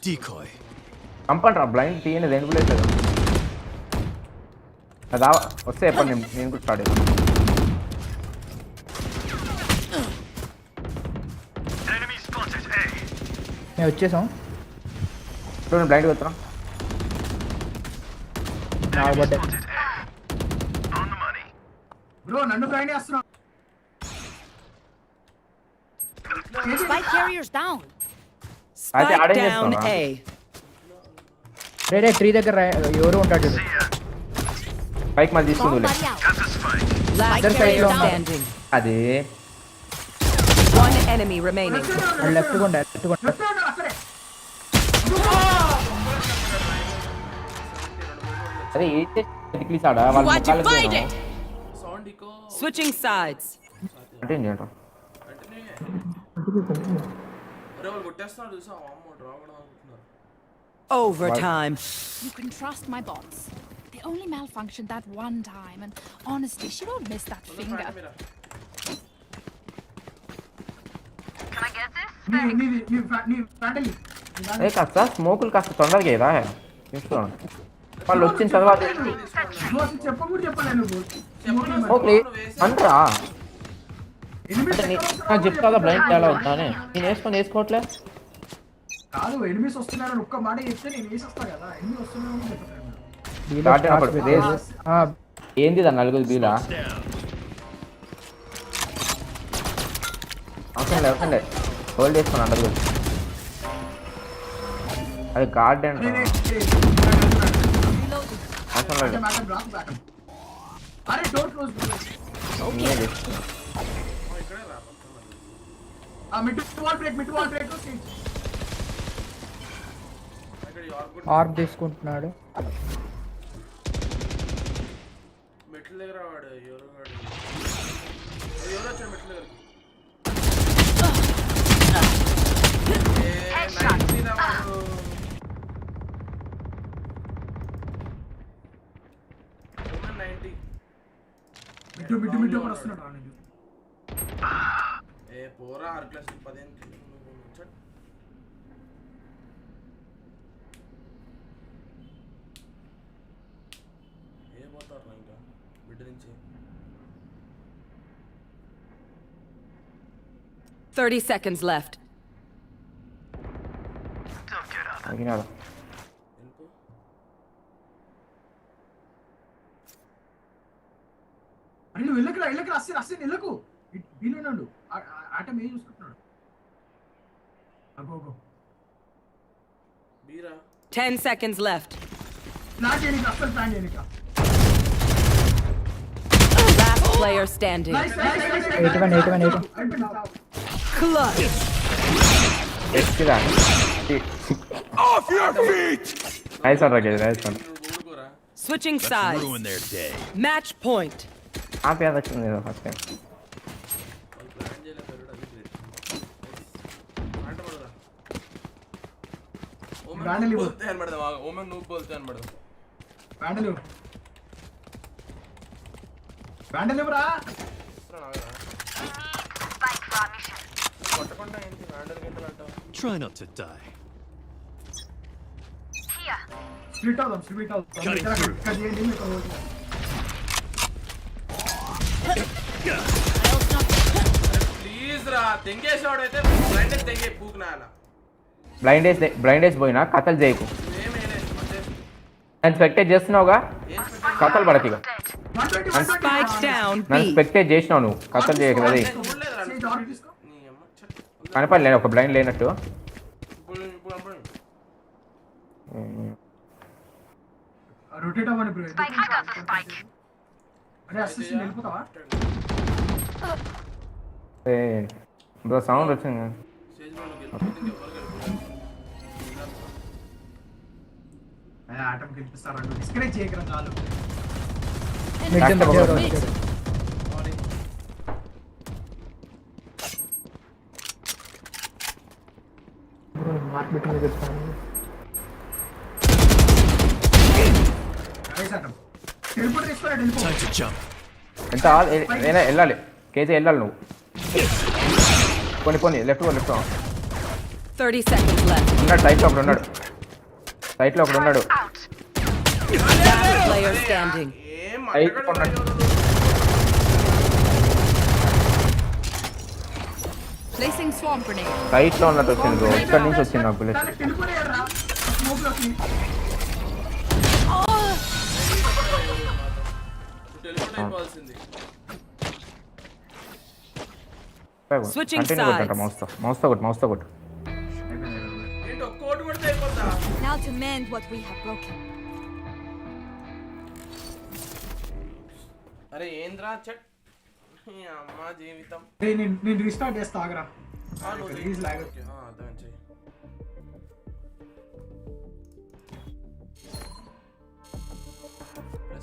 Decoy. కంపండి రా బ్లైండ్ తీయని రెండు కూడా లేదు అది వస్తే చెప్పండి నేను కూడా స్టార్ట్ అవుతాను మేము వచ్చేసాం ఇప్పుడు నేను బ్లైండ్ పెడతాను బ్రో నన్ను బ్లైండ్ చేస్తున్నా Spike carriers down. Spike down A. Ray tree దగ్గర ఎవరు ఉంటాడు పైకి మళ్ళీ తీసుకుంది Somebody out. Last Other side player long. standing. అది One enemy remaining. లెఫ్ట్ కొండ అక్కడే అదే ఏంటి ఆడా వాళ్ళ ముఖాలకు సౌండ్ ఇకో Switching sides. అంటే ఏంటో అరే వాళ్ళు కొట్టేస్తున్నారు చూసా అమ్మ డ్రా కూడా అనుకుంటున్నారు Overtime. You can trust my bots. They only malfunctioned that one time, and honestly, she won't miss that finger. నీ ఫ్యాటలీ ఏ కాస్త స్మోకులు కాస్త తొందరగా ఏదా చూసుకోండి వాళ్ళు వచ్చిన తర్వాత నువ్వు అసలు చెప్పకూడదు చెప్పలే నువ్వు స్మోకులు అంటారా నాకు చెప్తాదా బ్లైండ్ చాలా వద్దానే నేను వేసుకోవట్లే కాదు ఎనిమిస్ వస్తున్నారని ఒక్క మాట చెప్తే నేను వేసేస్తా కదా ఎనిమిది వస్తున్నారని చెప్తాను ఏంది దాన్ని నలుగురు బీలా అవసరం లేదు హోల్డ్ చేసుకుని అందరు అది గార్డెన్ అరే అవసరం లేదు. అరే డోర్ క్లోజ్ నేనే ఇక్కడే రా మిడ్ వాల్ బ్రేక్ ఇక్కడ ఆర్బిట్ ఆర్బ్ తీసుకుంటున్నాడు. మెట్ల దగ్గర వాడు ఎవరు వచ్చాడు మెట్ల దగ్గరికి మిడ్ వస్తున్నాడు. ఏ పోరా ఆర్ క్లాస్ 15 ఏ పోతారు ఇంకా బిడ్డ నుంచి 30 seconds left. అగినాడు. వెళ్ళిపో అరే నువ్వు వెళ్ళకురా అస్సలు వెళ్ళకు. వీలున్నాడు ఆటం ఏం చూసుకుంటున్నాడు. అగో బీరా 10 seconds left. ప్లాన్ చేయడానికి అస్సలు ప్లాన్ చేయడానికి. Last player standing. 81. Clutch. ఎక్కిరా. Off your feet! Nice one Rakesh, nice one. నువ్వు ఊరుకోరా. Switching Let's sides. ruin their day. Match point. ఆ పేద వచ్చింది ఫస్ట్ టైం. వాళ్ళు ప్లాన్ చేయలేదు పెరుడు అది గ్రేట్. ఆట పడదా బ్యాండల్ ఇవ్వు. బోల్తే అని పడదా ఓమెన్ నువ్వు బోల్తే అని పడదా బ్యాండల్ ఇవ్వరా. కొట్టకుండా ఏంటి హ్యాండల్ గంటలు అంటావు. Try not to die. Split అవుదాం. Cutting through. ప్లీజ్ రా తెంగేసాడైతే బ్లైండ్ తెంగే పూకునాల బ్లైండేజ్ పోయినా కథలు చేయకు. నన్ను స్పెక్టేట్ చేస్తున్నావుగా, కథలు పడతిగా. Spike down నన్ను B. స్పెక్టేట్ చేసినావు నువ్వు, కథలు చేయకు. అది కనపడలేదు ఒక బ్లైండ్ లేనట్టు. రొటేట్ అవ్వండి బ్రో. అరే అసిస్ట్ వెళ్ళిపోతావా. బ్రో సౌండ్ వచ్చింది. ఆటం గెలిపిస్తారా. డిస్కరేజ్ చేయకరా చాలు. మార్కెట్ మీద తెచ్చుకోండి. Time to jump. ఎంత వెళ్ళాలి కేజీ వెళ్ళాలి నువ్వు. కొన్ని లెఫ్ట్ 30 seconds left. ఉన్నాడు సైట్లో ఒకడు ఉన్నాడు. Last player standing. సైట్లో ఉన్నాడు. Placing swarm grenade. సైట్లో ఉన్నట్టు వచ్చింది బ్రో. ఇక్కడి నుంచి వచ్చింది నాకు బుల్లెట్. Switching కంటిన్యూ కొట్టంట. మౌస్తో కొట్టు. ఏంటి ఒక్క ఓటు కొడితే అయిపోతా. Now to mend what we have broken. అరే ఏంద్రా చెక్ అమ్మ జీవితం. నేను రీస్టార్ట్ చేస్తా ఆగరా. రిలీజ్ లాగ్ అర్థం చెయ్యి.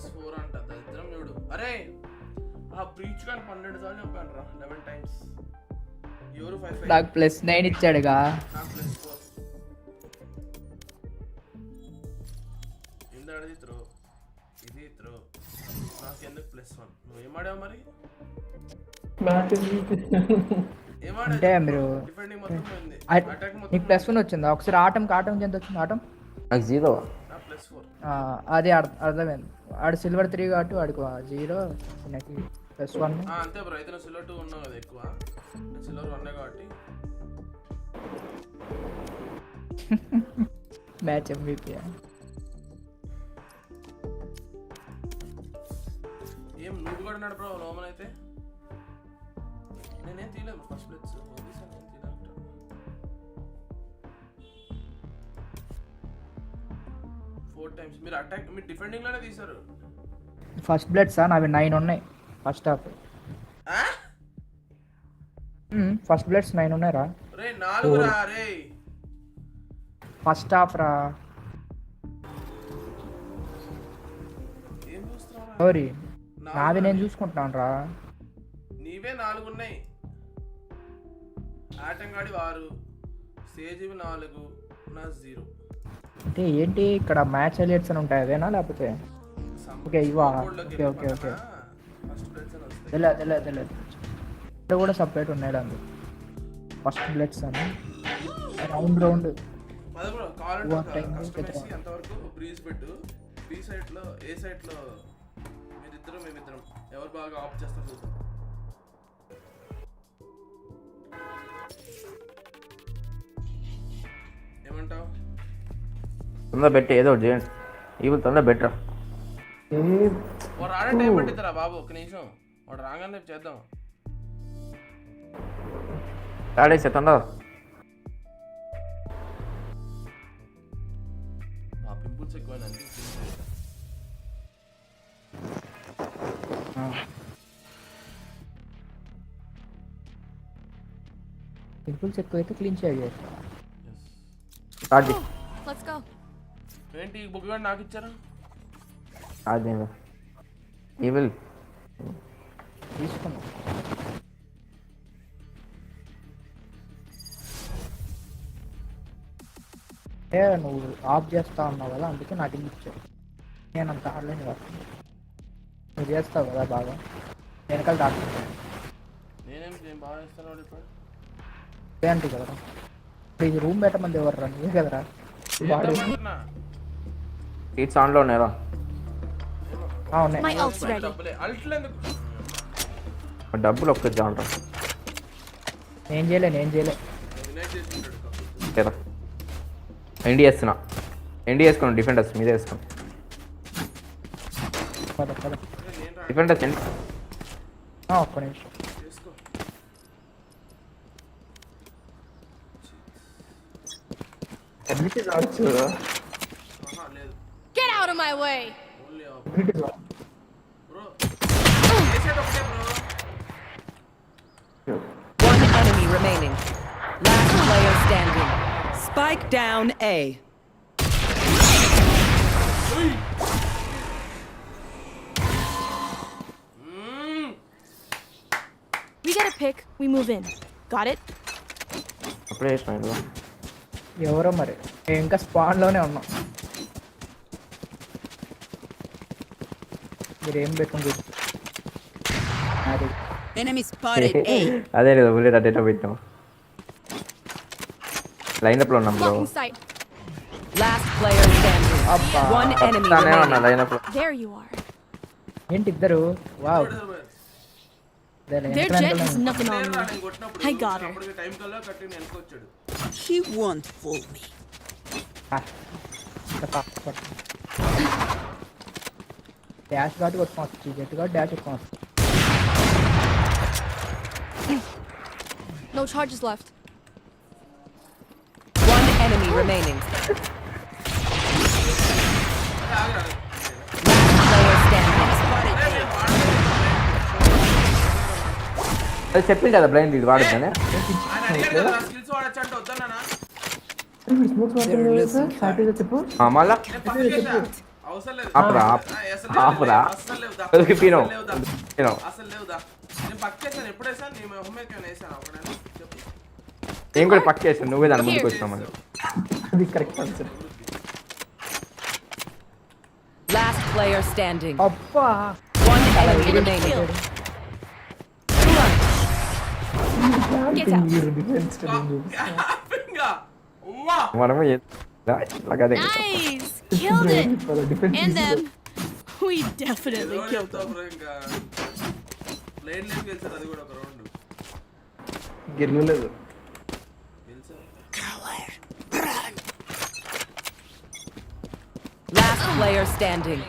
+4 అంట దరిద్రం చూడు. అరే ఆ బ్రీచ్ గాని 12 సార్లు చెప్పాను రా. 11 times. ఎవరు 5 నాకు +9 ఇచ్చాడుగా. +4 ఇందాడది త్రో ఇది త్రో. నాకెందుకు +1. నువ్వు ఏమాడావు మరి. అంటే మీరు డిఫెండింగ్ మొత్తం పోయింది. అటాక్ మొత్తం నీకు +1 వచ్చిందా? ఒకసారి ఆటం ఎంత వచ్చింది ఆటం? నాకు 0. +4. అది అర్థమైంది. ఆడు సిల్వర్ 3 కాబట్టి వాడికి 0 నాకు +1. అంతే బ్రో. అయితే నువ్వు సిల్వర్ 2 ఉన్నావు కదా ఎక్కువ. నేను సిల్వర్ 1 కాబట్టి మ్యాచ్ MVP. ఏం నువ్వు కూడా నడు బ్రో లోమన్ అయితే. నేనేం తీయలేదు ఫస్ట్ ప్లేస్. 4 times. మీరు అటాక్ మీరు డిఫెండింగ్ లోనే తీశారు. ఫస్ట్ బ్లడ్ సార్ నావి 9 ఉన్నాయి ఫస్ట్ హాఫ్. ఫస్ట్ బ్లడ్స్ 9 ఉన్నాయి రా. రే 4 రా రే. ఫస్ట్ హాఫ్ రా. ఏం చూస్తున్నావు? సారీ నాది నేను చూసుకుంటున్నాను రా. నీవే 4 ఉన్నాయి. ఆటంగాడి 6, సేజివి 4, నా 0. అంటే ఏంటి ఇక్కడ మ్యాచ్ హైలైట్స్ అని ఉంటాయి అదేనా లేకపోతే ఓకే ఇవా ఓకే ఓకే ఓకే తెలియదు ఇక్కడ కూడా సపరేట్ ఉన్నాయి దాన్ని ఫస్ట్ బ్లడ్స్ అని రౌండ్ అంతవరకు బ్రీజ్ పెట్టు. బి సైడ్ లో ఏ సైడ్ లో మేమిద్దరం ఎవరు బాగా ఆఫ్ చేస్తారు చూద్దాం. ఏమంటావు? తొందర పెట్టి ఏదో ఒకటి చేయండి. ఇవి తొందర బెటర్. వాడు రాడే టైం పట్టిద్దారా బాబు, ఒక్క నిమిషం. వాడు రాగానే చేద్దాం. రాడేసా తొందర. పింపుల్స్ ఎక్కువ పింపుల్స్ ఎక్కువైతే క్లీన్ చేయాలి. Let's go. ఏంటి బుక్ గారు నాకు ఇచ్చారు? అదే ఈవిల్ తీసుకున్నా. అంటే నువ్వు ఆఫ్ చేస్తా ఉన్నావు కదా అందుకే నాకు ఇచ్చావు. నేను అంత ఆడలేను కదా. నువ్వు చేస్తావు కదా బాగా వెనకాల దాటుకుంటాను. నేనేం బాగా చేస్తాను ఇప్పుడు. ఏంటి కదరా ఇప్పుడు ఈ రూమ్ పెట్టమంది ఎవరు రా నీవే కదరా. సీట్స్ ఆన్లో ఉన్నాయా? డబ్బులు ఒక్క జాండ్రా. నేను చేయలే ఎండి వేస్తున్నా. ఎండి వేసుకోండి. డిఫెండర్స్ మీదే వేసుకోండి. డిఫెండర్స్ ఒక్క నిమిషం. Get out of my way. One enemy remaining. Last player standing. Spike down A. We get a pick, we move in. Got it? అప్పుడే వేసిన ఎవరో మరి ఇంకా స్పాన్లోనే ఉన్నాం. మీరేం పెట్టుకుంటు Enemy spotted A. అదే లేదా బుల్లెట్ అటేటో పెట్టాం. లైనప్ లో ఉన్నాం bro. Last player standing. One enemy remaining. Lineup లో. There you are. ఏంటి ఇద్దరు? Wow. Their jet is nothing on me. I got her. She won't fool me. Dash ఘాట్ కొట్టుకోవచ్చు. జెట్ ఘాట్ డాష్ కొట్టుకోవచ్చు. No charges left. One enemy remaining. Last player standing. అది చెప్పింది కదా బ్లైండ్ ఇది వాడతానే. చెప్పు మళ్ళా ఆపరా ఆపరా పినో పినో నేను కూడా పక్క వేసాను. నువ్వే దాని ముందుకు వచ్చినామని. అది correct answer. Last player standing. అబ్బా. One enemy remaining. Get out. మనము Nice! Killed it! And them. We definitely killed them. గెలవలేదు. Last player standing.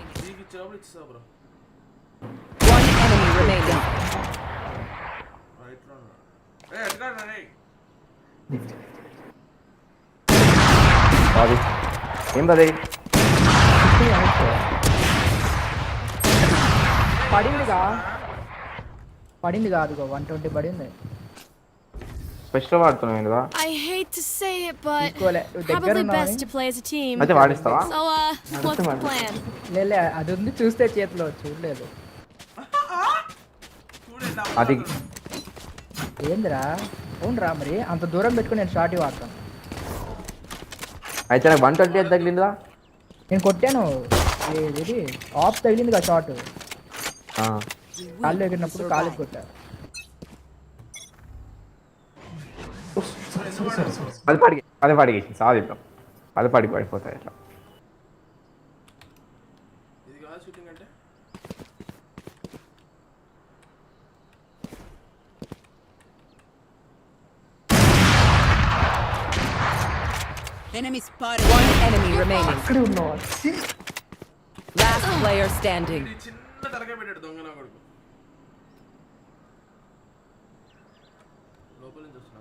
One enemy remaining. ఏం బదే పడింది కాదు 120 పడింది. ఫస్ట్ లో వాడుతున్నావు కదా. I hate to say it, but తీసుకోలే, నువ్వు దగ్గర probably ఉన్నావని. best to play as a team. అయితే వాడిస్తావా? So, what's the plan? లేలే అది ఉంది చూస్తే చేతిలో చూడలేదు. అది ఏందిరా అవునరా మరి అంత దూరం పెట్టుకుని నేను షార్ట్ వాడతాను. అయితే నాకు 120 తగిలిందా? నేను కొట్టాను, ఇది ఆఫ్ తగిలింది కదా షార్ట్, కాళ్ళు ఎగిరినప్పుడు కాలు కొట్టా. అది పడిగేసి సాధిద్దాం, అది పడిపోతాయి అట్లా. ఇది కాదు షూటింగ్ అంటే. Enemy spotted. One enemy remaining. Last player standing. చిన్న తలకాయ పెట్టాడు దొంగ నా కొడుకు. లోపల నుంచి వస్తున్నా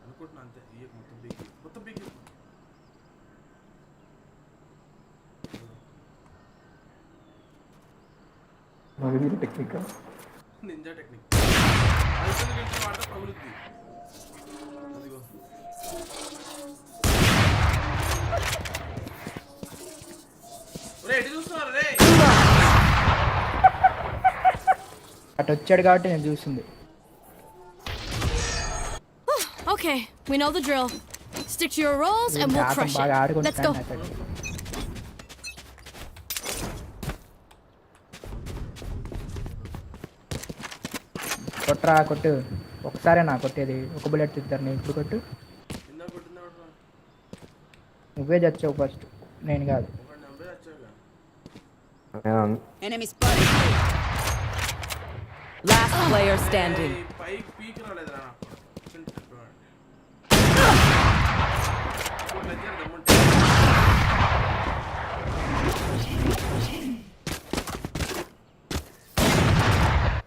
అనుకుంటున్నా అంతే. ఈ మొత్తం బిగ్ టెక్నిక్ నింజా టెక్నిక్ ఐసెల్ గెలిచిన వాట పగులుద్ది. అదిగో ఎటు చూస్తున్నారు రే? అటు వచ్చాడు కాబట్టి నేను చూసింది. Okay, we know the drill. Stick to your roles and we'll crush it. Let's go. కొట్టరా కొట్టు, ఒకసారే నా కొట్టేది, ఒక బుల్లెట్ తిద్దారు. నేను ఇప్పుడు కొట్టు, నువ్వే చచ్చావు ఫస్ట్, నేను కాదు. Enemy spotted. Last player standing. పైకి పీక్ రాలేదురా నాకు.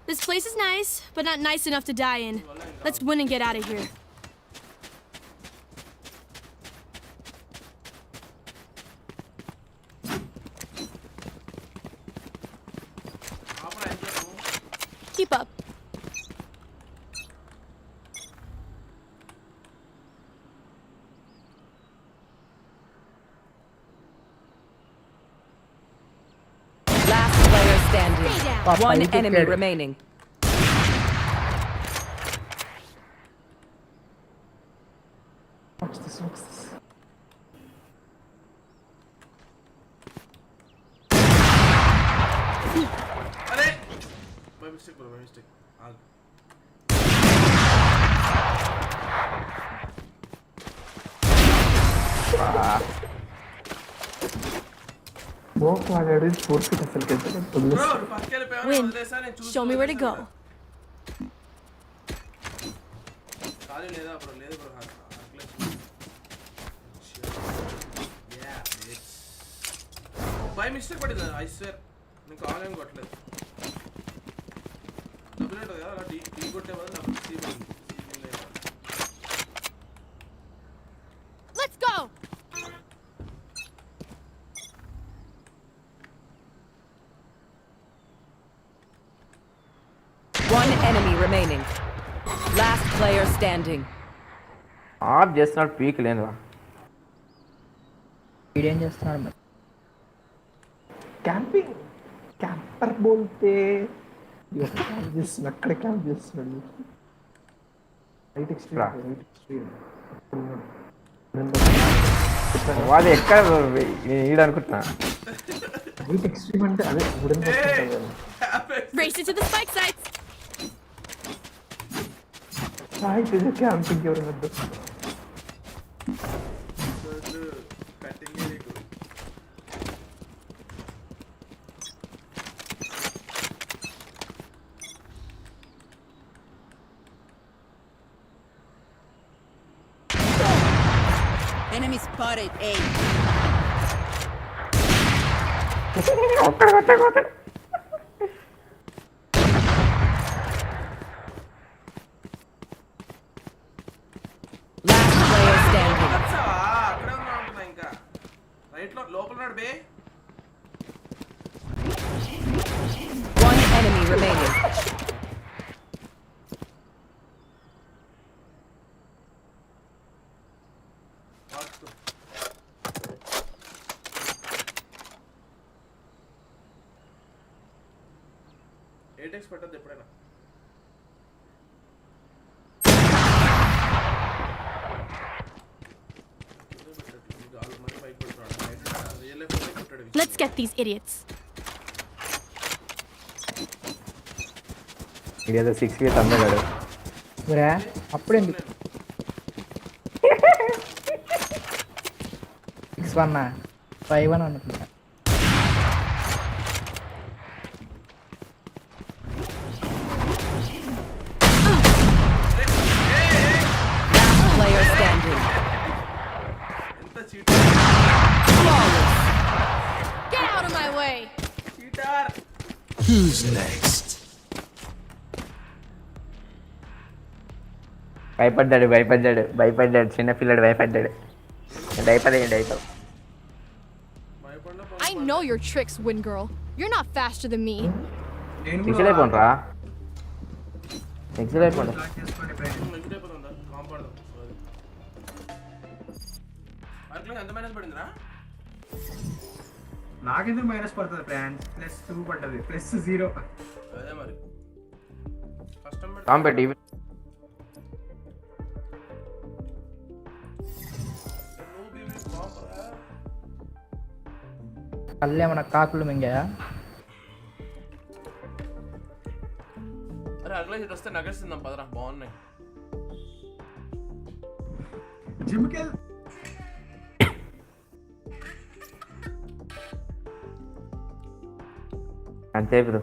This place is nice, but not nice enough to die in. Let's win and get out of here. Keep up. Last player standing. Stay One enemy remaining. Watch this. అరే by mistake. Walk వాడాడు, 4 feet అసలు bro first వెళ్ళిపోయాను వదిలేసా. నేను చూసి Show me where to go. ఖాళీ లేదా bro? లేదు bro. By mistake పడింది. ఐసర్ నేను కావాలని కొట్టలేదు. డబ్బులు ఉంటుంది కదా, అలా టీ కొట్టే బదులు నాకు సీ పడింది. Let's go. One enemy remaining. Last player standing. Of చేస్తున్నాడు, పీక్ లేనురా. వీడేం చేస్తున్నాడు మరి? క్యాంపర్ బోల్తే క్యాంప్ చేస్తున్నాడు, అక్కడే క్యాంప్ చేస్తున్నాడు. రైట్ ఎక్స్ట్రీమ్ వాడు ఎక్కడ ఈడనుకుంటున్నా. రైట్ ఎక్స్ట్రీమ్ అంటే అదే wooden Race it to the spike sites. ఇది క్యాంపింగ్ ఎవరు వద్దు. Enemy spotted. A. కొట్టాడు. Last player standing. అక్కడే ఉన్నా ఇంకా రైట్ లో లోపల ఉన్నాడు బే. One enemy remaining. ఏటెక్స్ పెట్టద్దు ఎప్పుడైనా. Let's get these idiots. ఇదేదో 6 ఫీట్ అందగాడు. రా అప్పుడెందుకు 6-1 5-1 అనుకుంటా. Player standing. ఎంత cheater. Get out of my way. Cheater. Who's next? భయపడ్డాడు చిన్నపిల్లడు భయపడ్డాడు. భయపడేయండి అయిపో. I know your tricks, Wind Girl. You're not faster than me. ఎక్సల్ అయిపోండ్రా. ఎక్సల్ అయిపోండి. అయిపోతుందా కాంపౌండ్. అట్లా ఎంత మైనస్ పడిందిరా? నాకెందుకు మైనస్ పడుతుంది ఫ్రెండ్స్? +2 పడ్డది, +0. అదే మరి కష్టం పెట్టి కాంపిటేటివ్ కళ్ళేమన్నా కాకులు మింగాయా? అరే అగ్లై షీట్ వస్తే నగర్స్ తిందాం పదరా, బాగున్నాయి. జిమ్కి వెళ్. అంతే బ్రో.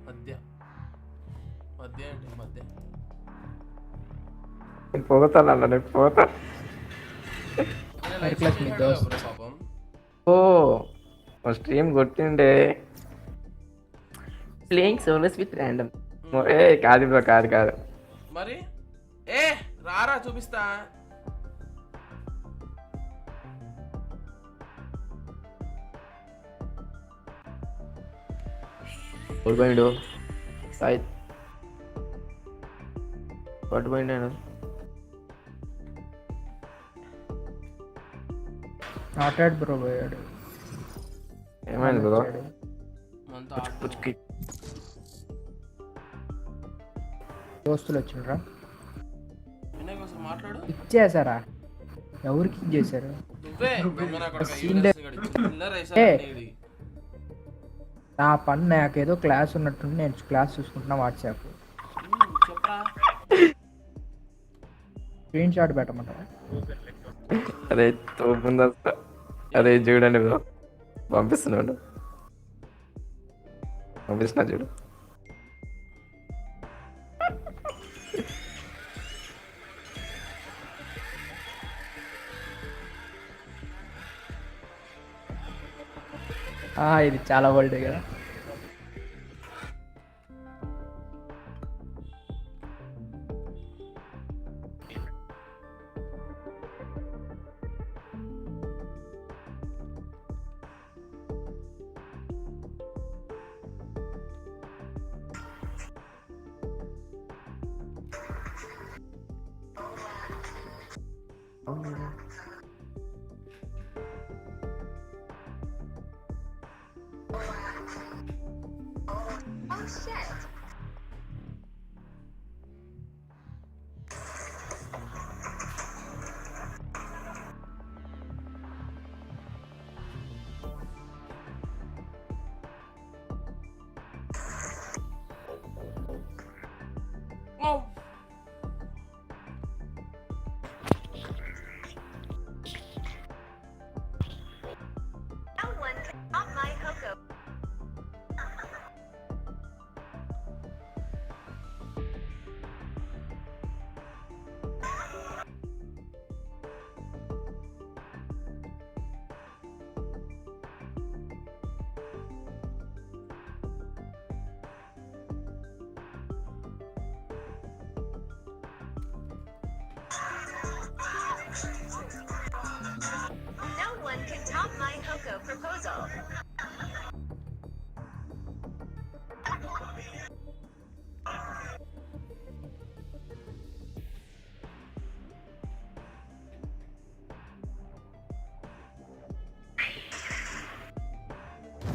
మధ్య అంటే మధ్య పోతాను నేను పోతా. పాపం ఓ స్ట్రీమ్ కొట్టిండే ప్లేయింగ్ సోలోస్ విత్ ర్యాండమ్. ఏ కాదు బ్రో, కాదు మరి. ఏ రారా చూపిస్తా. పోయిండు సాయి పట్టుపోయిండాను. నాటాడు బ్రో పోయాడు. ఏమైంది బ్రో? దోస్తులు వచ్చిండ్రా. మాట్లాడు. ఇచ్చేసారా? ఎవరికి ఇచ్చేసారు? నా పని నాకేదో క్లాస్ ఉన్నట్టుండి నేను క్లాస్ చూసుకుంటున్నా. వాట్సాప్ స్క్రీన్ షాట్ పెట్టమంటారా? అరే తోపుందా? అరే చూడండి బ్రో, పంపిస్తున్నాడు. పంపిస్తున్నా చూడు. ఇది చాలా వరల్డ్ కదా. Anyone can top my Coco proposal.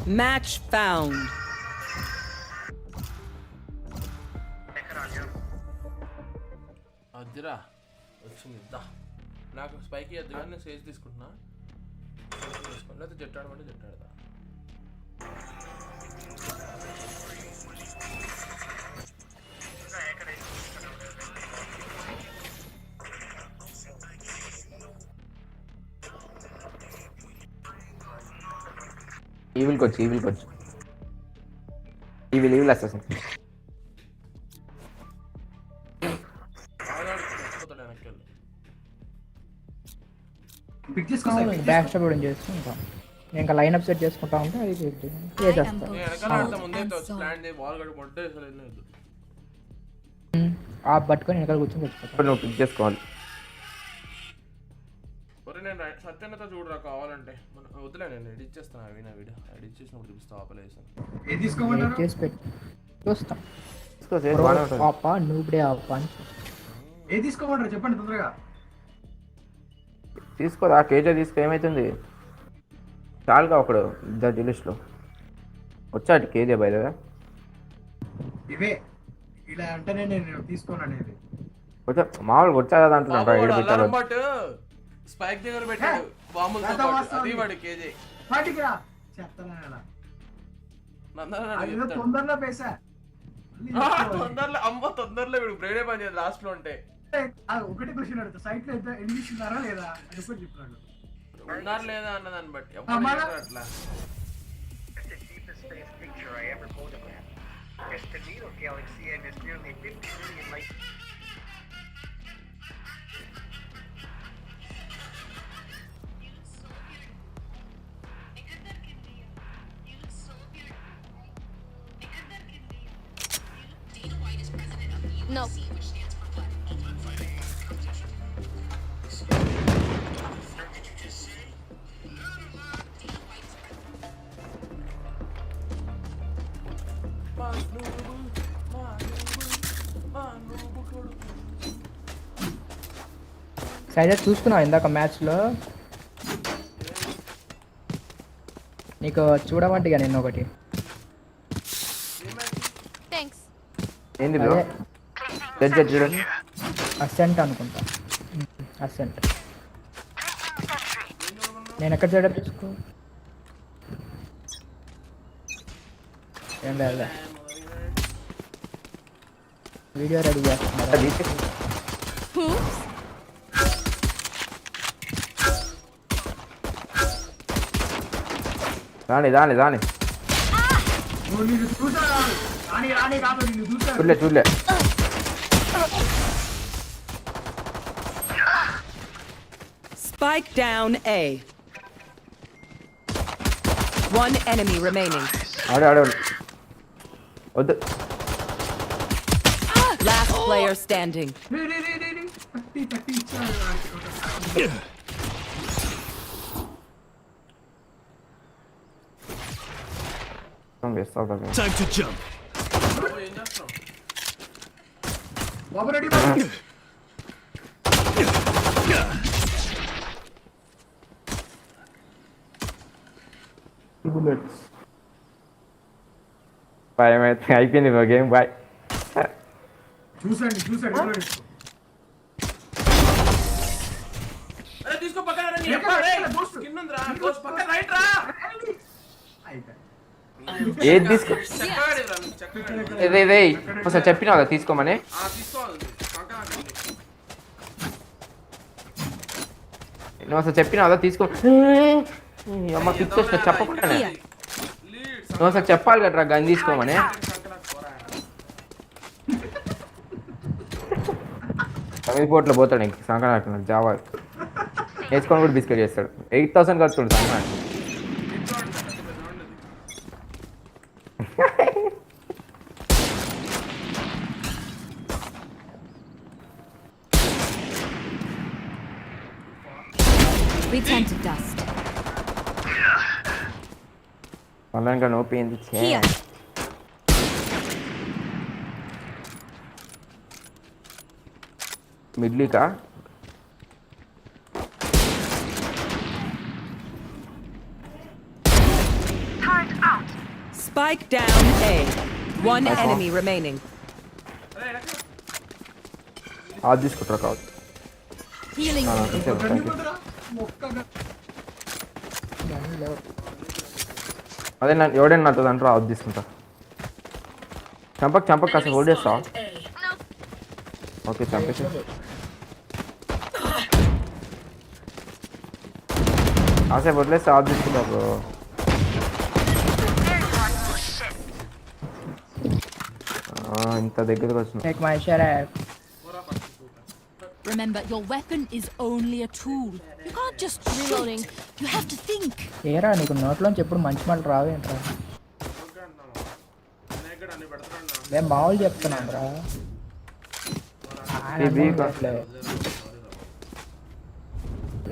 Match found. అదిరా వచ్చింది దా నాకు స్పైకి వద్దు కానీ నేను సేజ్ తీసుకుంటున్నా తీసుకోండి లేకపోతే జెట్ ఆడమంటే జెట్ ఆడదా ఈవిల్కి వచ్చి ఈవిల్ అసలు పిక్ చేసుకో బ్యాక్ స్టాప్ కూడా చేసుకుంటా నేను ఇంకా లైన్ అప్ సెట్ చేసుకుంటా ఉంటే అది చేస్తాను నేను వెనకాల ఆడతా ముందే ప్లాన్ చేసి బాల్ కట్టి కొట్టే అసలు లేదు ఆ పట్టుకొని వెనకాల కూర్చొని తెచ్చుకుంటా నువ్వు పిక్ చేసుకోవాలి. ఒరే నేను సత్యనత చూడరా కావాలంటే వద్దులే నేను ఎడిట్ చేస్తాను అవి నా వీడియో ఎడిట్ చేసినప్పుడు చూపిస్తా ఆపలేసాను ఏది తీసుకోమంటారు చేసి పెట్టి చూస్తాం ఆపా నూబడే ఆపా అని ఏది తీసుకోమంటారు చెప్పండి తొందరగా. తీసుకోరా కేజీ తీసుకో ఏమవుతుంది చాలుగా ఒకడు జడ్జి లిస్ట్లో వచ్చాడు కేజీ బయలుగా ఇవే ఇలా అంటేనే నేను తీసుకోను అనేది వచ్చా మామూలుగా వచ్చా కదా అంటున్నా ఏడు పెట్టాలి బట్ స్పైక్ దగ్గర పెట్టాడు బాంబులతో అది వాడి కేజీ బయటికి రా చెప్తాను కదా తొందరలో పేసా తొందరలో అమ్మ తొందరలో వీడు బ్రేడే పని చేయదు లాస్ట్ లో ఉంటే ఒకటి క్వశ్చన్ అడుగుతా సైట్ లో ఎంత ఎనిమిది ఉన్నారా లేదా అని కూడా చెప్తున్నాడు ఉన్నారు లేదా అన్నదాన్ని బట్టి ఎప్పుడు అట్లా No. సైజ్ చూసుకున్నావు ఇందాక మ్యాచ్లో నీకు చూడమంటే ఇక నేను ఒకటి Thanks. ఏంది బ్రో జడ్జి చూడండి అసెంట్ అనుకుంటా అసెంట్ నేను ఎక్కడ చేయడం తీసుకో ఏం లేదు వీడియో రెడీ చేస్తున్నా రాని చూడలే Spike down A. One enemy remaining. ఆడు వద్దు Last player standing. Time to jump. ఏం చేస్తున్నావు బాబు రెడీ బుల్లెట్స్ భయం అయితే అయిపోయింది గేమ్ బాయ్ చూసండి అరే తీసుకో పక్కన రా నీ అబ్బా రే కింద ఉందిరా దోస్ పక్కన రైట్ రా ఏది తీసుకో చక్కగా రే ఒకసారి చెప్పినావు కదా తీసుకోమని తీసుకోవాలి పక్కన నువ్వు అసలు చెప్పినావు కదా తీసుకో అమ్మ ఫిక్స్ వచ్చిన చెప్పకుండానే నువ్వు అసలు చెప్పాలి కదరా గన్ తీసుకోమని పోట్లో పోతాడు ఇంక సంక్రాంతి జావా వేసుకొని కూడా బిస్కెట్ చేస్తాడు 8,000 కడుతుండు Sankranti We turn to dust. Online no pain. Here. Midley ka? Spike down A. One enemy remaining. आज తీసుకుంటారా కాదు. Healing. అదే నా ఎవడైనా నాతో అంటారా అది తీసుకుంటా. చంపక్ కాస్త హోల్డ్ చేస్తా. ఓకే చంపేసి. ఆసే వదిలేస్తే అది తీసుకుంటా బ్రో. ఇంత దగ్గరకు వస్తున్నా. Take my share. Remember, your weapon is only a tool. You can't just reloading. You have to think. ఏరా నీకు నోట్లోంచి ఎప్పుడు మంచి మాటలు రావేంట్రా? నేను మామూలు చెప్తున్నాను రా.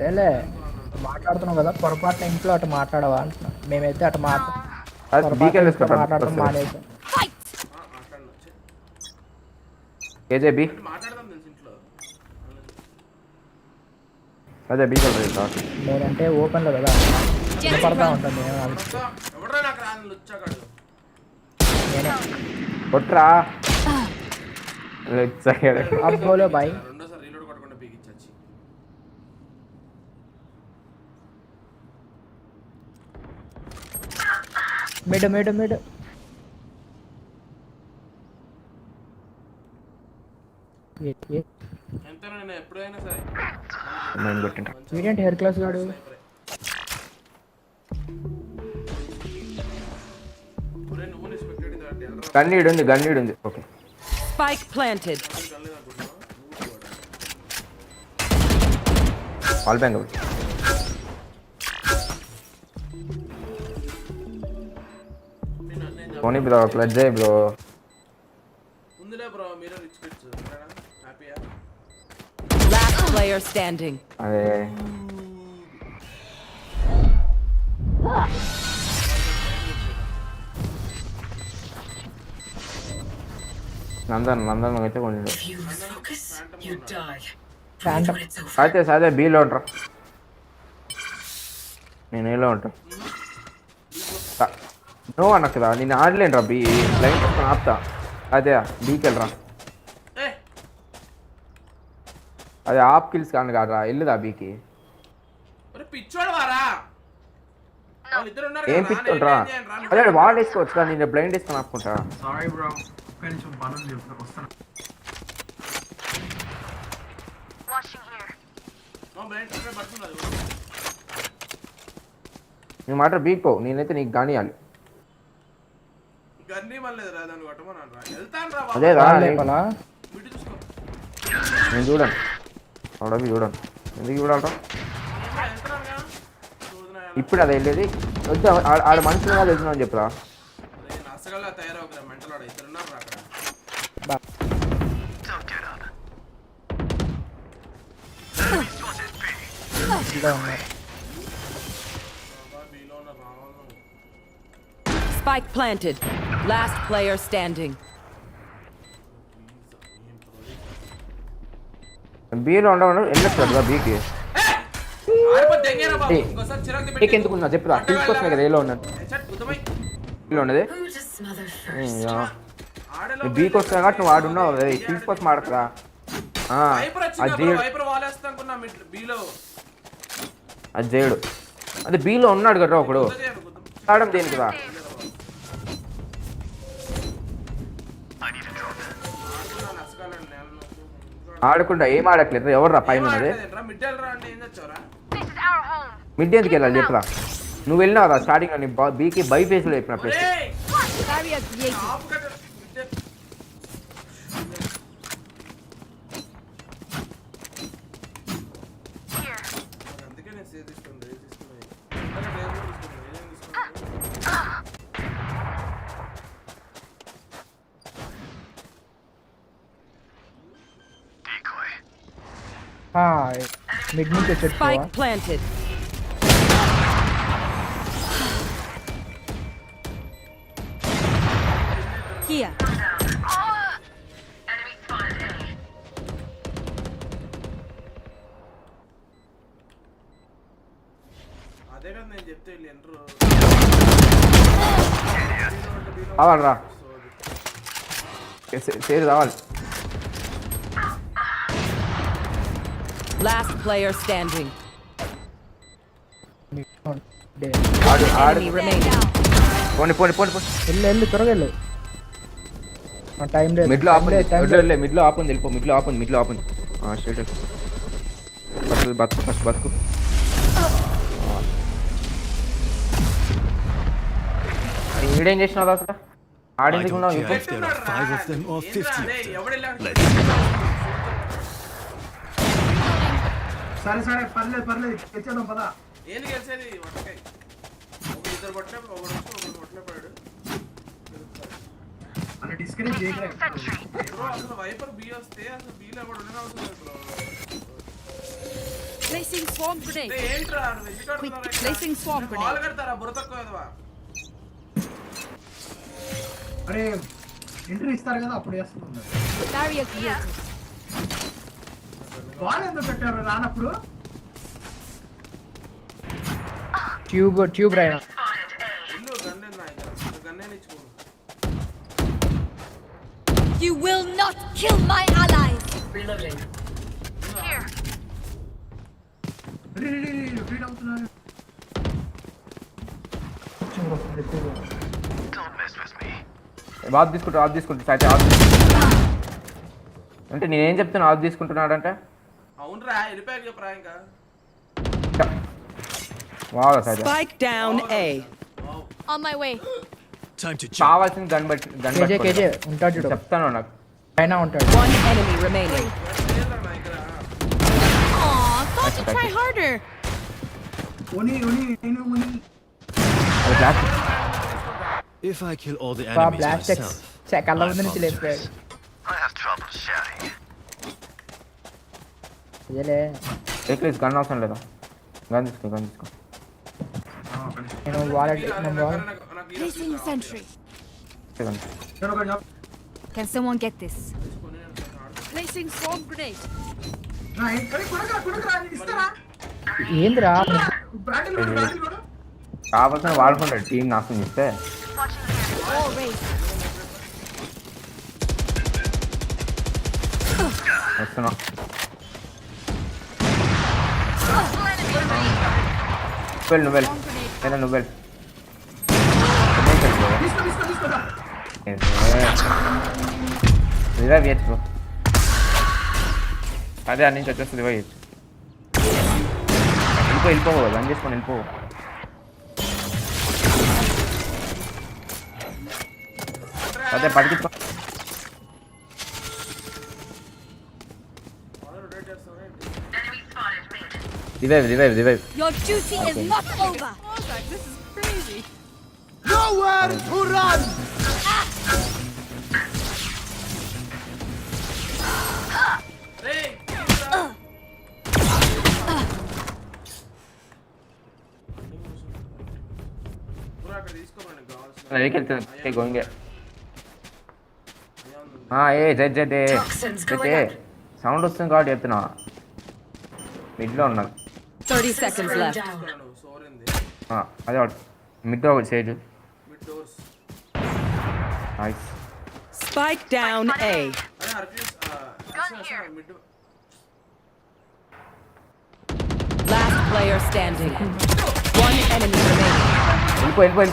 లేలే మాట్లాడుతున్నావు కదా పొరపాటున ఇంట్లో అటు మాట్లాడవా అంటున్నా. మేమైతే అటు మాట్లాడటం మానేసాం. కేజేబీ అదే బీకల్ రైట్ నేనంటే ఓపెన్లో కదా పడతా ఉంటాను నేనే కొట్రా లెట్స్ సైడ్ అబ్బోలో బాయ్ రెండోసారి రీలోడ్ కొట్టకుండా పీకిచ్చాచి. మిడ్ ఎంతైనా నేను ఎప్పుడైనా సరే నేను కొట్టింటా. వీడేంటి హెయిర్ క్లాస్ గాడు? గన్నీడు ఉంది. Okay Spike planted. All bang పోనీ బ్రో ప్లస్ చేయి బ్రో. ఉందిలే బ్రో మీరు రిచ్ కిడ్స్ హ్యాపీయా? Last player standing. అదే నందన్ అయితే కొంచెం అయితే అదే బీలో ఉంటా. నేను ఏలో ఉంటా. నో అన్నక్కదా నేను ఆడలేనురా. బీ లైన్ పట్టుకొని ఆపుతా. అదే బీకి వెళ్ళరా. అదే ఆప్ కిల్స్ కానీ కాదురా. వెళ్ళుదా బీకి. ఏం పిచ్చుకుంటారా? అదే వాల్ వేసుకోవచ్చు. నేను బ్లైండ్ వేసుకొని ఆపుకుంటా. సారీ బ్రో కొంచెం పనులు చెప్తాను వస్తాను. నువ్వు మాట బీక్ పో. నేనైతే నీకు కానియాలి. అదేరా నేను చూడండి అవి చూడండి. ఎందుకు చూడాలరా? ఇప్పుడు అది వెళ్ళేది వద్దు. ఆడ మనుషులుగా తెలుసు అని చెప్పురా. Spike planted. Last player standing. బీలో ఉండవు వెళ్ళొచ్చు బీకి. ఎందుకున్నా చెప్పురా. తీసుకొచ్చినా కదా ఏలో ఉన్నాను ఉన్నది. బీకి వస్తున్నా కాబట్టి నువ్వు ఆడున్నావు. తీసుకొచ్చి మాడకరా. అది చేయడు. అదే బీలో ఉన్నాడు కదా ఒకడు. ఆడడం దేనికి రా? ఆడకుండా ఏం ఆడట్లేదు. ఎవర్రా పైన ఉన్నది? మిడ్ ఎందుకు వెళ్ళాలి చెప్పురా. నువ్వు వెళ్ళినావు స్టార్టింగ్ లో బీకి బై ఫేస్ లో చెప్పిన ప్లేస్. మిడ్ నుంచి వచ్చేది. Spike planted. Here. అదే కదా నేను చెప్తే వీళ్ళు ఎంటర్ రావాలి రా సేరు రావాలి. Last player standing. ఆడు Enemy remaining. పోనీ వెళ్ళు త్వరగా వెళ్ళు. టైం లేదు. మిడ్లో ఆపుంది మిడ్లో ఆపుంది వెళ్ళిపో. మిడ్లో ఆపుంది స్ట్రైట్ ఫస్ట్ బతుకు. ఈడేం చేసినావు అసలు? I ఆడింది don't care if there are 5 of them or 50 of them. Let's సరే పర్లేదు తెచ్చేద్దాం పదా. ఏంది గెలిచేది వట్టకాయ ఒక ఇద్దరు పట్టిన ఒకడు వచ్చి ఒకడు పట్టిన పడాడు అలా డిస్కరేజ్ చేయగలరు. అసలు వైపర్ బి వస్తే అసలు బీలో ఎవడు ఉండని అవసరం లేదు బ్రో. Placing swarm grenade. ఏంట్రా vegetable Placing swarm call grenade. కడతారా బుర్ర తక్కువ ఏదవా. అరే ఎంట్రీ ఇస్తారు కదా అప్పుడు వేస్తున్నారు. Barrier created. బాల్ ఎందుకు పెట్టారు రానప్పుడు? ట్యూబ్ రైనా. ఇల్లు గన్నే నా ఇక్కడ గన్నే ఇచ్చుకో. You will not kill my allies. Reloading. Here. Read అవుతున్నారు. ఆఫ్ తీసుకుంటా అయితే అంటే నేనేం చెప్తున్నా ఆఫ్ తీసుకుంటున్నాడంటే అవునరా వెళ్ళిపోయాక చెప్పరా ఇంకా. Spike down A. On my way. time to jump. కావాల్సిన గన్ కేజే ఉంటాడు చూడు. చెప్తాను నాకు పైన ఉంటాడు. One enemy remaining. Aw, thought to try harder. ఓని If I kill all the enemies blast myself, కళ్ళ ముందు నుంచి లేపాడు. ఇదేలే ప్లీజ్ గన్ అవసరం లేదా? గన్ తీసుకో నేను వాలెట్ Placing sentry. జరగండి. Can someone get this? Placing swarm grenade. నా ఇక్కడ కొడక ఇస్తారా? ఏందిరా? బ్యాటిల్ కూడా కావాల్సిన వాడుకుంటాడు టీం నాశనం చేస్తే. All raised. వస్తున్నా నువ్వు రివైవ్ చేయొచ్చు బ్రో. అదే అన్ని నుంచి వచ్చేస్తుంది రివైవ్ చేయొచ్చు. వెళ్ళిపో రన్ చేసుకొని వెళ్ళిపో. అదే పడికి revive. Your duty is not over. This is crazy. nowhere to run. Sound వస్తుంది కాబట్టి చెప్తున్నా. మిడ్లో ఉన్నాను. 30 seconds left. అదే మిడ్ ఒకటి side. Spike down A. Last player standing. One enemy remaining. వెళ్ళిపో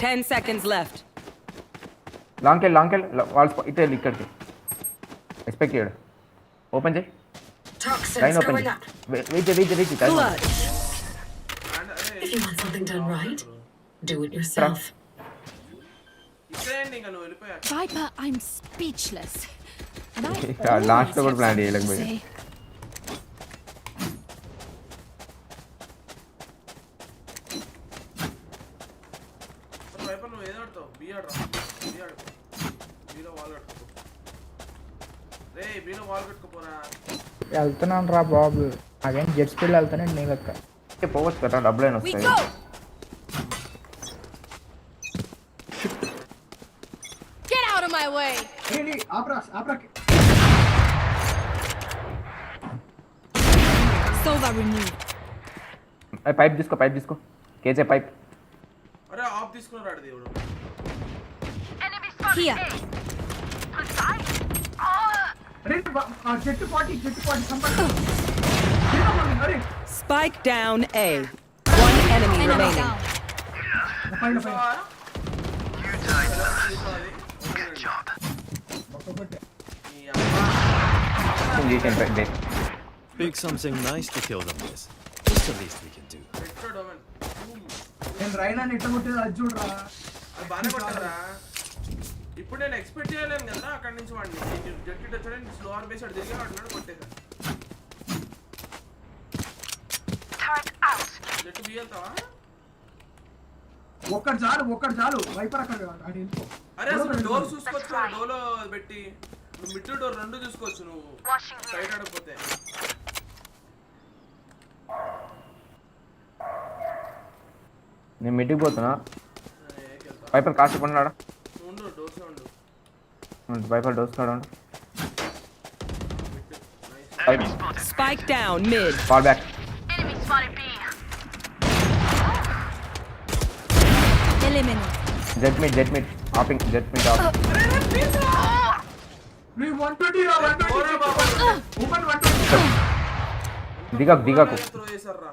10 seconds left. లాంగ్ కెళ్ళి వాళ్ళు ఇటు వెళ్ళి ఇక్కడికి ఎక్స్పెక్ట్ చేయడు. ఓపెన్ చేయి. లైన్ ఓపెన్ చేయి. Wait Clutch. If you want something done right, do it yourself. Viper, I'm speechless. And I last లో కూడా ప్లాన్ చేయలేకపోయి. వెళ్తున్నాను రా బాబు. అదేం జెట్ స్పీడ్ వెళ్తానండి నీ లెక్క. పోవచ్చు కదా డబ్బులైనా వస్తాయి. Get way. Really, Abra. Sova removed. Pipe తీసుకో కేజే పైప్. అరే ఆఫ్ తీసుకున్నాడు దేవుడు. Here. Jet 40 somebody. Spike down A. One enemy remaining. Fine. Pick something nice to kill them with. It's the least we can do. నేను రైనాని ఇట్ట కొట్టేది అది చూడరా. అది బాగానే కొట్టారా. ఇప్పుడు నేను ఎక్స్పెక్ట్ చేయలేను కదా అక్కడి నుంచి వాడిని. జెట్ కిట్ వచ్చాడని స్లోవర్ బేస్ అటు తిరిగి వాడినాడు కొట్టేశాను. జెట్ బి వెళ్తావా? ఒక్కడు చాలు వైపర్ అక్కడ అటు వెళ్ళిపో. అరే అసలు డోర్ చూసుకోవచ్చు కదా, డోర్లో పెట్టి నువ్వు మిడ్ డోర్ రెండు చూసుకోవచ్చు నువ్వు సైడ్ ఆడకపోతే. నేను మిడ్కి పోతున్నా. వైపర్ కాస్ట్ కొన్నాడా? ఉండు డోర్స్ ఉండు. వైపర్ డోర్స్ కాడ ఉండు. Spike down mid. Fall back. Enemy spotted B. Eliminate. Jet mid. Hopping jet mid off. We 120 రా 120. Open 120. దిగకు. త్రో చేశారా?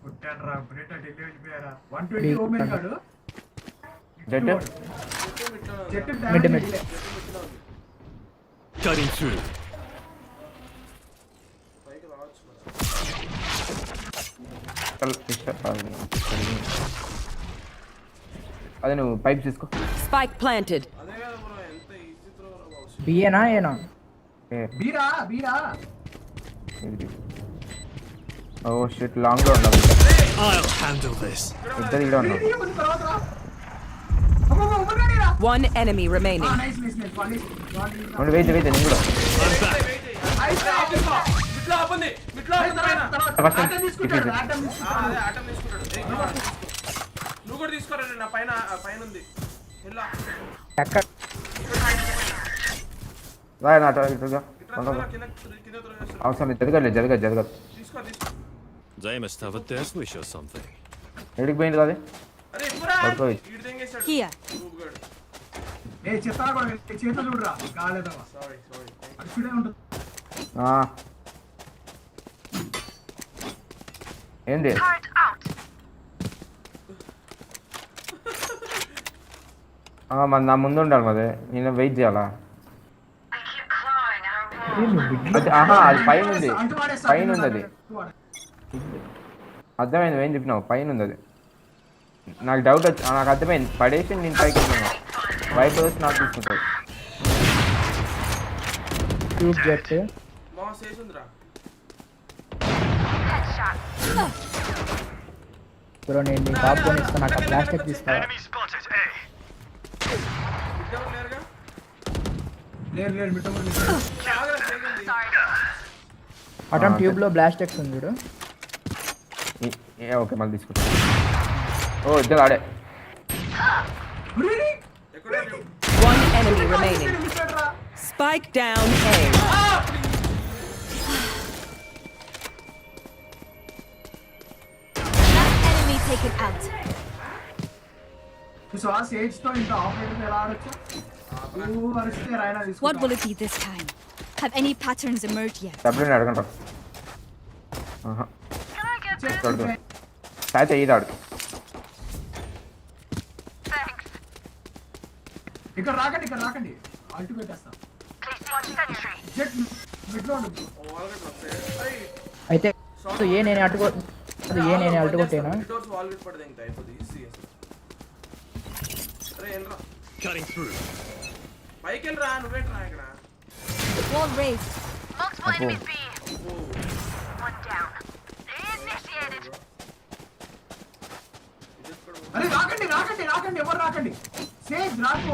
కొట్టాడరా బ్రేట డెలివరీ వెళ్ళిపోయారా. 120 ఓమెన్ గాడు. Jet mid. Cutting through. పైకి రావచ్చు మరి. అదే నువ్వు పైప్ తీసుకో. Spike planted. అదే కదా బ్రో ఎంత ఈజీ త్రో రా బాబు. బిఏనా ఏనా? బీరా ఓ షిట్ లాంగ్ లో ఉన్నావు. I'll handle this. ఇద్దరు ఇక్కడ ఉన్నావు. One enemy remaining. Nice wait నేను కూడా. మిడ్లో ఆపండి పైన. ఆటం తీసుకుంటాడు. అదే ఆటం తీసుకుంటాడు. నువ్వు కూడా తీసుకోరా, నా పైన ఉంది. వెళ్ళా ఎక్కడ రాయ నా ఇటుగా. కింద త్రో చేస్తాడు. అవసరం జరగదు. తీసుకో. They must have a death wish or something. ఎడికి పోయింది కాదు. అరే ఇప్పుడా పడుకోయి. ఈడు దెంగేశాడు. Here. రూబ్గడ్. ఏ చెత్తా కూడా చేత చూడరా కాలేదవా. సారీ అక్కడే ఉంటుంది. ఏంది మరి నా ముందు ఉండాలి మరి. నేను వెయిట్ చేయాలా? అది పైన ఉంది అది. అర్థమైంది ఏం చెప్పినావు? పైన ఉంది అది. నాకు డౌట్ వచ్చి నాకు అర్థమైంది. పడేసి నేను పైకి వెళ్ళాను. వైపు వచ్చి నాకు తీసుకుంటాడు. ట్యూబ్ జెట్ మా సేస్ ఉందిరా. బ్రో నేను నీ పాప్కార్న్ ఇస్తా, నాకు ఆ ప్లాస్టిక్ తీస్తావా? ఇద్దరు లేరుగా. లేరు మిట్టమని ఆగరా సేకండి. అటం ట్యూబ్ లో బ్లాస్టెక్స్ ఉంది చూడు. ఓకే మళ్ళీ తీసుకుంటా. ఓ ఇద్దరు ఆడే. One enemy remaining. Spike down A. Enemy taken out. So ఆ సేజ్ తో ఇంత ఆపరేటర్ ఎలా ఆడొచ్చు? అరిస్తే రాయనా తీసుకుంటా. What will it be this time? Have any patterns emerged yet? డబ్బులు అడగండి. అయితే ఇది ఆడు. ఇక్కడ రాకండి అల్టి పెట్టేస్తా. జెట్ మిడ్ లో ఉండు. అయితే ఏ నేను అటు కొట్టేనా? డోర్స్ వాల్ గిట్ పడదే ఇంకా అయిపోది ఈజీ అసలు. అరే ఎల్రా. Cutting through. పైకి వెళ్ళరా నువ్వేంట్రా ఇక్కడ. Wall raised. Multiple enemies B. One down. Initiated. అరే రాకండి ఎవరు రాకండి. సేజ్ రాకు.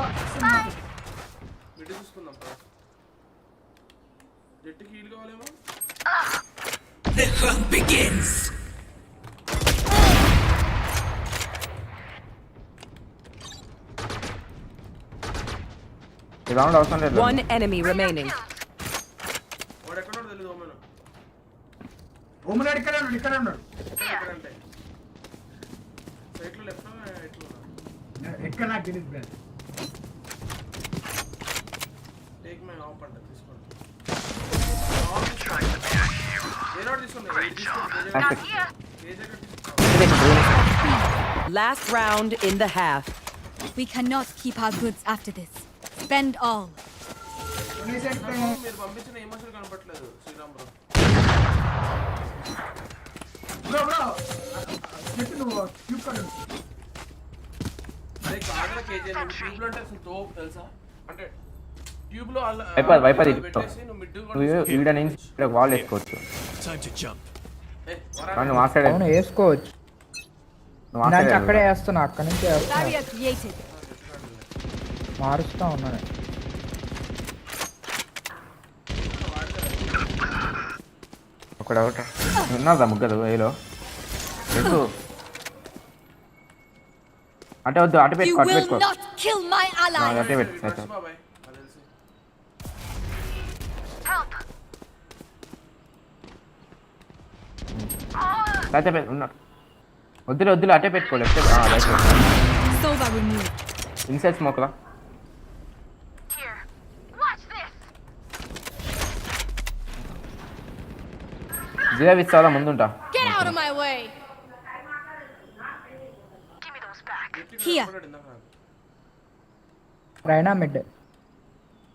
వీడియో చూసుకుందాం రా. జెట్ కి హీల్ కావాలేమో. The hunt begins. ఈ రౌండ్ అవసరం లేదు. One enemy remaining. వాడు ఎక్కడో తెలియదు ఓమెన్. ఓమెన్ ఇక్కడ ఉన్నాడు. ఎక్కడంటే సైట్లో లెఫ్ట్ ఎట్లా ఎక్కడ నాకు తెలియదు బ్రదర్. టేక్ మై ఆఫ్ అంట తీసుకోండి. ఏరోడ్ తీసుకోండి. Last round in the half. We cannot keep our goods after this. Spend all. మీరు పంపించిన ఎమోషన్ కనపట్లేదు శ్రీరామ్ బ్రో. బ్రో చెట్టు నువ్వు ట్యూబ్ కడు. అరే కాదరా కేజీ నువ్వు ట్యూబ్ లో అంటే అసలు తోపు తెలుసా? అంటే ట్యూబ్ లో వైపర్ పెట్టేసి నువ్వు మిడ్ ఈడ నుంచి ఇక్కడ వాల్ వేసుకోవచ్చు. Time to jump. కానీ మా సైడ్ అవును వేసుకోవచ్చు. నేను అక్కడే వేస్తున్నా, అక్కడి నుంచి వేస్తున్నా, Barrier created. మారుస్తా ఉన్నాను. ఒకటి ఒకటి ఉన్నదా ముగ్గురు వేలో రెండు అంటే వద్దు అటు You పెట్టుకో అటు will పెట్టుకో not kill my ally. అటే పెట్టు బాబాయ్ అది తెలుసు. అయితే ఉన్నాడు. వద్దులే వద్దులే అటే పెట్టుకో లెఫ్ట్ Sova removed. ఇన్సైడ్ స్మోక్లా జియా విస్తారా ముందుంటా. Get out of my way. Here. Reyna mid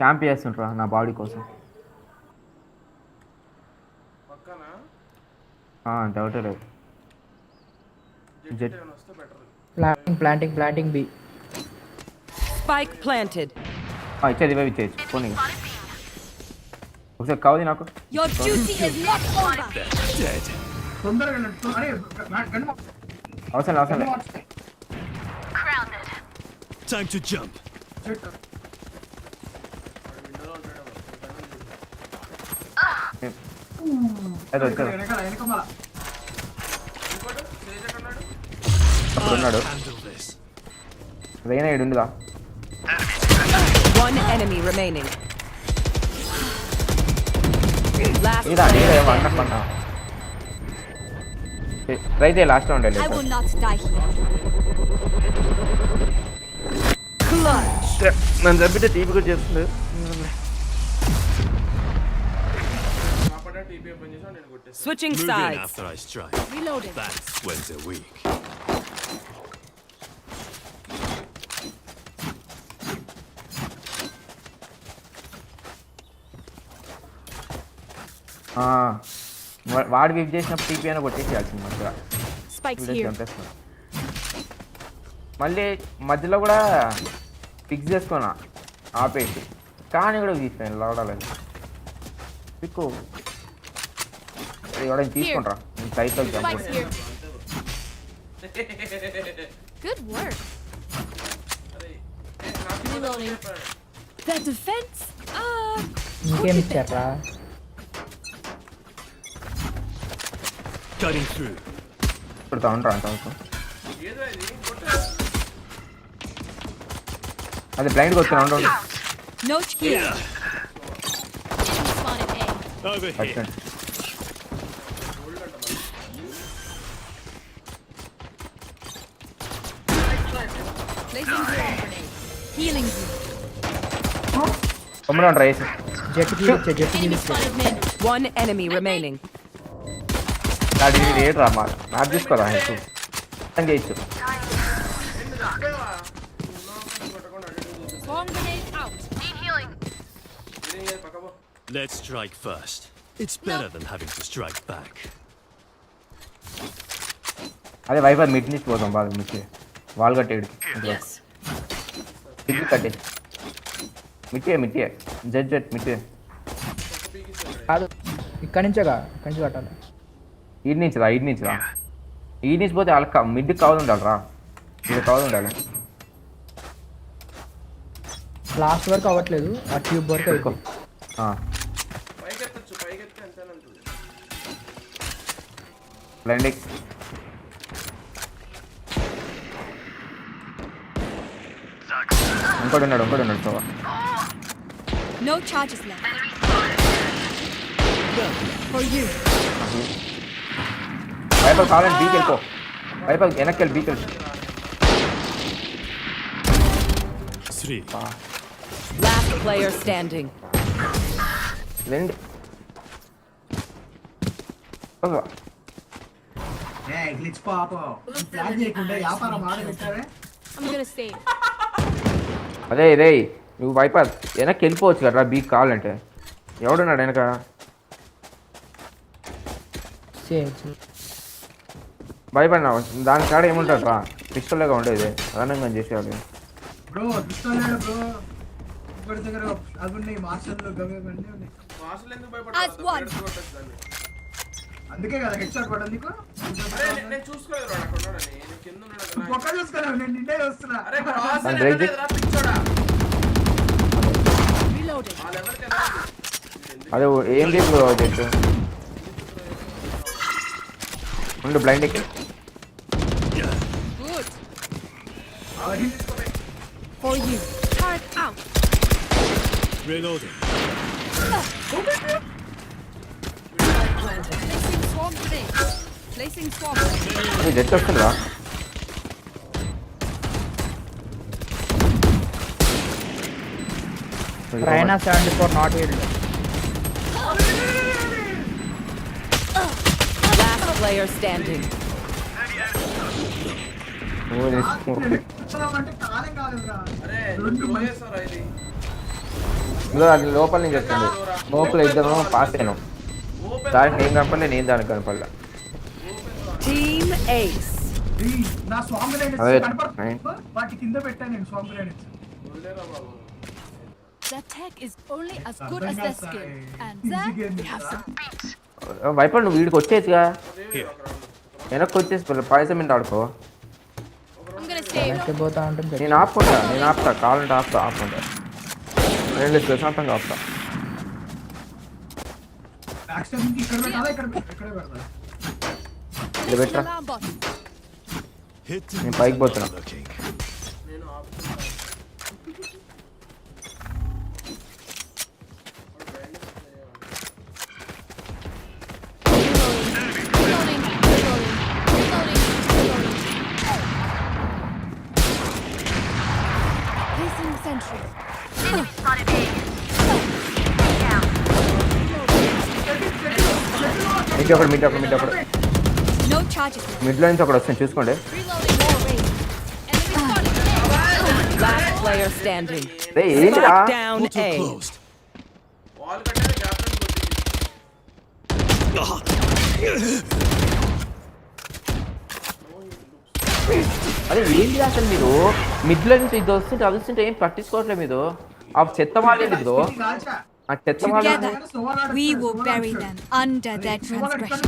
camp చేస్తుంటారా నా బాడీ కోసం. పక్కనా డౌట్ లేదు. జెట్ వస్తే better. Planting B. Spike planted. ఇచ్చేది ఇవే ఇచ్చేయచ్చు పోనీ. ఒకసారి కావది నాకు. Your duty is not over. Dead. తొందరగా అరే గన్ను అవసరం లేదు. Time to jump. చెట్టు అదే వచ్చాడు వెనకమల ఇంకోటి స్టేజ్ ఎక్కడ ఉన్నాడు? ఉన్నాడు. Handle this. రైనా ఇడు ఉందిగా. One enemy remaining. Last ఇదా player ఏమన్నా standing. పన్నా రైతే last round I will not die here. Clutch. నన్ను చంపితే టీపీ కూడా చేస్తుంది. కాపాడే టీపీ ఓపెన్ చేసా నేను కొట్టేస్తా. Switching Move in sides. after I strike. Reloading. That's when they're weak. వాడు విప్ చేసినప్పుడు టీపీ అయినా కొట్టేసేయాల్సింది మంచిగా. Spikes here. చంపేస్తున్నా. మళ్ళీ మధ్యలో కూడా ఫిక్స్ చేసుకున్నా ఆపేసి కానీ కూడా తీసిపోయాను లావడాలని పిక్కు ఎవడైనా తీసుకుంటారా నేను cycle Spikes here. Good work. అరే నాకు Reloading. The defense. ఇంకేం ఇచ్చారా? Cutting through. ఇప్పుడు ఉండరా అంత ఏదో ఇది కొట్టు. అది బ్లైండ్గా వచ్చిన ఉండు Note here. Enemy spotted A. Over here. Placing bomb grenade. Healing you. తొమ్మిది ఉండరా వేసి జెట్కి Enemy spotted mid. One enemy remaining. నాది ఇది ఏడ్రా మా నాకు తీసుకోరా హెచ్చు చేయొచ్చు. Bomb grenade out. Let's strike first. It's better than having to strike back. అదే వైఫర్ మిడ్ నుంచి పోతాం బాగా మిడ్ వాల్ కట్టేడు మిడ్ కట్టే మిట్టే జడ్ మిట్టే కాదు ఇక్కడి నుంచేగా ఇక్కడి నుంచి కట్టాలి. ఈడ్ నుంచి రా ఈడ్ నుంచి పోతే వాళ్ళకి మిడ్ కావాలి ఉండాలి రా ఇది కావాలి ఉండాలి. లాస్ట్ వరకు అవ్వట్లేదు, ఆ ట్యూబ్ వరకు అయిపో. బ్లైండింగ్ ఇంకోటి ఉన్నాడు so No charges left. For you. Viper కావాలంటే బీకి వెళ్ళిపో. వైపర్ వెనక్కి వెళ్ళి బీకి వెళ్ళి. 3. Last player standing. రెండు గ్లిచ్ పాపం ప్లాన్ చేయకుండా వ్యాపారం ఆడబెట్టారే. I'm gonna save. అదే రే నువ్వు వైపర్ వెనక్కి వెళ్ళిపోవచ్చు కదా బీక్ కావాలంటే. ఎవడున్నాడు వెనక? భయపడినా దాని కాడ ఏముంటాడు రా, పిస్టల్గా ఉండేది అదనంగా చేసేవాడు. బ్రో పిస్టల్ బ్రో ఒకటి దగ్గర అవి ఉన్నాయి, మార్షల్ గవే అన్నీ ఉన్నాయి. మార్షల్ ఎందుకు భయపడతావు? అందుకే కదా హెడ్ షాట్ పడదు నీకు. అరే నేను చూసుకోలేదు రా, అక్కడ ఉన్నాడని. నేను కింద ఉన్నాడు కదా. ఒక్క చూసుకున్నా, నేను నిన్నే చూస్తున్నా. అరే క్రాస్ అనేది రా పిచ్చోడా. Reloading. ఆ లెవెల్ కి వెళ్ళాలి. అదే ఏం లేదు చెట్టు ఉండు బ్లైండ్ ఎక్కి. Good. For you. Turret out. Reloading. Placing swarm grenade. Placing swarm. Jet వస్తుందా? Rhino 74 not healed. Last player standing. అంటే కాలం కాదురా. అరే నువ్వు పోయేసారా ఇది? అది లోపల నుంచి వస్తుంది. లోపల ఇద్దరు పాస్ అయినాం. దానికి నేను కనపడలే, నేను దానికి కనపడలే. Team Ace. నా స్వామి అదే కనపడుతుంది, వాటి కింద పెట్టాను నేను స్వామి grenades. Their tech is only as good as their skill. And there we have some beats. Viper నువ్వు వీడికి వచ్చేసిగా, వెనక్కి వచ్చేసి పాయసం మీద ఆడుకో. I'm gonna save. పోతా ఉంటుంది. నేను ఆపుతా కావాలంటే ఆపుకుంటా. రెండు ప్రశాంతంగా ఆపుతా. ఇక్కడ పెట్టాలా, ఇక్కడ పెడతా. ఇది పెట్టరా, Alarm bot. నేను పైకి పోతున్నా. Reloading. Placing sentry. మిడ్ ఒకడు No charges left. మిడ్లో నుంచి ఒకడు వస్తుంది చూసుకోండి. Reloading. More range. Enemy spotted. Last player standing. ఏంటిరా Spike down Portal A. closed. Wall కట్టారు గ్యాప్ అదే ఏంటి అసలు మీరు మిడ్లో నుంచి ఇది వస్తుంటే అది వస్తుంటే ఏం పట్టించుకోవట్లేదు మీరు. ఆ చెత్త వాళ్ళే మీరు, ఆ చెత్త వాళ్ళు. Together, we will bury them under their transgression.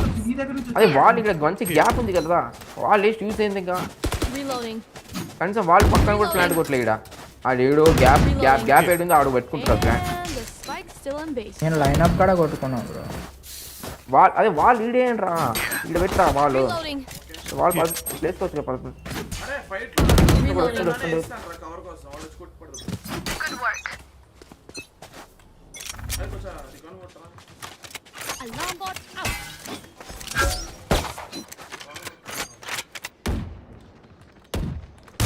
అదే వాళ్ళు ఇక్కడ మంచి గ్యాప్ ఉంది కదా, వాళ్ళు వేసి యూస్ అయింది ఇంకా. Reloading. కనీసం వాళ్ళు పక్కన కూడా ప్లాంట్ కొట్టలే ఇక్కడ. ఆడు ఏడో గ్యాప్ ఏడుందో ఆడు పెట్టుకుంటారు plant. And the spike still on base. నేను లైన్అప్ కూడా కొట్టుకున్నాను బ్రో. వాళ్ళు ఈడేంట్రా, ఇక్కడ పెట్టరా వాళ్ళు Reloading. ప్లేస్ వచ్చి చెప్పాలి. అరే ఫైట్ Reloading. కవర్ కోసం వాడు వచ్చి కొట్టుపడదు. అరే కొంచెం రికాన్ కొట్టరా. Alarm bot out.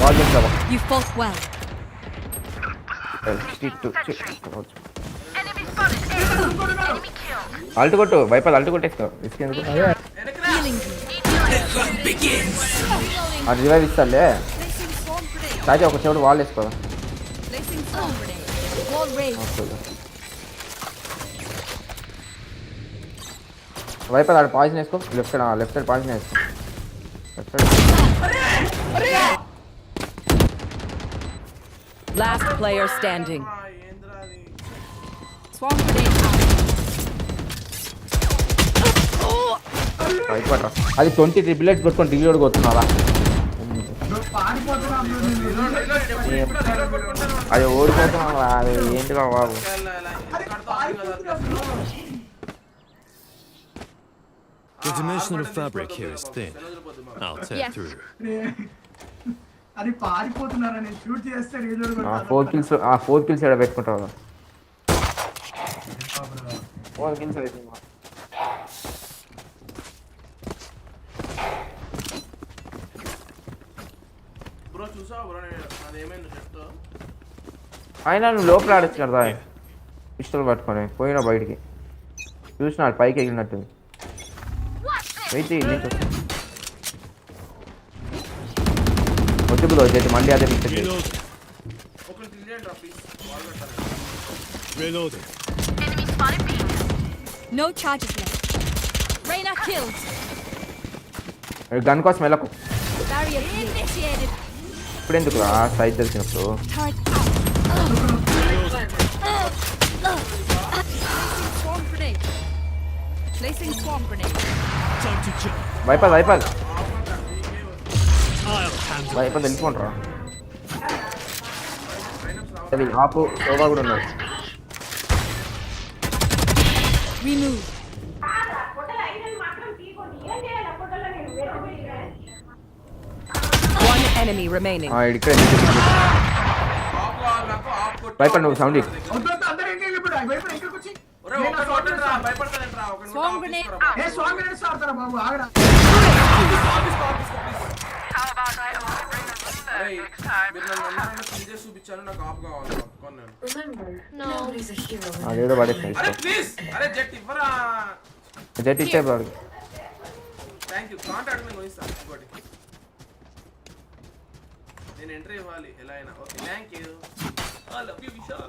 వాళ్ళు చెప్తావా You fought well. అల్ట్ కొట్టు వైపల్ అల్ట్ కొట్టేస్తావు ఇసుకెందుకు. Healing you. అది రివైవ్ ఇస్తాలే. Placing swarm grenade. తాజా ఒక చెవుడు వాళ్ళు వేసుకో. Placing swarm grenade. Wall raised. వైపల్ ఆడు పాయిజన్ వేసుకో. లెఫ్ట్ సైడ్ పాయిజన్ వేసుకో. Left side. Last player standing. Swarm grenade out. వైపల్ అది 20 బుల్లెట్స్ కొట్టుకొని రిలోడ్ కొడుతున్నావా? అది ఓడిపోతున్నావా? అది ఏంటిరా బాబు. The dimensional fabric here is thin. I'll tear Yes. through. అది పారిపోతున్నారా, నేను షూట్ చేస్తే రీలోడ్ 4 kills ఎక్కడ పెట్టుకుంటావు? 4 kills అయిపోయింది. బ్రో చూసావా బ్రో అదేమైంది చెప్తా అయినా నువ్వు లోపల ఆడచ్చు కదా పిస్టల్ పట్టుకొని పోయినా బయటికి చూసినాడు పైకి ఎగిరినట్టు వెయిట్ నీకు వద్దు బ్రో చేతి మళ్ళీ అదే పిక్చర్ ఒకరు తిరిగేయండి రా ప్లీజ్ వాల్ పెట్టాలి. Reloading. No charges left. Reyna killed. Gun కోసం వెళ్ళకు Barrier initiated. ఇప్పుడు ఎందుకు సైజ్ తెలిసినప్పుడు Turret out. Swarm grenade. Placing swarm grenade. Time to jump. వైపల్ I'll handle. వైపల్ వెళ్ళిపోండ్రా అది ఆపు శోభా కూడా ఉన్నాడు Remove. One enemy remaining. ఇక్కడ వైపల్ నువ్వు సౌండ్ వద్దు అందరూ ఎంగేజ్ ఇప్పుడు వైపర్ ఎక్కడికి వచ్చి ఒరే ఒక్క కొట్టండి రా భయపడతానండి రా ఒక Swarm grenade ఏ స్వామి గణేష్ ఆడతారా బాబు ఆగరా మీరు నన్ను అందరూ కిల్ చూపించాను నాకు ఆఫ్ కావాలి కొన్నాను Remember, nobody's a hero. అదేదో పడేస్తాను అరే ప్లీజ్ అరే జెట్ ఇవ్వరా జెట్ ఇచ్చే బాడు థాంక్యూ కాంటాక్ట్ నేను కొనిస్తాను ఇంకోటి నేను ఎంట్రీ ఇవ్వాలి ఎలా అయినా okay thank you I love you Vishal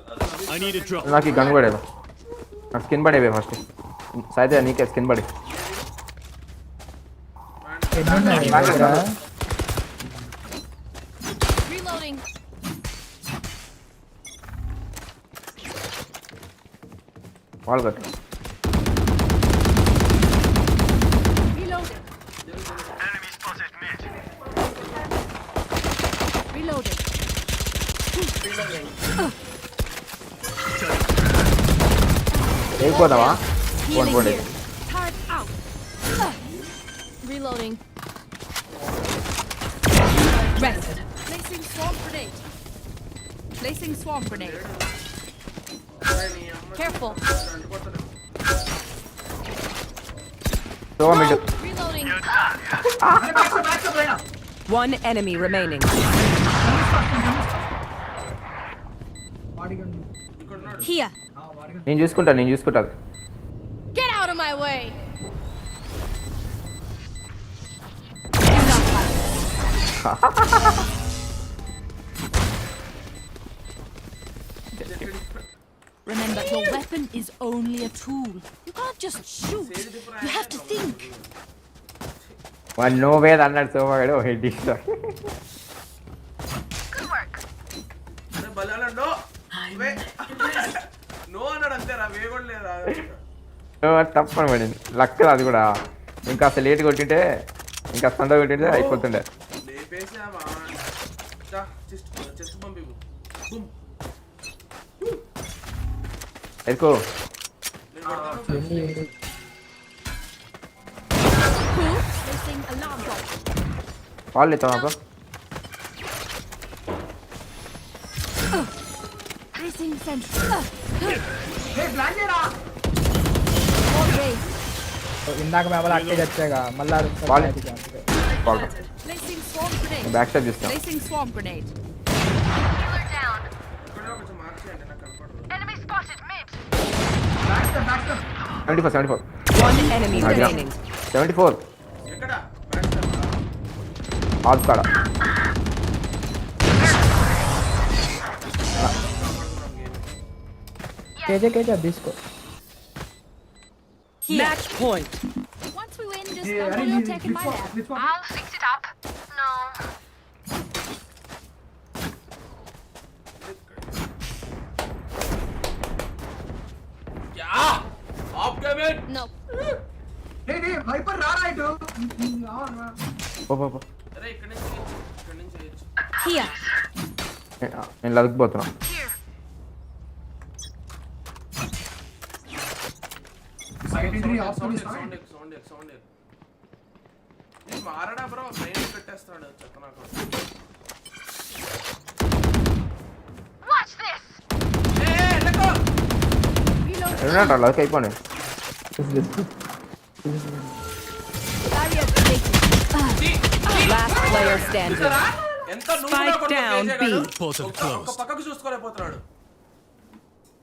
I need a drop. నాకు ఈ గన్ పడేవా నాకు స్కిన్ పడేవే ఫస్ట్ సైతే నీకే స్కిన్ పడే reloading. వాళ్ళు కట్టు Reloading. Reloading. వెళ్ళిపోదామా Healing పోండి here. Turret out. Reloading. Rest. Placing swarm grenade. Placing swarm grenade. Careful. Shobha mid Reloading. One enemy remaining. Here. నేను చూసుకుంటా Get out of my way. Remember, your weapon is only a tool. You can't just shoot. You have to think. వాడు no వేద అన్నాడు శోభా గడు head ఇస్తాడు అరే బలాల no no అన్నాడు అంతేరా వే కూడా లేదా తప్పని పడింది లక్క అది కూడా ఇంకా అసలు లేట్ కొట్టింటే ఇంకా సండ కొట్టింటే అయిపోతుండే లేపేసావా చెస్ట్ పంపివు బూమ్ ఎరుకో నేను కొడతాను Placing alarm bot. వాళ్ళు ఇస్తాం నాకు Placing sentry. ఏ ప్లాన్ చేయరా All raised. ఇందాక మేము అట్టే చచ్చాగా మళ్ళా వాళ్ళు Placing swarm grenade. Back step చేస్తాం Placing swarm grenade. ఇక్కడ కొంచెం మార్చేయండి నాకు కనపడదు back step 74 One enemy remaining. 74 ఎక్కడ బ్యాక్ స్టెప్ ఆఫ్ కాడ కేజే తీసుకో Match point. Once we win, just A come అరే to your tech in my lab. I'll fix it up. No. యా ఆఫ్ గేమ్ No. ఏ Viper రారా ఇటు పో అరే ఇక్కడ నుంచి చేయొచ్చు Here. నేను లదకపోతున్నా సైడ్ ఎంట్రీ ఆఫ్ సౌండ్ చేస్తా ఇది మారడా బ్రో ట్రైన్ పెట్టేస్తాడు చెత్త నాకు Watch this. ఏ లెక్కో ఎవరంట లక్ అయిపోయి Barrier created. Last player standing. ఎంత Spike down B. Portal ఒక closed. పక్కకు చూసుకోలేకపోతున్నాడు.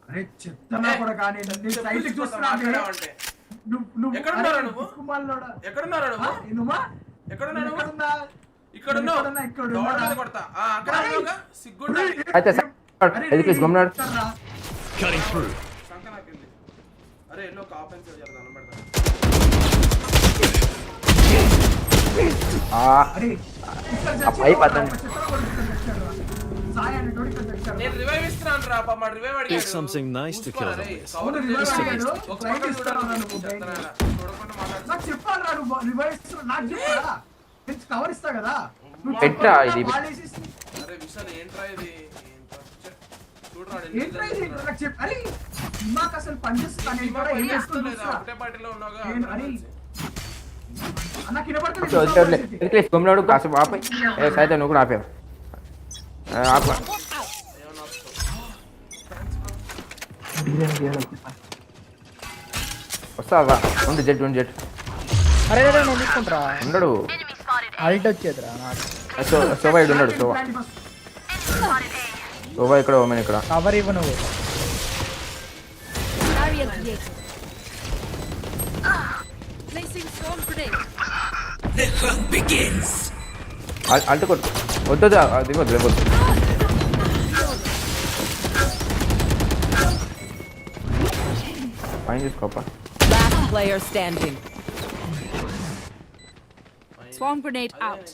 అరే చెత్తనా కూడా కానీ నేను సైడ్ చూస్తున్నా మాట్లాడావంటే నువ్వు ఎక్కడున్నారా నువ్వు? కుమార్లోడా ఎక్కడున్నారా నువ్వు? నువ్వా ఎక్కడున్నా నువ్వు? ఎక్కడున్నా ఇక్కడ ఉన్నావు. డోర్ మీద కొడతా. అక్కడ ఉన్నావుగా. సిగ్గుండా. అయితే ప్లీజ్ గమ్మునాడు. Cutting through. సంక నాకింది. అరే ఎల్లో కాపెన్ సేవ్ చేద్దాం అన్నమాట. అరే పైప్ అతను సాయి అనే తోడి కట్టేశారు నేను రివైవ్ ఇస్తున్నాను రా పాప మా రివైవ్ అడిగాడు. Here's something nice to kill them with. అవును రివైవ్ అడిగాడు ఒక ఫ్లైట్ పక్కన ఇస్తారా చూడాలి. నువ్వు చెప్తారా? చూడకుండా మాట్లాడు. నాకు చెప్పాలి రా నువ్వు రివైవ్ ఇస్తున్నా నాకు చెప్పరా నేను కవర్ ఇస్తా కదా నువ్వు పెట్టరా చెప్పకుండా ఇది? వాడేసేసి అరే విశాల్ ఏంట్రా ఇది? చూడరా ఏంట్రా ఇది నాకు చెప్పు అరే నాకు అసలు పనిచేస్తా నేను కూడా ఏం చేస్తున్నా ఒకటే పార్టీలో ఉన్నావుగా. అరే అన్న కినబడుతుంది ప్లీజ్ గమ్మునాడు. కాసేపు ఆపై అయితే నువ్వు కూడా ఆపావు. ఆప వస్తావా? ఉండు జెట్ అరే నేను తీసుకుంటారా ఉండడు. అల్ట్ వచ్చేదిరా నాకు శోభా ఇక్కడ ఉన్నాడు. శోభా ఇక్కడ ఓమెన్ ఇక్కడ. కవర్ ఇవ్వ నువ్వు. Barrier created. Placing swarm grenade. The hunt begins. Alt కొట్టు. వద్దు అది వద్దు లేవద్దు. పైన తీసుకోపా. Last player standing. Swarm grenade out.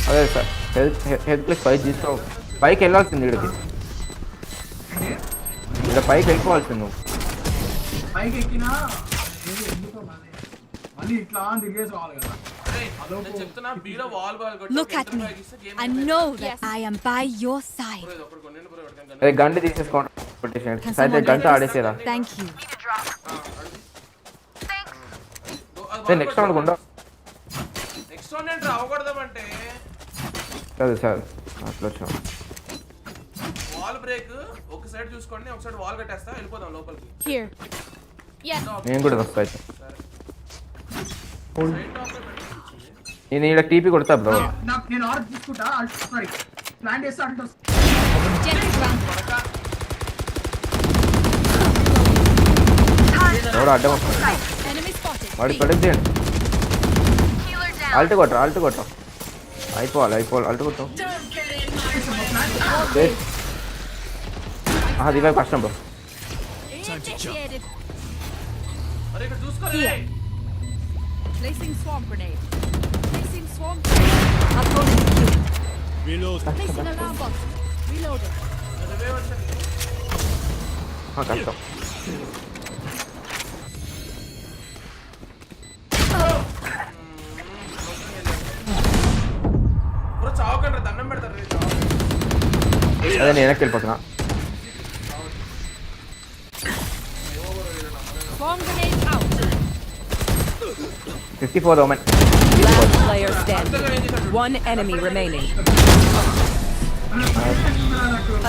అదే సార్ హెల్త్ ప్లస్ 5 తీసుకో. పైకి వెళ్ళాల్సింది ఇక్కడికి. ఇక్కడ పైకి వెళ్ళిపోవాల్సింది నువ్వు. పైకి ఎక్కినా ఎందుకో మళ్ళీ ఇట్లా దిగేసుకోవాలి కదా. నేను చెప్తున్నా బీలో వాల్ బాల్ కొట్టి Look at me. I know that I am by your side. ఒకటి కొన్నండి బ్రో ఒకటి అదే గంట తీసేసుకోండి. కొట్టేసాడు అయితే గంట ఆడేసేరా. Thank you. నెక్స్ట్ రౌండ్ కొండ. నెక్స్ట్ రౌండ్ ఏంటి రావకూడదామంటే సరే సార్ అట్లా వచ్చాం. వాల్ బ్రేక్ ఒక సైడ్ చూసుకోండి, ఒక సైడ్ వాల్ కట్టేస్తా వెళ్ళిపోదాం లోపలికి. Here. Yes. నేను కూడా వస్తా అయితే. నేను ఇక్కడ టీపీ కొడతా బ్రో. నేను ఆర్డర్ తీసుకుంటా. సారీ ప్లాన్ చేస్తా అంటే ఎవడో అడ్డం వస్తాడు. Enemy spotted. వాడికి ప్రొటెక్ట్ చేయండి. అల్ట్ కొట్టరా అయిపోవాలి అల్ట్ కొట్టాం. దివా కష్టం బ్రో. Initiated. అరే ఇక్కడ చూసుకోలే. Placing swarm grenade. Placing swarm grenade. Opponent killed. Reload. Placing alarm bot. Reloading. Revive వచ్చేది. కష్టం. బ్రో చావకండి దండం పెడతారు రే చావు. అదే నేను వెనక్కి వెళ్ళిపోతున్నా. Swarm grenade out. 54 ఓమెన్. Last player standing. One enemy remaining.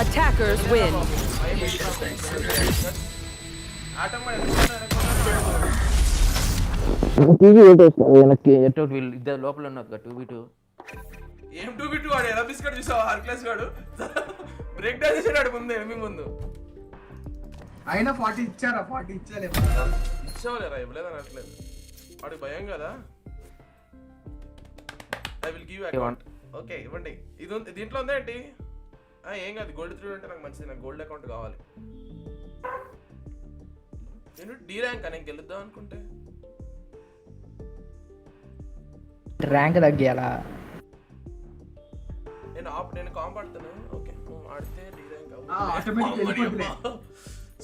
Attackers win. వెనక్కి ఇద్దరు లోపల ఉన్నారు 2v2. ఏం 2v2 వాడు ఎలా బిస్కెట్ చూసావా హర్క్లెస్ వాడు బ్రేక్ డౌన్ చేసాడు ముందు ఎనిమి ముందు. అయినా 40 ఇచ్చారా? 40 ఇచ్చాలే. ఇచ్చేవాలేరా ఇవ్వలేదు అనట్లేదు. వాడికి భయం కదా. I will give account. Okay ఇవ్వండి. ఇది దీంట్లో ఉందా ఏంటి? ఏం కాదు. గోల్డ్ 3 అంటే నాకు మంచిది. నాకు గోల్డ్ అకౌంట్ కావాలి. నేను డి ర్యాంక్ అని గెలుద్దాం అనుకుంటే ర్యాంక్ తగ్గియాలా? నేను కాంప్ ఆడుతాను. ఓకే ఆడితే డి ర్యాంక్ ఆటోమేటిక్ వెళ్ళిపోతుంది.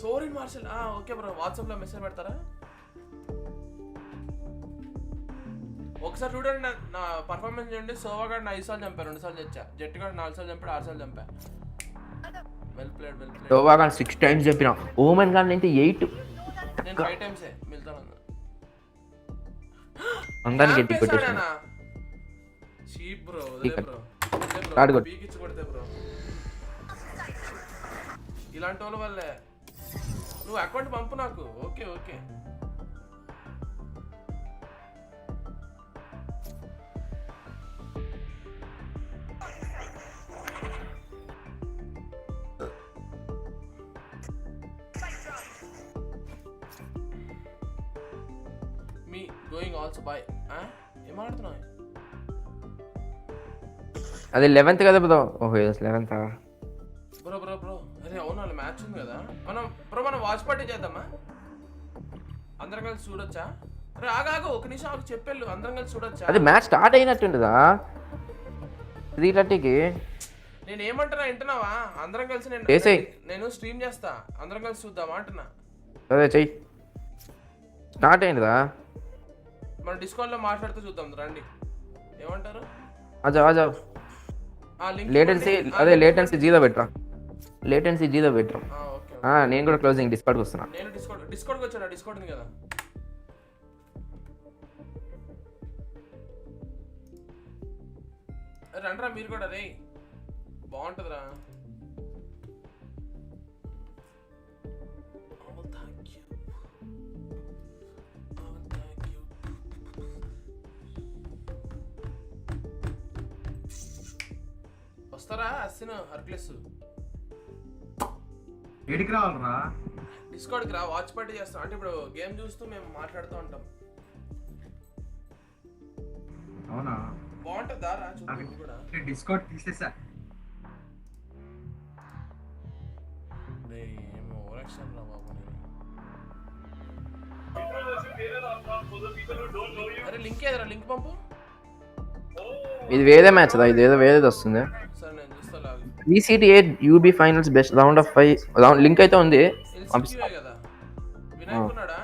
సోరిన్ మార్షల్. ఓకే బ్రో వాట్సాప్ లో మెసేజ్ పెడతారా? ఒకసారి చూడండి నా పర్ఫార్మెన్స్ చూడండి. సోవా గారు 5 సార్లు చంపా, 2 సార్లు చచ్చా. జెట్ గారు 4 సార్లు చంపాడు, 6 సార్లు చంపా. Well played. సోవా గారు 6 టైమ్స్ చెప్పిన. ఓమెన్ గారు అయితే 8. నేను 5 టైమ్స్ మిల్తాను అందరిని గట్టి కొట్టేసాను. Cheap bro. కార్డ్ కొట్టు. పీకిచ్చి కొడితే బ్రో. ఇలాంటి వాళ్ళ వల్లే. నువ్వు అకౌంట్ పంపు నాకు. Okay okay. Me going also by. ఏం ఆడుతున్నావు? అది 11th కదా బ్రో. ఓహో 11th. బ్రో బ్రో బ్రో అరే అవును వాళ్ళ మ్యాచ్ ఉంది కదా. మనం వాచ్ పార్టీ చేద్దామా? అందరం కలిసి చూడొచ్చా? అరే ఆగాగు ఒక నిమిషం ఆగు చెప్పెళ్ళు. అందరం కలిసి చూడొచ్చా? అది మ్యాచ్ స్టార్ట్ అయినట్టుండదా 3:30కి? నేను ఏమంటున్నా వింటున్నావా? అందరం కలిసి నేను స్ట్రీమ్ చేస్తా. అందరం కలిసి చూద్దామా అంటున్నా. అదే చెయ్యి. స్టార్ట్ అయిందిరా. మనం డిస్కౌంట్లో మాట్లాడుతూ చూద్దాం రండి. ఏమంటారు? ఆజా లేటెన్సీ అదే లేటెన్సీ జీరో పెట్టరా. లేటెన్సీ జీరో పెట్టరా. నేను కూడా క్లోజింగ్ డిస్కౌంట్కి వస్తున్నా. నేను డిస్కౌంట్కి వచ్చాను. డిస్కౌంట్ ఉంది కదా. రండిరా మీరు కూడా. రే బాగుంటుందిరా. వస్తారా అస్సిన్ హర్క్లెస్? ఏడికి రావాలరా? డిస్కౌంట్కి రా. వాచ్ పార్టీ చేస్తాం. అంటే ఇప్పుడు గేమ్ చూస్తూ మేము మాట్లాడుతూ ఉంటాం. అవునా? బాగుంటుందా రా చూద్దాం కూడా. డిస్కౌంట్ తీసేసా. ఏమో ఓవరాక్షన్ రా బాబు. అరే లింక్ ఏదరా? లింక్ పంపు. ఇది వేరే మ్యాచ్ రా. ఇది ఏదో వేరేది వస్తుంది. సరే నేను చూస్తా. VCT8 UB finals best round of 5 round link అయితే ఉంది. LCQ కదా. వినాయక్ ఉన్నాడా?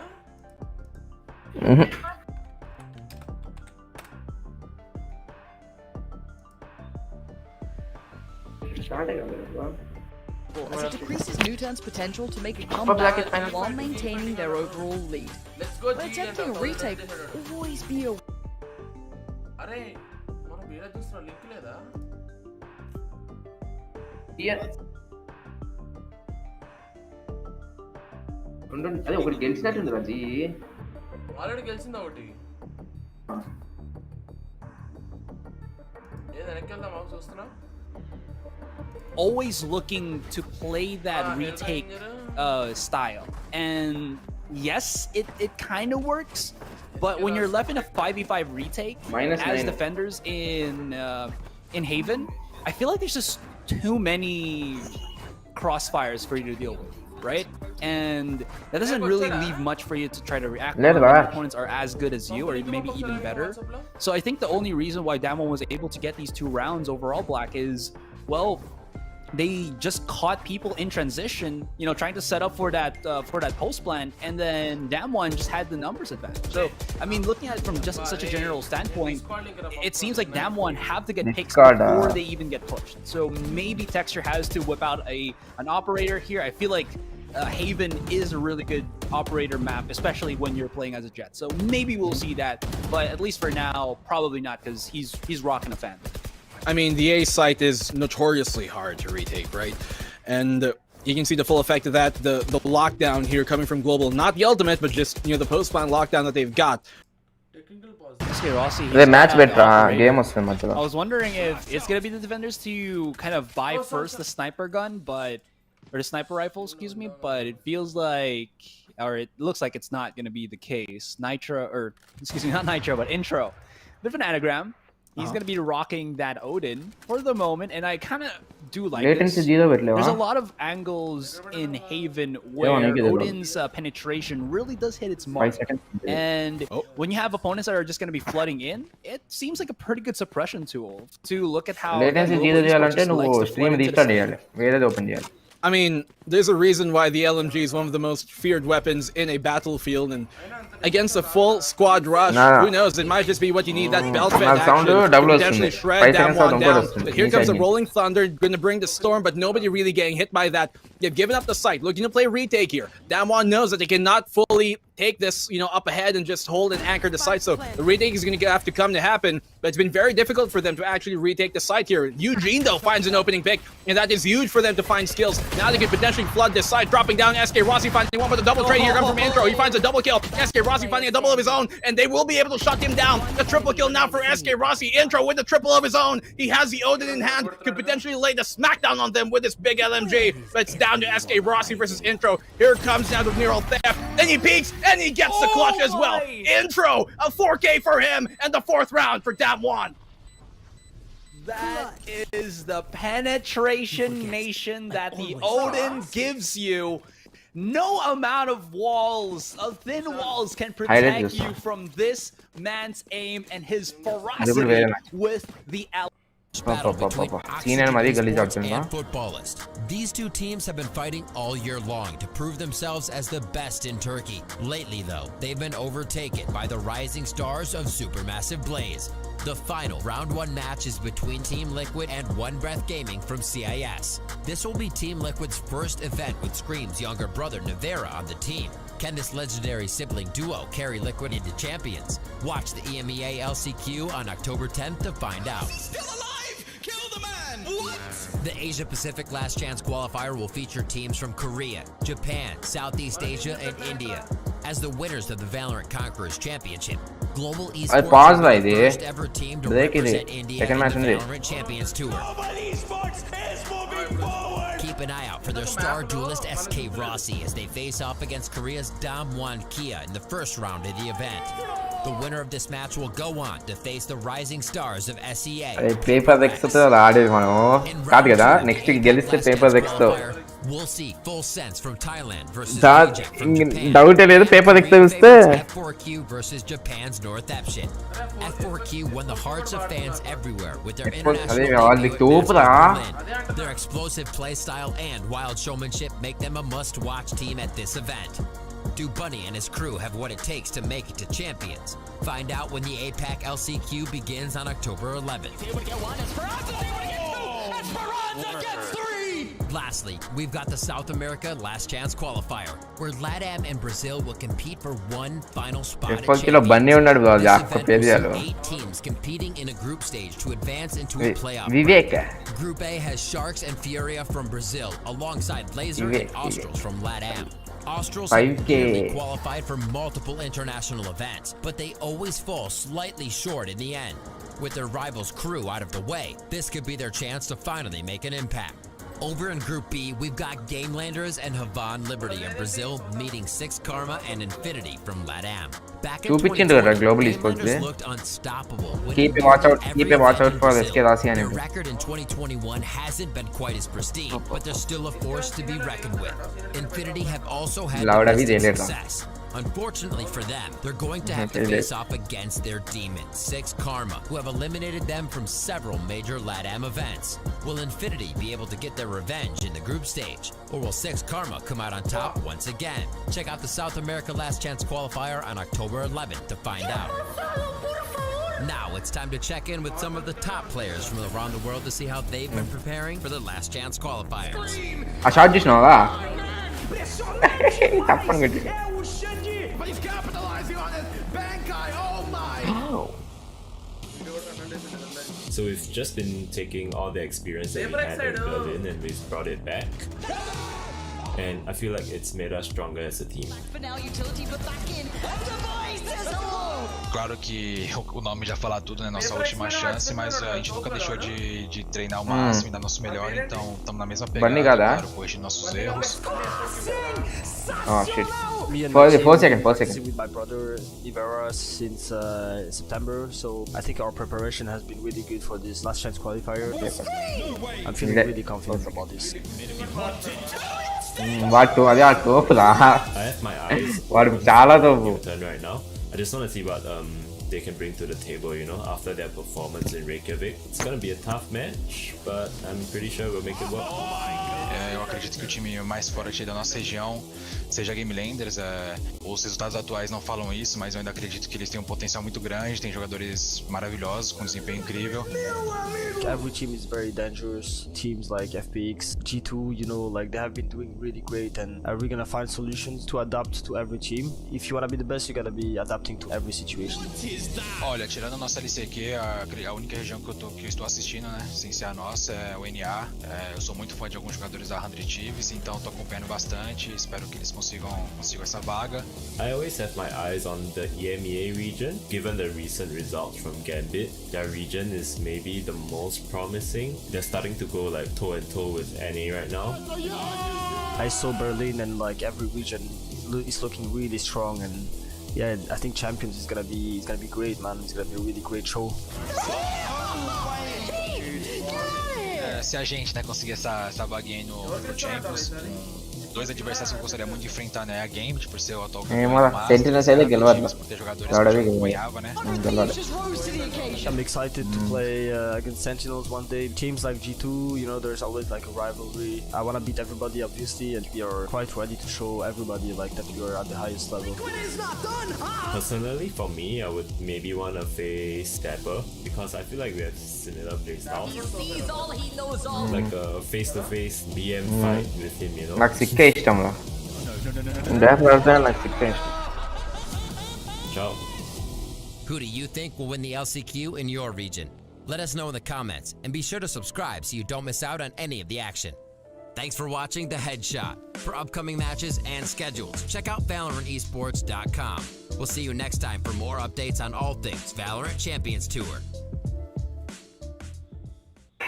As it decreases Newton's potential to make a comeback while maintaining their overall lead. Let's go. When attempting a retake, always be a... అరే మనం video చూస్తున్నా. Link లేదా? అదే ఒకటి గెలిచినట్టుంది రాజీ. ఆల్రెడీ గెలిచిందా ఒకటి? ఏదో వెనక్కి వెళ్దామా చూస్తున్నా. Always looking to play that retake style, and yes, it kind of works, but when you're left in a 5v5 retake as defenders in Haven, I feel like there's just too many crossfires for you to deal with, right? And that doesn't really leave much for you to try to react when your opponents are as good as you, or maybe even better. So I think the only reason why Damwon was able to get these 2 rounds overall, Black, is, well, they just caught people in transition, you know, trying to set up for that post plant, and then Damwon just had the numbers advantage. So I mean, looking at it from just such a general standpoint, it seems like Damwon have to get picks before they even get pushed. So maybe Texture has to whip out an operator here. I feel like Haven is a really good operator map, especially when you're playing as a Jet. So maybe we'll see that, but at least for now, probably not, because he's rocking a fan. I mean, the A site is notoriously hard to retake, right? And you can see the full effect of that. The lockdown here coming from Global, not the ultimate, but just, you know, the post plan lockdown that they've got. Match better game was I was wondering if it's gonna be the defenders to kind of buy first the sniper gun, or the sniper rifle, excuse me, but it feels like, or it looks like it's not gonna be the case. Nitro, or excuse me, not Nitro, but Intro. Bit of an anagram. He's going to be rocking that Odin for the moment, and I kind of do like this. There's a lot of angles in Haven where Odin's penetration really does hit its mark. And when you have opponents that are just going to be flooding in, it seems like a pretty good suppression tool to look at how... I mean, there's a reason why the LMG is one of the most feared weapons in a battlefield, and against a full squad rush, who knows, it might just be what you need, that belt-fed action to potentially shred Damwon down. But here comes the Rolling Thunder, going to bring the storm, but nobody really getting hit by that. They've given up the site, looking to play retake here. Damwon knows that they cannot fully take this, up ahead and just hold and anchor the site. So the retake is going to have to come to happen, but it's been very difficult for them to actually retake the site here. Eugene, though, finds an opening pick, and that is huge for them to find skills. Now they can potentially flood this site, dropping down SK Rossi, finding one with a double trade. Here comes from Intro. He finds a double kill. SK Rossi finding a double of his own, and they will be able to shut him down. The triple kill now for SK Rossi. Intro with the triple of his own. He has the Odin in hand, could potentially lay the smackdown on them with this big LMG, but it's down to SK Rossi versus Intro. Here comes now the Neural Theft. Then he peeks, and he gets the clutch as well. Intro, a 4K for him, and the 4th round for Dam1. That is the penetration nation that the Odin gives you. No amount of walls, thin walls can protect you from this man's aim and his ferocity with the battle between Oxygen and Footballist. These two teams have been fighting all year long to prove themselves as the best in Turkey. Lately, though, they've been overtaken by the rising stars of Supermassive Blaze. The final Round 1 match is between Team Liquid and One Breath Gaming from CIS. This will be Team Liquid's first event with Scream's younger brother Nevera on the team. Can this legendary sibling duo carry Liquid into champions? Watch the EMEA LCQ on October 10th to find out. The Asia Pacific Last Chance qualifier will feature teams from Korea, Japan, Southeast Asia, and India as the winners of the Valorant Conquerors Championship. Global Esports is the first ever team to represent India in the Valorant Champions Tour. Keep an eye out for their star duelist SK Rossi as they face off against Korea's Dam1 Kia in the first round of the event. The winner of this match will go on to face the rising stars of SEA. Paper X to ఆడేది మనం కాదు కదా next గెలిస్తే paper X తో We'll see full sense from Thailand versus doubt లేదు paper X చూస్తే F4Q versus Japan's North Epshit. F4Q won the hearts of fans everywhere with their international Their explosive play style and wild showmanship make them a must-watch team at this event. Do Bunny and his crew have what it takes to make it to champions? Find out when the APAC LCQ begins on October 11th. Lastly, we've got the South America Last Chance qualifier, where LATAM and Brazil will compete for one final spot at champions. This event will see 8 teams competing in a group stage to advance into a playoff. Group A has Sharks and Furia from Brazil, alongside Laser and Australs from LATAM. Australs have nearly qualified for multiple international events, but they always fall slightly short in the end. With their rivals' crew out of the way, this could be their chance to finally make an impact. Over in Group B, we've got Gamelanders and Havan Liberty in Brazil meeting Six Karma and Infinity from LATAM. Back in 2020, Gamelanders looked unstoppable. Keep a watch out for SK Rossi. Their record in 2021 hasn't been quite as pristine, but they're still a force to be reckoned with. Infinity have also had success. Unfortunately for them, they're going to have to face off against their demons, Six Karma, who have eliminated them from several major LATAM events. Will Infinity be able to get their revenge in the group stage, or will Six Karma come out on top once again? Check out the South America Last Chance qualifier on October 11th to find out. Now it's time to check in with some of the top players from around the world to see how they've been preparing for the Last Chance qualifiers. I shot just now, But he's capitalizing on it. Bankai, oh my! So we've just been taking all the experience that we had in Berlin and we've brought it back. And I feel like it's made us stronger as a team. Claro que o nome já fala tudo, né? Nossa última chance, mas a gente nunca deixou de treinar o máximo e dar nosso melhor, então estamos na mesma pegada, claro, corrigindo nossos erros. Oh shit. Me and 4 seconds. With my brother Ivera since September, so I think our preparation has been really good for this Last Chance qualifier. I'm feeling really confident about this. అది ఆ తోపుదా I have my eyes వాడు చాలా తోపు turn right now. I just want to see what they can bring to the table, you know, after their performance in Reykjavik. It's gonna be a tough match, but I'm pretty sure we'll make it work. Eu acredito que o time mais forte da nossa região seja a Game Landers. Os resultados atuais não falam isso, mas eu ainda acredito que eles têm um potencial muito grande, tem jogadores maravilhosos, com desempenho incrível. Every team is very dangerous. Teams like FPX, G2, you know, like they have been doing really great, and we're gonna find solutions to adapt to every team. If you wanna be the best, you gotta be adapting to every situation. Olha, tirando a nossa LCQ, a única região que eu estou assistindo, né, sem ser a nossa, é o NA. Eu sou muito fã de alguns jogadores da 100 Thieves, então tô acompanhando bastante. Espero que eles consigam essa vaga. I always have my eyes on the EMEA region. Given the recent results from Gambit, their region is maybe the most promising. They're starting to go like toe and toe with NA right now. I saw Berlin, and like every region is looking really strong, and yeah, I think Champions is gonna be great, man. It's gonna be a really great show. Se a gente, né, conseguir essa vaguinha aí no Champions, dois adversários que eu gostaria muito de enfrentar, né, a Gambit, por ser o atual campeão do Masters, por ter jogadores que eu já acompanhava, né. I'm excited to play against Sentinels one day. Teams like G2, you know, there's always like a rivalry. I wanna beat everybody, obviously, and we are quite ready to show everybody like that we are at the highest level. Personally, for me, I would maybe want to face Stepper because I feel like we have similar playstyles. Like a face-to-face BM fight with him, you know. Ciao. Who do you think will win the LCQ in your region? Let us know in the comments, and be sure to subscribe so you don't miss out on any of the action. Thanks for watching The Headshot. For upcoming matches and schedules, check out ValorantEsports.com. We'll see you next time for more updates on all things Valorant Champions Tour.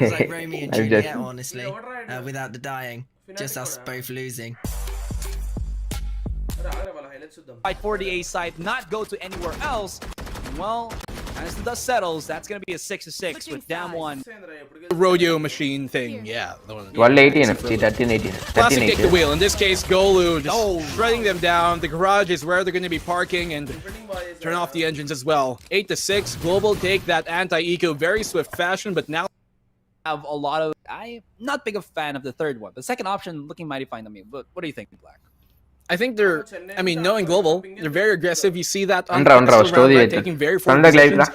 It's like Romeo and Juliet, honestly, without the dying. Just us both losing. Fight for the A side, not go to anywhere else. Well, as the dust settles, that's gonna be a 6-6 with down one. Rodeo machine thing, yeah. 12-18, 13-18. Classic take the wheel. In this case, Golu just shredding them down. The garage is where they're going to be parking, and turn off the engines as well. 8-6. Global take that anti-eco very swift fashion, but now have a lot of. I'm not big a fan of the third one. The second option looking mighty fine to me. But what do you think, Black? I think they're, I mean, knowing Global, they're very aggressive. You see that on the taking very forward positions.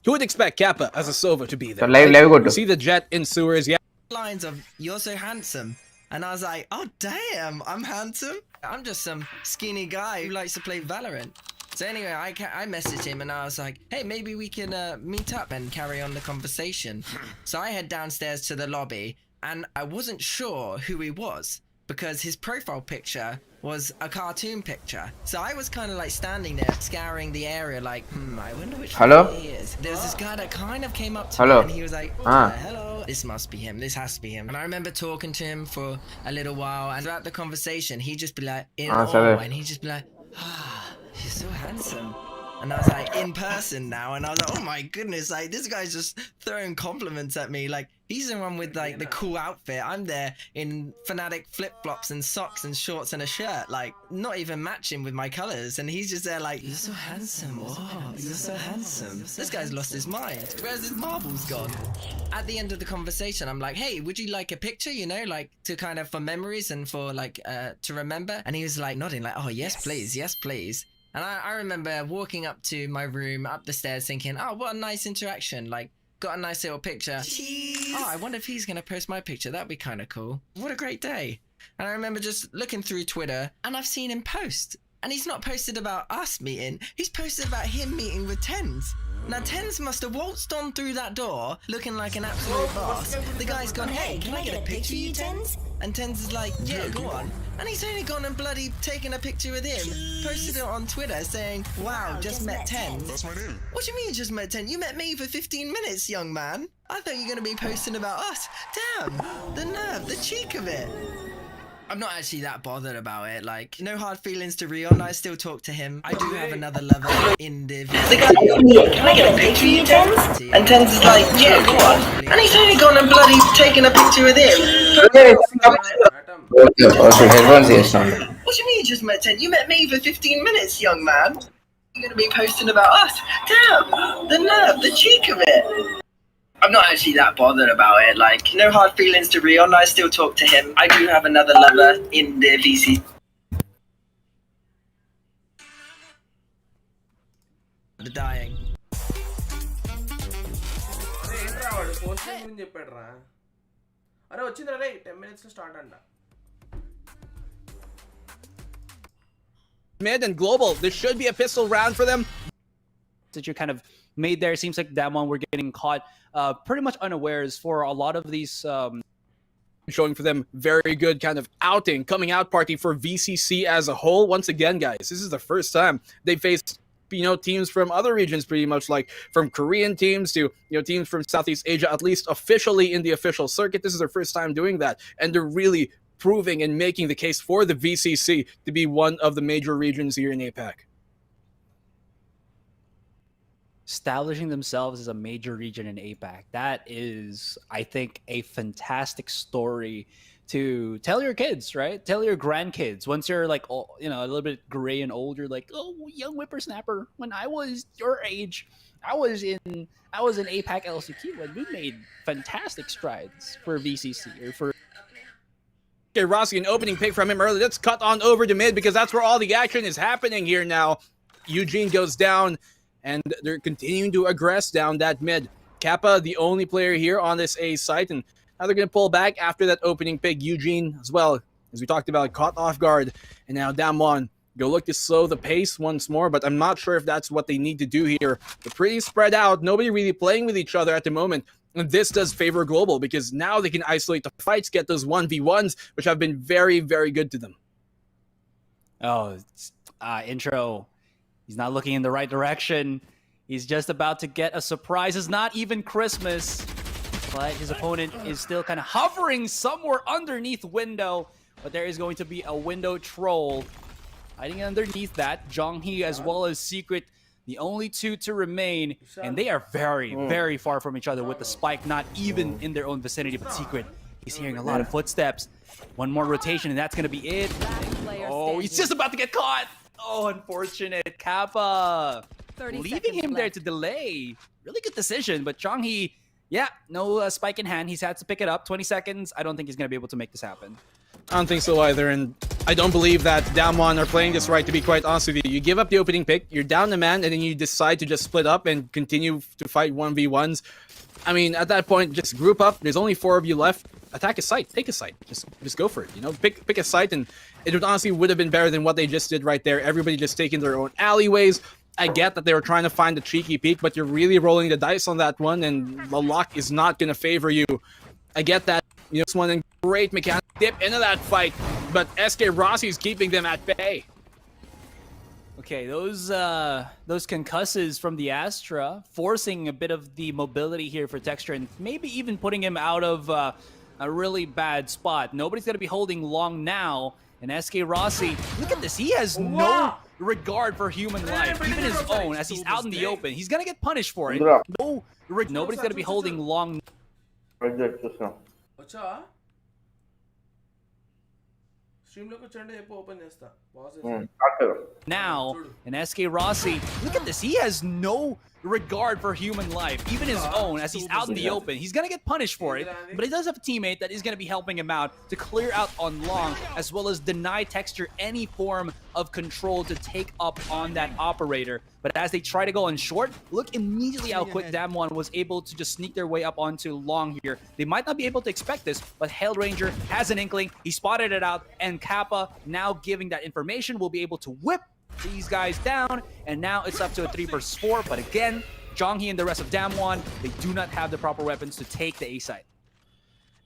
Who would expect Kappa as a Sova to be there? You see the Jet in sewers, yeah. Lines of, you're so handsome. And I was like, oh damn, I'm handsome? I'm just some skinny guy who likes to play Valorant. So anyway, I messaged him and I was like, hey, maybe we can meet up and carry on the conversation. So I head downstairs to the lobby, and I wasn't sure who he was, because his profile picture was a cartoon picture. So I was kind of like standing there scouring the area like, I wonder which one he is. There was this guy that kind of came up to me and he was like, hello, this must be him, this has to be him. And I remember talking to him for a little while, and throughout the conversation he'd just be like, in awe, and he'd just be like, you're so handsome. And I was like, in person now, and I was like, oh my goodness, like this guy's just throwing compliments at me. Like, he's the one with like the cool outfit. I'm there in Fnatic flip-flops and socks and shorts and a shirt, like not even matching with my colors. And he's just there like, you're so handsome. Oh, you're so handsome. This guy's lost his mind. Where's his marbles gone? At the end of the conversation, I'm like, hey, would you like a picture, you know, like to kind of for memories and for like to remember? And he was like nodding like, oh, yes, please. Yes, please. And I remember walking up to my room, up the stairs, thinking, oh, what a nice interaction. Like, got a nice little picture. Jeez. Oh, I wonder if he's going to post my picture. That'd be kind of cool. What a great day. And I remember just looking through Twitter, and I've seen him post. And he's not posted about us meeting. He's posted about him meeting with Tens. Now, Tens must have waltzed on through that door, looking like an absolute boss. The guy's gone, hey, can I get a picture of you, Tens? And Tens is like, yeah, go on. And he's only gone and bloody taken a picture with him, posted it on Twitter saying, wow, just met Tens. That's my name. What do you mean you just met Tens? You met me for 15 minutes, young man. I thought you were going to be posting about us. Damn, the nerve, the cheek of it. I'm not actually that bothered about it. Like, no hard feelings to Rion. I still talk to him. I do have another level in the guy, can I get a picture of you, Tens? And Tens is like, yeah, go on. And he's only gone and bloody taken a picture with him. What do you mean you just met Tens? You met me for 15 minutes, young man. You're going to be posting about us. Damn, the nerve, the cheek of it. I'm not actually that bothered about it. Like, no hard feelings to Rion. I still talk to him. I do have another lover in the VC. The dying. అరే వచ్చిందిరా రే 10 minutes లో start అంట. Mid and global, this should be a pistol round for them. That you kind of made there. It seems like that one we're getting caught pretty much unawares for a lot of these. Showing for them very good kind of outing, coming out party for VCC as a whole. Once again, guys, this is the first time they faced teams from other regions, pretty much like from Korean teams to teams from Southeast Asia, at least officially in the official circuit. This is their first time doing that, and they're really proving and making the case for the VCC to be one of the major regions here in APAC. Establishing themselves as a major region in APAC. That is, I think, a fantastic story to tell your kids, right? Tell your grandkids. Once you're like, a little bit gray and old, you're like, oh, young whippersnapper. When I was your age, I was in APAC LCQ when we made fantastic strides for VCC or for. Okay, Rossi, an opening pick from him early. Let's cut on over to mid because that's where all the action is happening here now. Eugene goes down, and they're continuing to aggress down that mid. Kappa, the only player here on this A site, and now they're going to pull back after that opening pick. Eugene, as well, as we talked about, caught off guard, and now Damwon go look to slow the pace once more, but I'm not sure if that's what they need to do here. They're pretty spread out, nobody really playing with each other at the moment, and this does favor Global because now they can isolate the fights, get those 1v1s, which have been very, very good to them. Oh, intro. He's not looking in the right direction. He's just about to get a surprise. It's not even Christmas. But his opponent is still kind of hovering somewhere underneath window. But there is going to be a window troll hiding underneath that. Jonghee as well as Secret, the only two to remain. And they are very, very far from each other with the spike not even in their own vicinity. But Secret, he's hearing a lot of footsteps. One more rotation and that's going to be it. Oh, he's just about to get caught. Oh, unfortunate. Kappa leaving him there to delay. Really good decision, but Jonghee, yeah, no spike in hand. He's had to pick it up. 20 seconds. I don't think he's going to be able to make this happen. I don't think so either, and I don't believe that Damwon are playing this right, to be quite honest with you. You give up the opening pick, you're down a man, and then you decide to just split up and continue to fight 1v1s. I mean, at that point, just group up. There's only 4 of you left. Attack a site. Take a site. Just go for it. Pick a site, and it would have been better than what they just did right there. Everybody just taking their own alleyways. I get that they were trying to find the cheeky peek, but you're really rolling the dice on that one, and the luck is not going to favor you. I get that. This one in great mechanic dip into that fight, but SK Rossi is keeping them at bay. Okay, those concusses from the Astra forcing a bit of the mobility here for Texture, and maybe even putting him out of a really bad spot. Nobody's going to be holding long now, and SK Rossi, look at this. He has no regard for human life, even his own, as he's out in the open. He's going to get punished for it. Nobody's going to be holding long. Now, and SK Rossi, look at this. He has no regard for human life, even his own, as he's out in the open. He's going to get punished for it, but he does have a teammate that is going to be helping him out to clear out on long, as well as deny Texture any form of control to take up on that operator. But as they try to go on short, look immediately how quick Damwon was able to just sneak their way up onto long here. They might not be able to expect this, but Hellranger has an inkling. He spotted it out, and Kappa, now giving that information, will be able to whip these guys down, and now it's up to a 3 versus 4. But again, Jonghee and the rest of Damwon, they do not have the proper weapons to take the A site.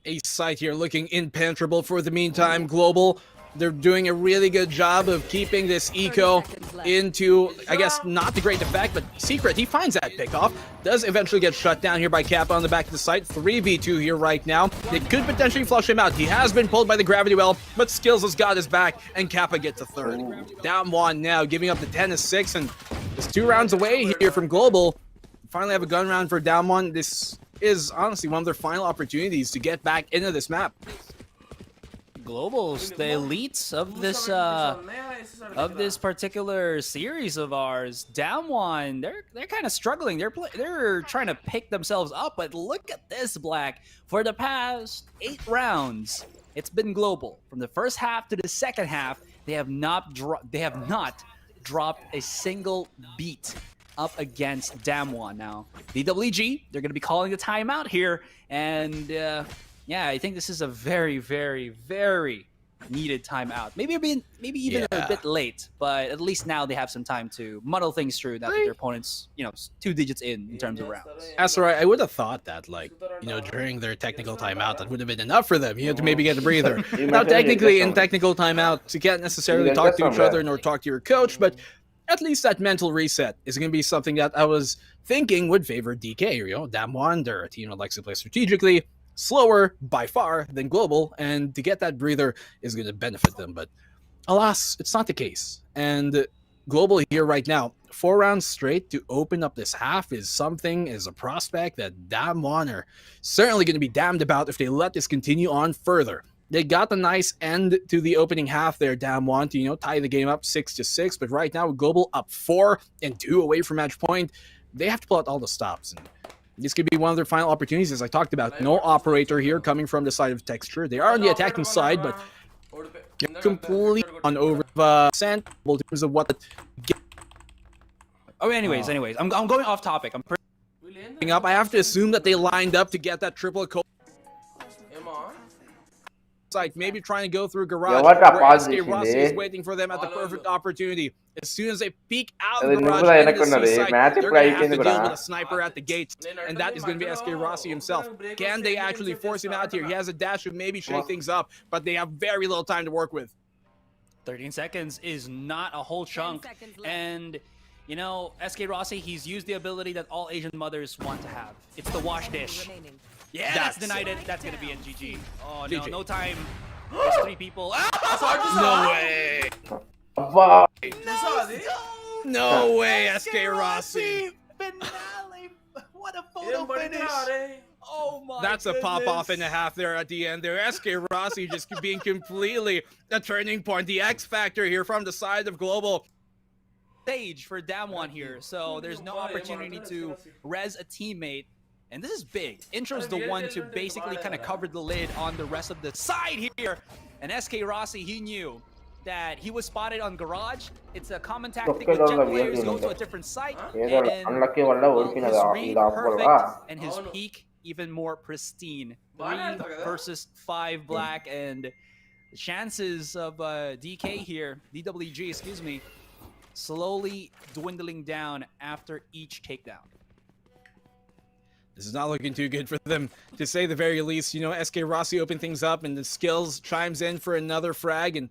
A site here looking impenetrable for the meantime. Global, they're doing a really good job of keeping this eco into, I guess, not the great effect, but Secret, he finds that pickoff. Does eventually get shut down here by Kappa on the back of the site. 3v2 here right now. They could potentially flush him out. He has been pulled by the gravity well, but Skills has got his back, and Kappa gets a third. Damwon now giving up the 10-6, and just 2 rounds away here from Global. Finally have a gun round for Damwon. This is honestly one of their final opportunities to get back into this map. Globals, the elites of this particular series of ours, down one, they're kind of struggling. They're trying to pick themselves up, but look at this, Black. For the past 8 rounds, it's been Global. From the first half to the second half, they have not dropped a single beat up against Damwon. Now, DWG, they're going to be calling the timeout here, and yeah, I think this is a very, very, very needed timeout. Maybe even a bit late, but at least now they have some time to muddle things through now that their opponents, 2 digits in terms of rounds. That's right. I would have thought that, during their technical timeout, that would have been enough for them. You have to maybe get a breather. Now, technically, in technical timeout, you can't necessarily talk to each other nor talk to your coach, but at least that mental reset is going to be something that I was thinking would favor DK. Damwon, they're a team that likes to play strategically, slower by far than Global, and to get that breather is going to benefit them. But alas, it's not the case. And Global here right now, 4 rounds straight to open up this half is a prospect that Damwon are certainly going to be damned about if they let this continue on further. They got the nice end to the opening half there, Damwon, to tie the game up 6-6, but right now with Global up 4 and 2 away from match point, they have to pull out all the stops. And this could be one of their final opportunities, as I talked about. No operator here coming from the side of Texture. They are on the attacking side, but completely on over percent in terms of what. Anyways, I'm going off topic. I have to assume that they lined up to get that triple co. Site, maybe trying to go through garage. Where SK Rossi is waiting for them at the perfect opportunity. As soon as they peek out of the garage, they're going to have to deal with a sniper at the gate, and that is going to be SK Rossi himself. Can they actually force him out here? He has a dash to maybe shake things up, but they have very little time to work with. 13 seconds is not a whole chunk, and SK Rossi, he's used the ability that all Asian mothers want to have. It's the wash dish. Yeah, that's denied it. That's going to be in GG. Oh, no, no time. There's 3 people. No way. No way, SK Rossi. Finale. What a photo finish. Oh my That's a pop-off and a half there at the end there. SK Rossi just being completely a turning point. The X factor here from the side of Global. Stage for Damwon here, so there's no opportunity to res a teammate. And this is big. Intro's the one to basically kind of cover the lid on the rest of the side here. And SK Rossi, he knew that he was spotted on garage. It's a common tactic with jet players, go to a different site. And his read perfect, and his peak even more pristine. 3 versus 5 Black, and the chances of DWG, excuse me, slowly dwindling down after each takedown. This is not looking too good for them, to say the very least. SK Rossi opened things up, and the Skills chimes in for another frag, and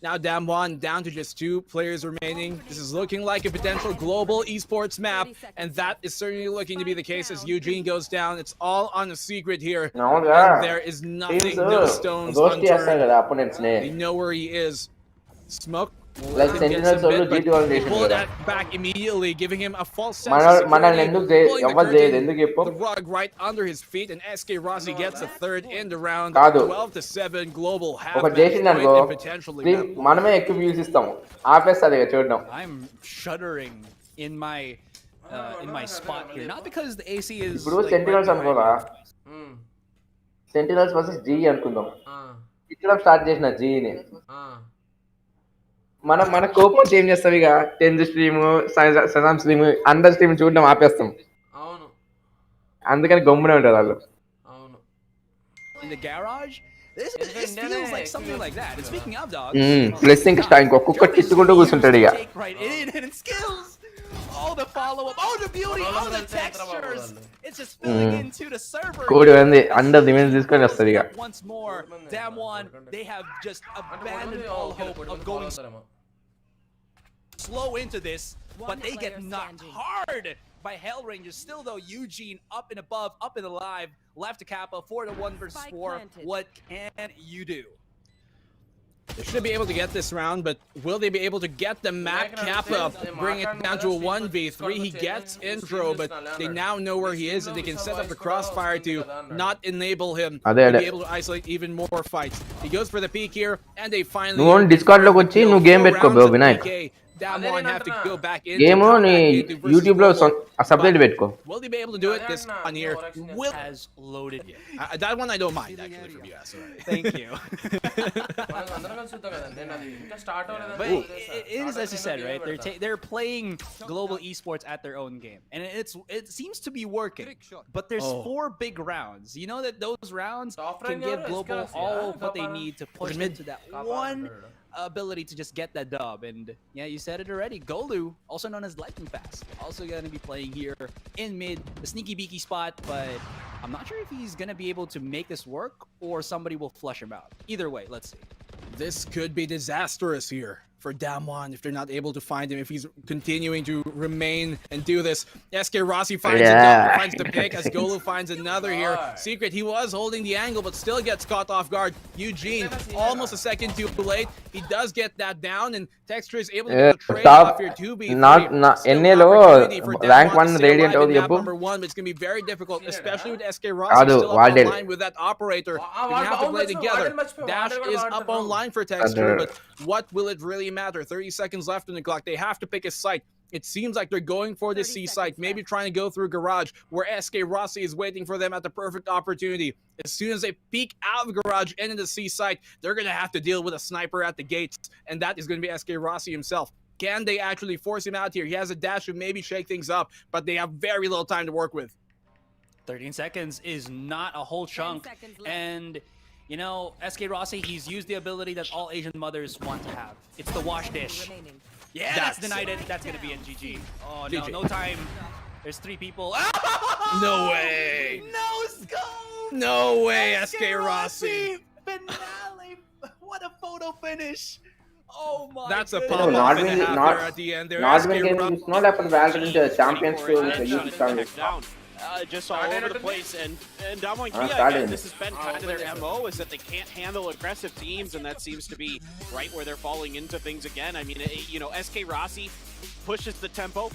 now Damwon down to just 2 players remaining. This is looking like a potential global esports map, and that is certainly looking to be the case as Eugene goes down. It's all on a secret here, and there is nothing, no stones unturned. They know where he is. Smoke. Like Sentinels also They pull that back immediately, giving him a false sense of security, the rug right under his feet, and SK Rossi gets a 3rd in the round. 12-7 Global half potentially. I'm shuddering in my spot here, not because the AC is Sentinels Sentinels versus G అనుకుందాం. ఇక్కడ start చేసిన G ని మన కోపం change చేస్తాం. ఇక 10th stream, సజామ్ stream, అందరి stream చూడడం ఆపేస్తాం. అందుకని గమ్మునే ఉంటారు వాళ్ళు. In the garage, this feels like something like that. And speaking of dogs, plus ఇంకొక తిట్టుకుంటూ కూర్చుంటాడు ఇక. Right in and skills. Oh, the follow-up. Oh, the beauty. Oh, the textures. It's just filling into the server. కోడి ఉంది under demons తీసుకొని వస్తుంది ఇక. Once more, Damwon, they have just abandoned all hope of going slow into this, but they get knocked hard by Hell Rangers. Still though, Eugene up and above, up and alive, left to Kappa, 4-1 versus 4. What can you do? They should be able to get this round, but will they be able to get the map cap up, bring it down to a 1v3? He gets intro, but they now know where he is, and they can set up the crossfire to not enable him to be able to isolate even more fights. He goes for the peak here, and they finally... నువ్వు Discord లోకి వచ్చి నువ్వు game పెట్టుకో bro Vinayak. Damwon have to go back in. Game నీ YouTube లో subtitle పెట్టుకో. Will they be able to do it this on here? Will has loaded. That one I don't mind actually from US. Thank you. But it is as you said, right? They're playing global esports at their own game, and it seems to be working. But there's 4 big rounds. You know that those rounds can give global all what they need to push into that one ability to just get that dub. And yeah, you said it already. Golu, also known as Lightning Fast, also going to be playing here in mid, the sneaky beaky spot, but I'm not sure if he's going to be able to make this work or somebody will flush him out. Either way, let's see. This could be disastrous here for Damwon if they're not able to find him, if he's continuing to remain and do this. SK Rossi finds finds the pick as Golu finds another here. Secret, he was holding the angle but still gets caught off guard. Eugene, almost a second too late. He does get that down, and Texture is able to get the trade off here. 2v3. NAలో rank 1 radiant అవుది చెప్పు. Number 1, but it's going to be very difficult, especially with SK Rossi still up online with that operator. They have to play together. Dash is up online for Texture, but what will it really matter? 30 seconds left in the clock. They have to pick a site. It seems like they're going for the C site, maybe trying to go through Garage, where SK Rossi is waiting for them at the perfect opportunity. As soon as they peek out of Garage and into the C site, they're going to have to deal with a sniper at the gates, and that is going to be SK Rossi himself. Can they actually force him out here? He has a dash to maybe shake things up, but they have very little time to work with. 13 seconds is not a whole chunk, and... You know, SK Rossi, he's used the ability that all Asian mothers want to have. It's the wash dish. Yeah, that's denied it. That's going to be in GG. Oh, no, no time. There's 3 people. No way. No scope. No way, SK Rossi. Finale. What a photo finish. Oh my That's a pop off and a half there at the end. Not even game, it's not like Valorant Champions Tour with the youth stars. Just all over the place, and Damwon Kia, again, this has been kind of their MO, is that they can't handle aggressive teams, and that seems to be right where they're falling into things again. I mean, you know, SK Rossi pushes the tempo,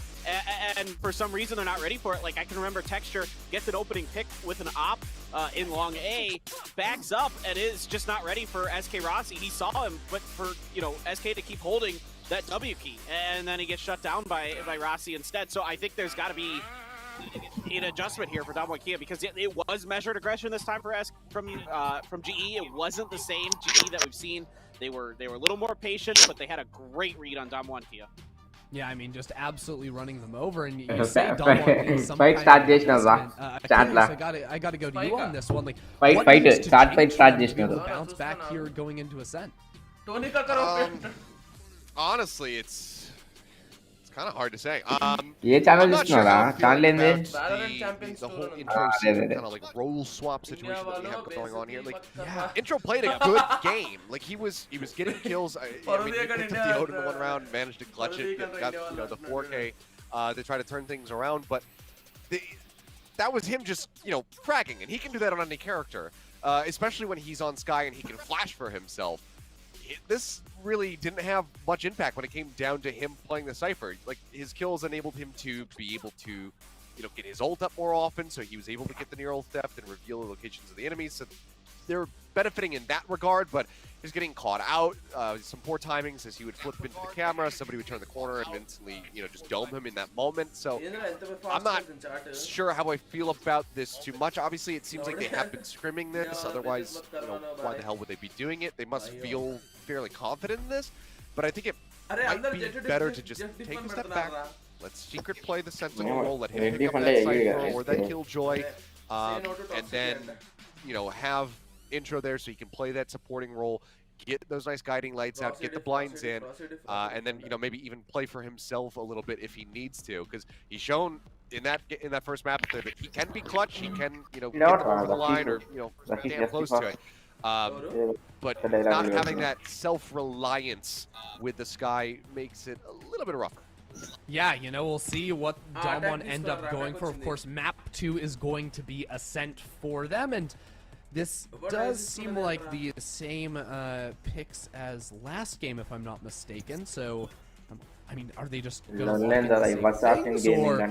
and for some reason they're not ready for it. Like, I can remember Texture gets an opening pick with an op in long A, backs up, and is just not ready for SK Rossi. He saw him, but for, you know, SK to keep holding that W key, and then he gets shut down by Rossi instead. So I think there's got to be an adjustment here for Damwon Kia, because it was measured aggression this time for from GE. It wasn't the same GE that we've seen. They were a little more patient, but they had a great read on Damwon Kia. Yeah, I mean, just absolutely running them over, and you say Damwon is some kind of I gotta go to you on this one. Like, start bounce back here going into Ascent. Honestly, it's kind of hard to say. A channel చూస్తున్నారా? Channel ఏంది? The whole intro kind of like role swap situation that we have going on here. Like, intro played a good game. Like, he was getting kills. I mean, he picked up the Odin in 1 round, managed to clutch it, got the 4K to try to turn things around. But that was him just fragging, and he can do that on any character, especially when he's on Sky and he can flash for himself. This really didn't have much impact when it came down to him playing the Cypher. Like, his kills enabled him to be able to, get his ult up more often, so he was able to get the near ult theft and reveal the locations of the enemies. So they're benefiting in that regard, but he's getting caught out. Some poor timings as he would flip into the camera, somebody would turn the corner and instantly, just dome him in that moment. So I'm not sure how I feel about this too much. Obviously, it seems like they have been scrimming this. Otherwise, why the hell would they be doing it? They must feel fairly confident in this, but I think it might be better to just take a step back. Let's secret play the sentinel role, let him pick up that Cypher or that Killjoy, and then, have intro there so he can play that supporting role, get those nice guiding lights out, get the blinds in, and then, maybe even play for himself a little bit if he needs to, because he's shown in that first map that he can be clutch, he can, get them over the line or, damn close to it. But not having that self-reliance with the Sky makes it a little bit rougher. Yeah, we'll see what Damwon end up going for. Of course, map 2 is going to be Ascent for them, and This does seem like the same picks as last game, if I'm not mistaken. So, I mean, are they just going to lock in the same things, or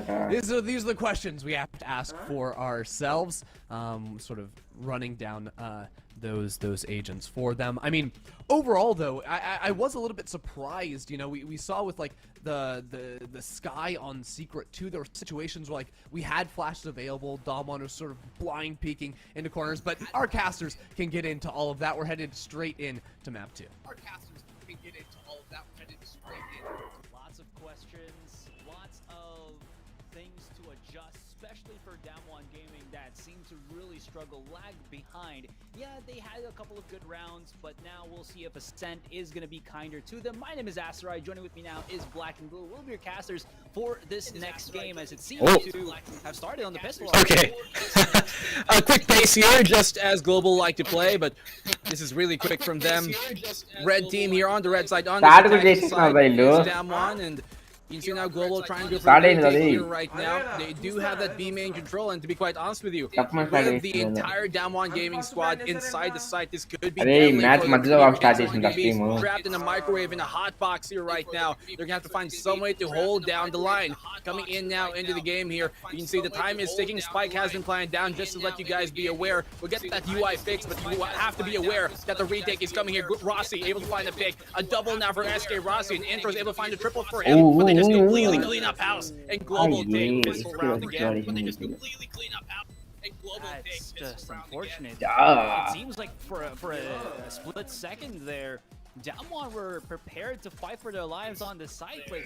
these are the questions we have to ask for ourselves, sort of running down those agents for them. I mean, overall though, I was a little bit surprised. You know, we saw with like the Sky on Secret 2, there were situations where like we had flashes available, Damwon was sort of blind peeking into corners, but our casters can get into all of that. We're headed straight in to map 2. Our casters can get into all of that. We're headed straight in. Lots of questions, lots of things to adjust, especially for Damwon Gaming that seemed to really struggle, lag behind. Yeah, they had a couple of good rounds, but now we'll see if Ascent is going to be kinder to them. My name is ACER. Joining with me now is Black and Blue. We'll be your casters for this next game, as it seems to have started on the pistol. Okay. A quick pace here, just as Global like to play, but this is really quick from them. Red team here on the red side. On the side is Damwon, and you can see now Global trying to go for the here right now. They do have that B main control, and to be quite honest with you, with the entire Damwon Gaming squad inside the site, this could be trapped in a microwave in a hot box here right now. They're gonna have to find some way to hold down the line. Coming in now into the game here, you can see the time is ticking. Spike has been planned down, just to let you guys be aware. We'll get that UI fixed, but you have to be aware that the retake is coming here. Rossi able to find a pick, a double now for SK Rossi, and Intro is able to find a triple for him, but they just completely clean up house, and Global take pistol round again. But they just completely clean up house, and Global takes just unfortunate. It seems like for a split second there, Damwon were prepared to fight for their lives on the site, but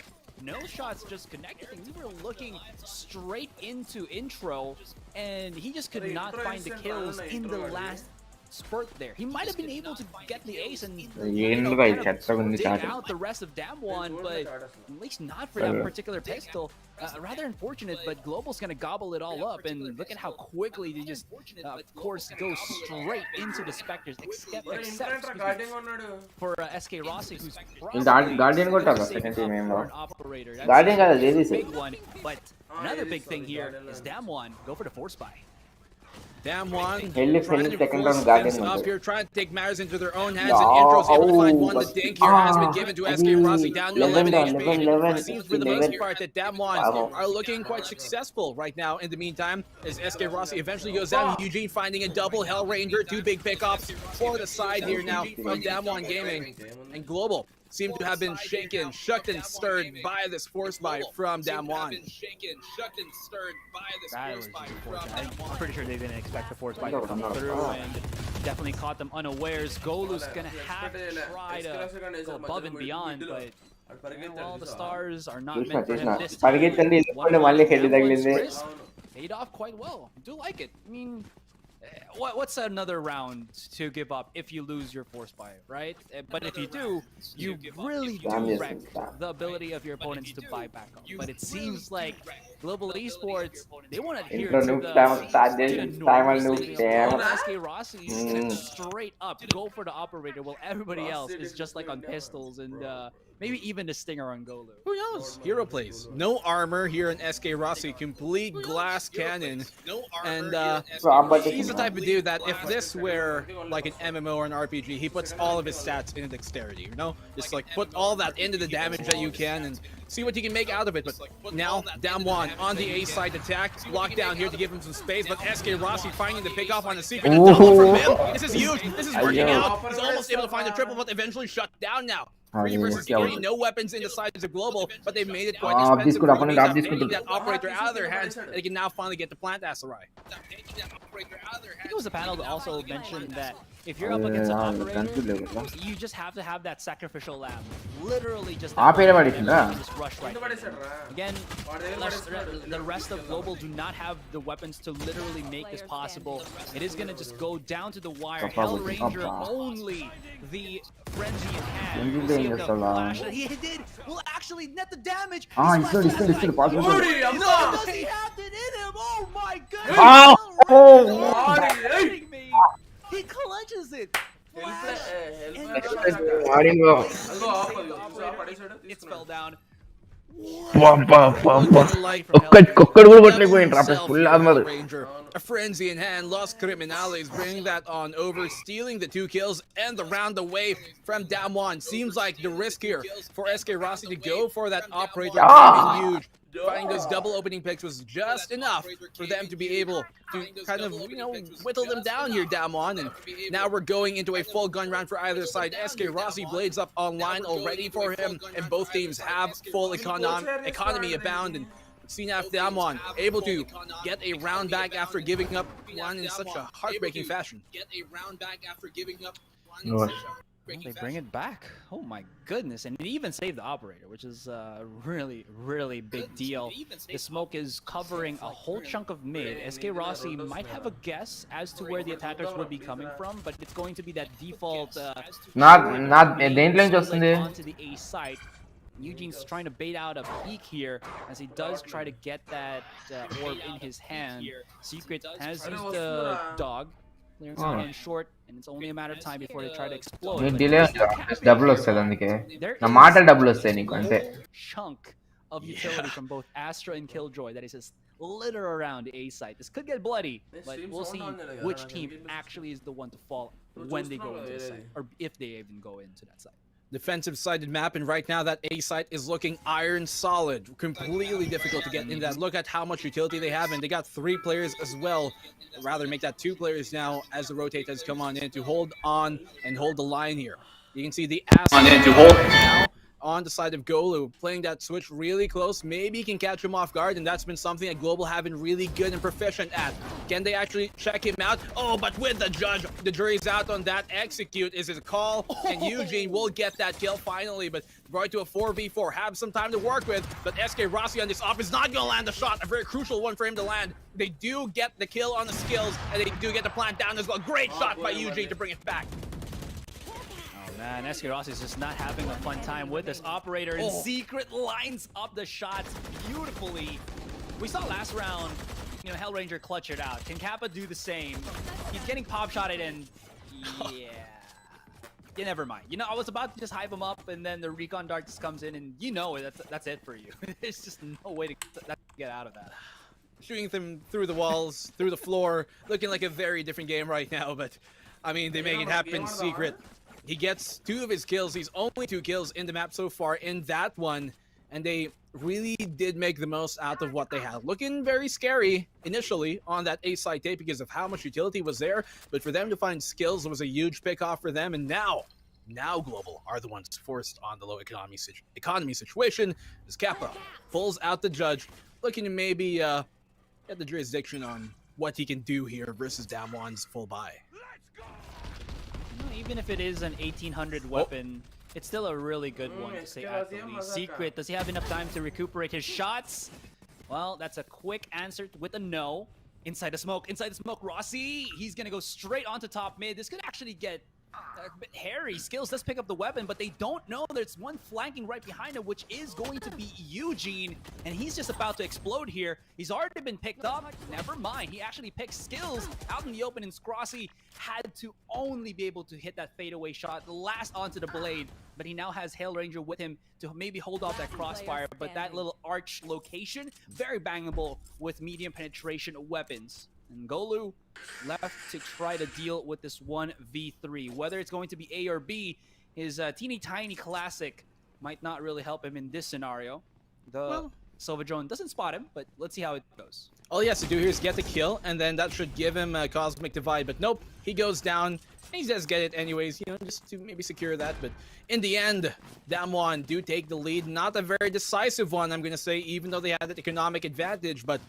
no shots just connected. We were looking straight into Intro, and he just could not find the kills in the last spurt there. He might have been able to get the ace and kind of dig out the rest of Damwon, but at least not for that particular pistol. Rather unfortunate, but Global's gonna gobble it all up, and look at how quickly they just, of course, go straight into the Spectres, except for SK Rossi, who's Guardian got a second team member. Guardian got a big one, but another big thing here is Damwon go for the force buy. Damwon trying to force things up here, trying to take matters into their own hands, and Intro's able to find one. The dink here has been given to SK Rossi, down to 11 HP. It seems for the most part that Damwon are looking quite successful right now. In the meantime, as SK Rossi eventually goes down, Eugene finding a double Hellranger, 2 big pickups for the side here now from Damwon Gaming. And Global seem to have been shaken, shook and stirred by this force buy from Damwon. I'm pretty sure they didn't expect the force buy to come through, and definitely caught them unawares. Golu's gonna have to try to go above and beyond, but all the stars are not meant for him this time. Paid off quite well. I do like it. I mean, what's another round to give up if you lose your force buy, right? But if you do, you really do wreck the ability of your opponents to buy back up. But it seems like Global Esports, they want to adhere to the normal. SK Rossi is going to straight up go for the operator, while everybody else is just like on pistols and maybe even the stinger on Golu. Who knows? Hero plays. No armor here in SK Rossi, complete glass cannon. And he's the type of dude that if this were like an MMO or an RPG, he puts all of his stats into dexterity, you know? Just like put all that into the damage that you can and see what you can make out of it. But now, Damwon on the A side attack, lockdown here to give him some space, but SK Rossi finding the pick off on the secret. A double from him. This is huge. This is working out. He's almost able to find the triple, but eventually shut down now. 3 versus 3, no weapons in the sides of Global, but they made it quite expensive. Taking that operator out of their hands, they can now finally get the plant Aserai. I think it was a panel that also mentioned that if you're up against an operator, you just have to have that sacrificial lamb. Literally just rush right in. Again, the rest of Global do not have the weapons to literally make this possible. It is going to just go down to the wire. Hellranger only the frenzy in hand. We'll see if they'll flash it. He did. Will actually net the damage. He's still possible. No, does he have it in him? Oh my goodness. He clutches it. It fell down. ఒక్కడు కూడా కొట్టలేకపోయిండ్రు అప్పుడు full armour a frenzy in hand. Los Criminales bringing that on over, stealing the 2 kills and the round away from Damwon. Seems like the risk here for SK Rossi to go for that operator would be huge. Finding those double opening picks was just enough for them to be able to kind of, whittle them down here, Damwon. And now we're going into a full gun round for either side. SK Rossi blades up online already for him, and both teams have full economy abound. And CNAF Damwon able to get a round back after giving up one in such a heartbreaking fashion. They bring it back. Oh my goodness. And it even saved the operator, which is a really, really big deal. The smoke is covering a whole chunk of mid. SK Rossi might have a guess as to where the attackers would be coming from, but it's going to be that default onto the A site. Eugene's trying to bait out a peek here as he does try to get that orb in his hand. Secret has used the dog. Clearance in short, and it's only a matter of time before they try to explode. Chunk of utility from both Astra and Killjoy that is just litter around A site. This could get bloody, but we'll see which team actually is the one to fall when they go into the site, or if they even go into that site. Defensive-sided map, and right now that A site is looking iron solid. Completely difficult to get in that. Look at how much utility they have, and they got 3 players as well. Rather make that 2 players now as the rotate has come on in to hold on and hold the line here. You can see the ass on in to hold now on the side of Golu, playing that switch really close. Maybe he can catch him off guard, and that's been something that Global have been really good and proficient at. Can they actually check him out? Oh, but with the judge, the jury's out on that. Execute is his call, and Eugene will get that kill finally, but brought to a 4v4. Have some time to work with, but SK Rossi on this off is not going to land the shot. A very crucial one for him to land. They do get the kill on the skills, and they do get the plant down as well. Great shot by Eugene to bring it back. Man, SK Rossi is just not having a fun time with this operator, and Secret lines up the shots beautifully. We saw last round, Hellranger clutch it out. Can Kappa do the same? He's getting pop shotted, and yeah, never mind. I was about to just hype him up, and then the recon dart just comes in, and that's it for you. There's just no way to get out of that. Shooting them through the walls, through the floor, looking like a very different game right now, but I mean, they make it happen. Secret. He gets 2 of his kills. He's only 2 kills in the map so far in that one. And they really did make the most out of what they had. Looking very scary initially on that A side tape because of how much utility was there. But for them to find skills was a huge pickoff for them. And now Global are the ones forced on the low economy situation as Kappa pulls out the judge, looking to maybe get the jurisdiction on what he can do here versus Damwon's full buy. Even if it is an 1800 weapon, it's still a really good one to say at the least. Secret, does he have enough time to recuperate his shots? Well, that's a quick answer with a no. Inside the smoke, Rossi, he's gonna go straight onto top mid. This could actually get a bit hairy. Skills does pick up the weapon, but they don't know there's one flanking right behind him, which is going to be Eugene, and he's just about to explode here. He's already been picked up. Never mind, he actually picked Skills out in the open, and Scrossy had to only be able to hit that fadeaway shot, the last onto the blade, but he now has Hellranger with him to maybe hold off that crossfire, but that little arch location, very bangable with medium penetration weapons. And Golu left to try to deal with this 1v3. Whether it's going to be A or B, his teeny tiny classic might not really help him in this scenario. The Silver Drone doesn't spot him, but let's see how it goes. All he has to do here is get the kill, and then that should give him a Cosmic Divide. But nope, he goes down, and he does get it anyways, just to maybe secure that. But in the end, Damwon do take the lead. Not a very decisive one, I'm going to say, even though they had that economic advantage, but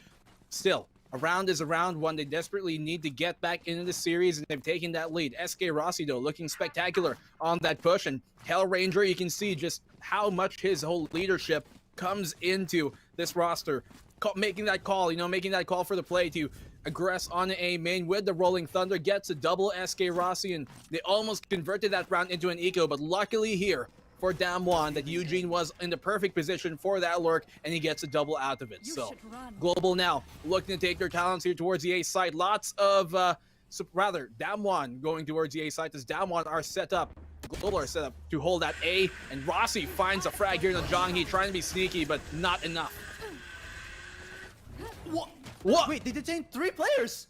still. A round is a round, one they desperately need to get back into the series, and they've taken that lead. SK Rossi, though, looking spectacular on that push, and Hellranger, you can see just how much his whole leadership comes into this roster. Making that call, making that call for the play to aggress on A main with the Rolling Thunder, gets a double SK Rossi, and they almost converted that round into an eco, but luckily here, for Damwon, that Eugene was in the perfect position for that lurk, and he gets a double out of it. So, Global now looking to take their talents here towards the A side. Lots of, Damwon going towards the A side, as Damwon are set up. Global are set up to hold that A, and Rossi finds a frag here in the Zhonghe, trying to be sneaky, but not enough. What? Wait, they detained 3 players!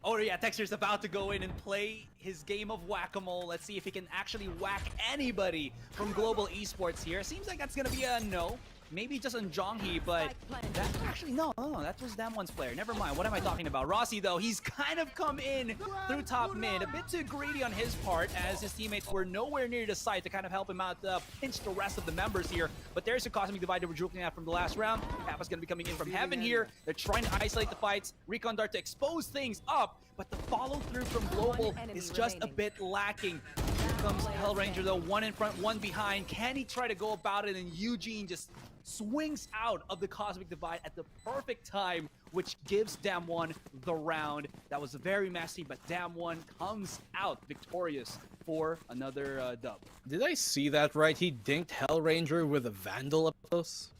Oh yeah, Texture's about to go in and play his game of whack-a-mole. Let's see if he can actually whack anybody from Global Esports here. Seems like that's gonna be a no. Maybe just on Zhonghe, but that actually no, that was Damon's player. Never mind. What am I talking about? Rossi though, he's kind of come in through top mid, a bit too greedy on his part, as his teammates were nowhere near the site to kind of help him out, pinch the rest of the members here. But there's a Cosmic Divide that we're looking at from the last round. Kappa's gonna be coming in from heaven here. They're trying to isolate the fights. Recon Dart to expose things up, but the follow through from Global is just a bit lacking. Here comes Hellranger though, one in front, one behind. Can he try to go about it? And Eugene just swings out of the Cosmic Divide at the perfect time, which gives Damwon the round. That was very messy, but Damwon comes out victorious for another dub. Did I see that right? He dinked Hellranger with a Vandal up close?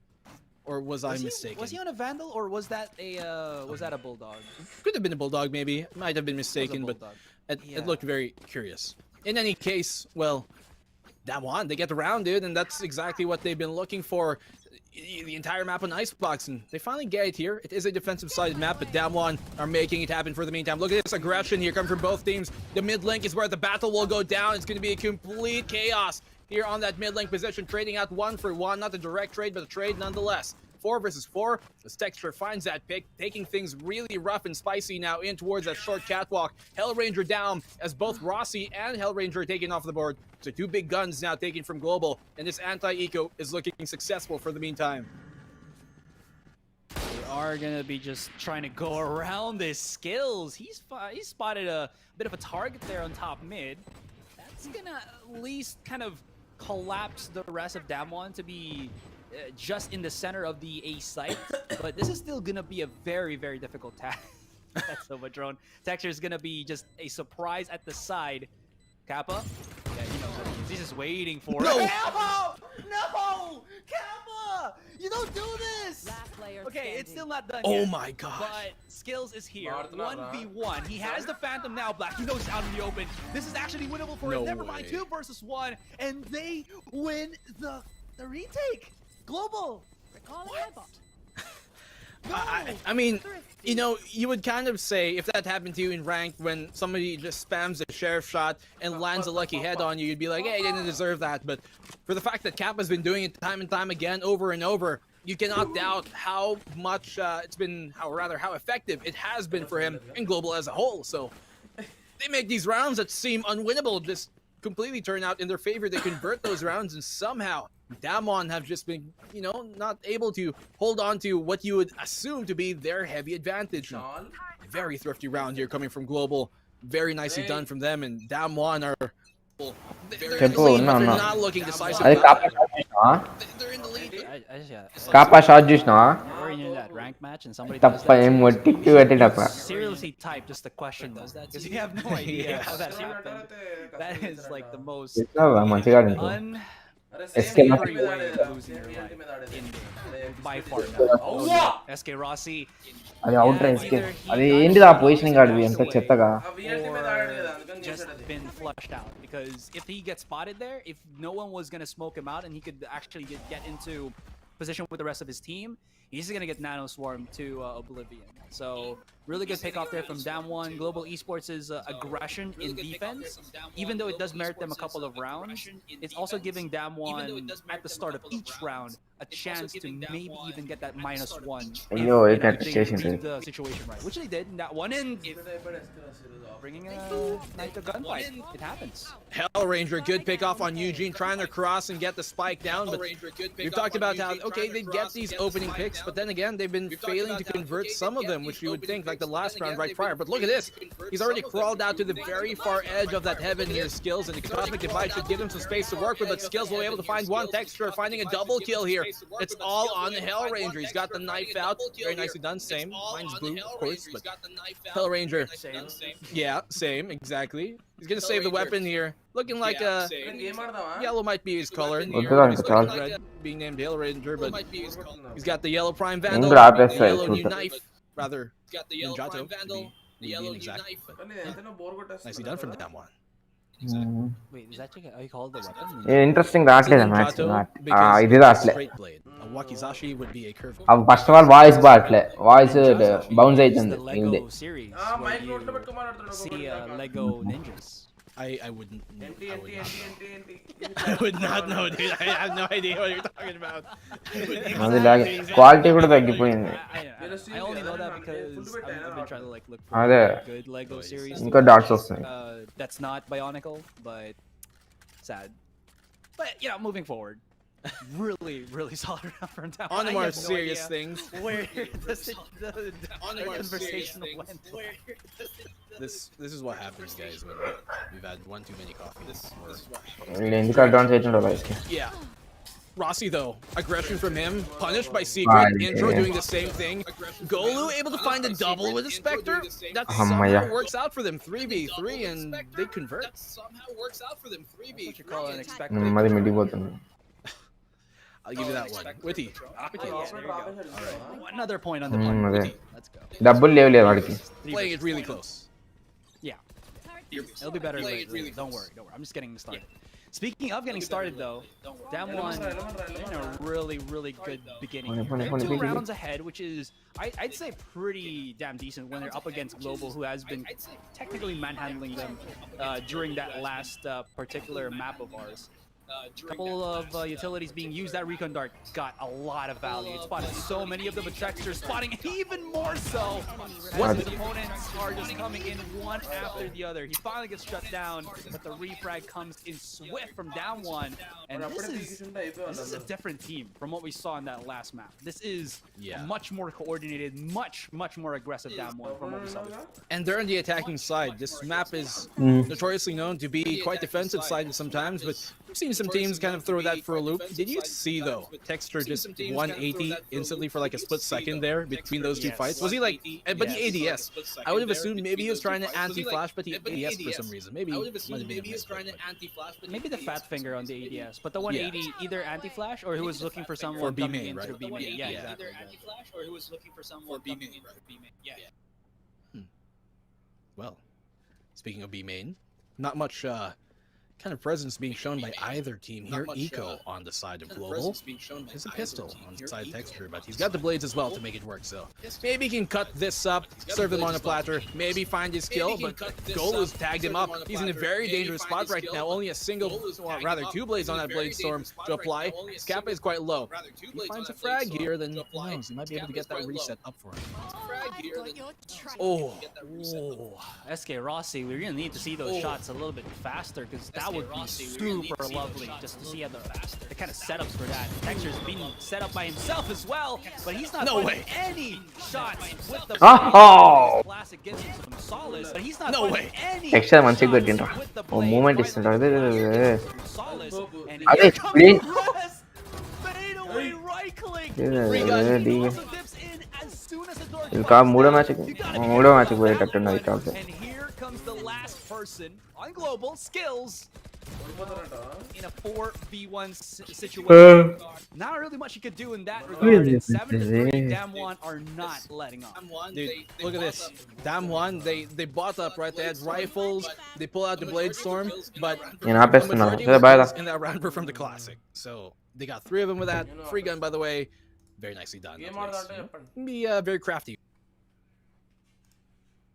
Or was I mistaken? Was he on a Vandal, or was that a Bulldog? Could have been a Bulldog, maybe. Might have been mistaken, but it looked very curious. In any case, well, Damwon, they get the round, dude, and that's exactly what they've been looking for. The entire map on Icebox, and they finally get it here. It is a defensive-sided map, but Damwon are making it happen for the meantime. Look at this aggression here coming from both teams. The mid link is where the battle will go down. It's going to be a complete chaos here on that mid link position, trading out 1-for-1. Not a direct trade, but a trade nonetheless. 4 versus 4. As Texture finds that pick, taking things really rough and spicy now in towards that short catwalk. Hellranger down as both Rossi and Hellranger are taken off the board. So 2 big guns now taken from Global, and this anti-eco is looking successful for the meantime. They are gonna be just trying to go around his skills. He's spotted a bit of a target there on top mid. That's gonna at least kind of collapse the rest of Damwon to be just in the center of the A site, but this is still gonna be a very, very difficult task. That's so much drone. Texture is gonna be just a surprise at the side. Kappa, yeah, you know what he is. He's just waiting for it. No! No! Kappa! You don't do this! Okay, it's still not done Oh yet, my gosh. but Skills is here. 1v1. He has the Phantom now, Black. He knows it's out in the open. This is actually winnable for him. Never mind, 2 versus 1, and they win the retake. Global! Recalling my bot. I mean, you know, you would kind of say if that happened to you in ranked when somebody just spams a sheriff shot and lands a lucky head on you, you'd be like, hey, you didn't deserve that. But for the fact that Kappa's been doing it time and time again, over and over, you cannot doubt how much how effective it has been for him and Global as a whole. So they make these rounds that seem unwinnable just completely turn out in their favor. They convert those rounds, and somehow Damwon have just been, you know, not able to hold on to what you would assume to be their heavy advantage. Very thrifty round here coming from Global. Very nicely done from them, and Damwon are not looking decisive. They're in the lead. Kappa shot చూసినావా? We're in that rank match and somebody తప్ప ఏం ఒట్టికి పెట్టేటప్ప. seriously type just the question though, because you have no idea how that happened. That is like the most మంచిగా ఆడింది. unsavory way of losing your life in by far now. SK Rossi. అది out race కి. అది ఏంటిది ఆ positioning Adivi ఎంత చెత్తగా. Just been flushed out, because if he gets spotted there, if no one was going to smoke him out and he could actually get into position with the rest of his team, he's going to get nano swarmed to oblivion. So really good pick off there from Damwon. Global Esports' aggression in defense, even though it does merit them a couple of rounds, it's also giving Damwon at the start of each round a chance to maybe even get that -1 if they read the situation right, which they did in that one, and bringing a night of gunfight. It happens. Hellranger, good pick off on Eugene, trying to cross and get the spike down, but we've talked about how, okay, they get these opening picks, but then again, they've been failing to convert some of them, which you would think, like the last round right prior. But look at this. He's already crawled out to the very far edge of that heaven here, Skills, and the Cosmic Divide should give him some space to work with, but Skills will be able to find one. Texture finding a double kill here. It's all on the Hellranger. He's got the knife out. Very nicely done. Same. Mine's blue, of course, but Hellranger. Yeah, same, exactly. He's gonna save the weapon here. Looking like yellow might be his color. Red being named Hellranger, but he's got the yellow Prime Vandal, the yellow new knife, rather. Nicely done from Damwon. Wait, is that how you call the weapon? Interesting రావట్లేదు match ఇది రావట్లే straight blade. A wakizashi would be a curve. First of all voice బాట్లే voice bounce అవుతుంది Lego series. See Lego ninjas. I wouldn't. I would not know, dude. I have no idea what you're talking about. అది quality కూడా తగ్గిపోయింది. I only know that because I've been trying to like look for అదే good Lego series. ఇంకా dots వస్తాయి. That's not Bionicle, but sad. But yeah, moving forward. Really solid round from down. On the more serious things. Where does the conversation went? This is what happens, guys, when we've had one too many coffees. ఎందుకు advance అవుతుండో వాయిస్కి. Yeah. Rossi, though, aggression from him, punished by Secret, Intro doing the same thing. Golu able to find a double with a Spectre. That somehow works out for them. 3v3 and they convert. That somehow works out for them. 3v3. What you call an expected. మరి మిడిపోతుంది. I'll give you that one. Witty. Another point on the point. Let's go. డబ్బులు లేవు వాడికి. Playing it really close. Yeah. It'll be better later. Don't worry. I'm just getting started. Speaking of getting started, though, Damwon in a really good beginning. They're 2 rounds ahead, which is, I'd say, pretty damn decent when they're up against Global, who has been technically manhandling them during that last particular map of ours. Couple of utilities being used. That recon dart got a lot of value. It spotted so many of them, but Texture spotting even more so. Once his opponents are just coming in one after the other. He finally gets shut down, but the refrag comes in swift from down one. And this is a different team from what we saw in that last map. This is much more coordinated, much more aggressive down one from what we saw before. And they're on the attacking side. This map is notoriously known to be quite defensive sided sometimes, but I've seen some teams kind of throw that for a loop. Did you see, though, Texture just 180 instantly for like a split second there between those two fights? Was he like, but he ADS. I would have assumed maybe he was trying to anti-flash, but he ADS for some reason. Maybe he was trying to anti-flash, but maybe the fat finger on the ADS, but the 180 either anti-flash or he was looking for someone for B-main, in right? through B-main. Yeah, exactly. Either anti-flash or he was looking for someone for B-main, right? Yeah. Well, speaking of B-main, not much kind of presence being shown by either team here. Eco on the side of Global. There's a pistol on the side of Texture, but he's got the blades as well to make it work, so maybe he can cut this up, serve them on a platter, maybe find his kill, but Golu's tagged him up. He's in a very dangerous spot right now. Only a single, well, rather 2 blades on that blade storm to apply. His cap is quite low. He finds a frag here, then who knows, he might be able to get that reset up for him. SK Rossi, we're gonna need to see those shots a little bit faster, because that would be super lovely just to see how the kind of setups for that. Texture's being set up by himself as well, but he's not finding any shots with the classic gets him some solace, but he's not finding any Texture మంచిగా కొట్టిండ్రా ఓ moment ఇస్తుంటాడు solace, and అదే here comes Russ! Fade away right click! ఇంకా మూడో మ్యాచ్కి పోయేటట్టున్నది కాదు. And here comes the last person on Global Skills in a 4v1 situation. Not really much you could do in that regard. 7-3, Damwon are not letting up. Dude, look at this. Damwon, they bought up, right? They had rifles, they pull out the Blade Storm, but the majority was in that round were from the Classic. So they got 3 of them with that. Free gun, by the way. Very nicely done. Be very crafty.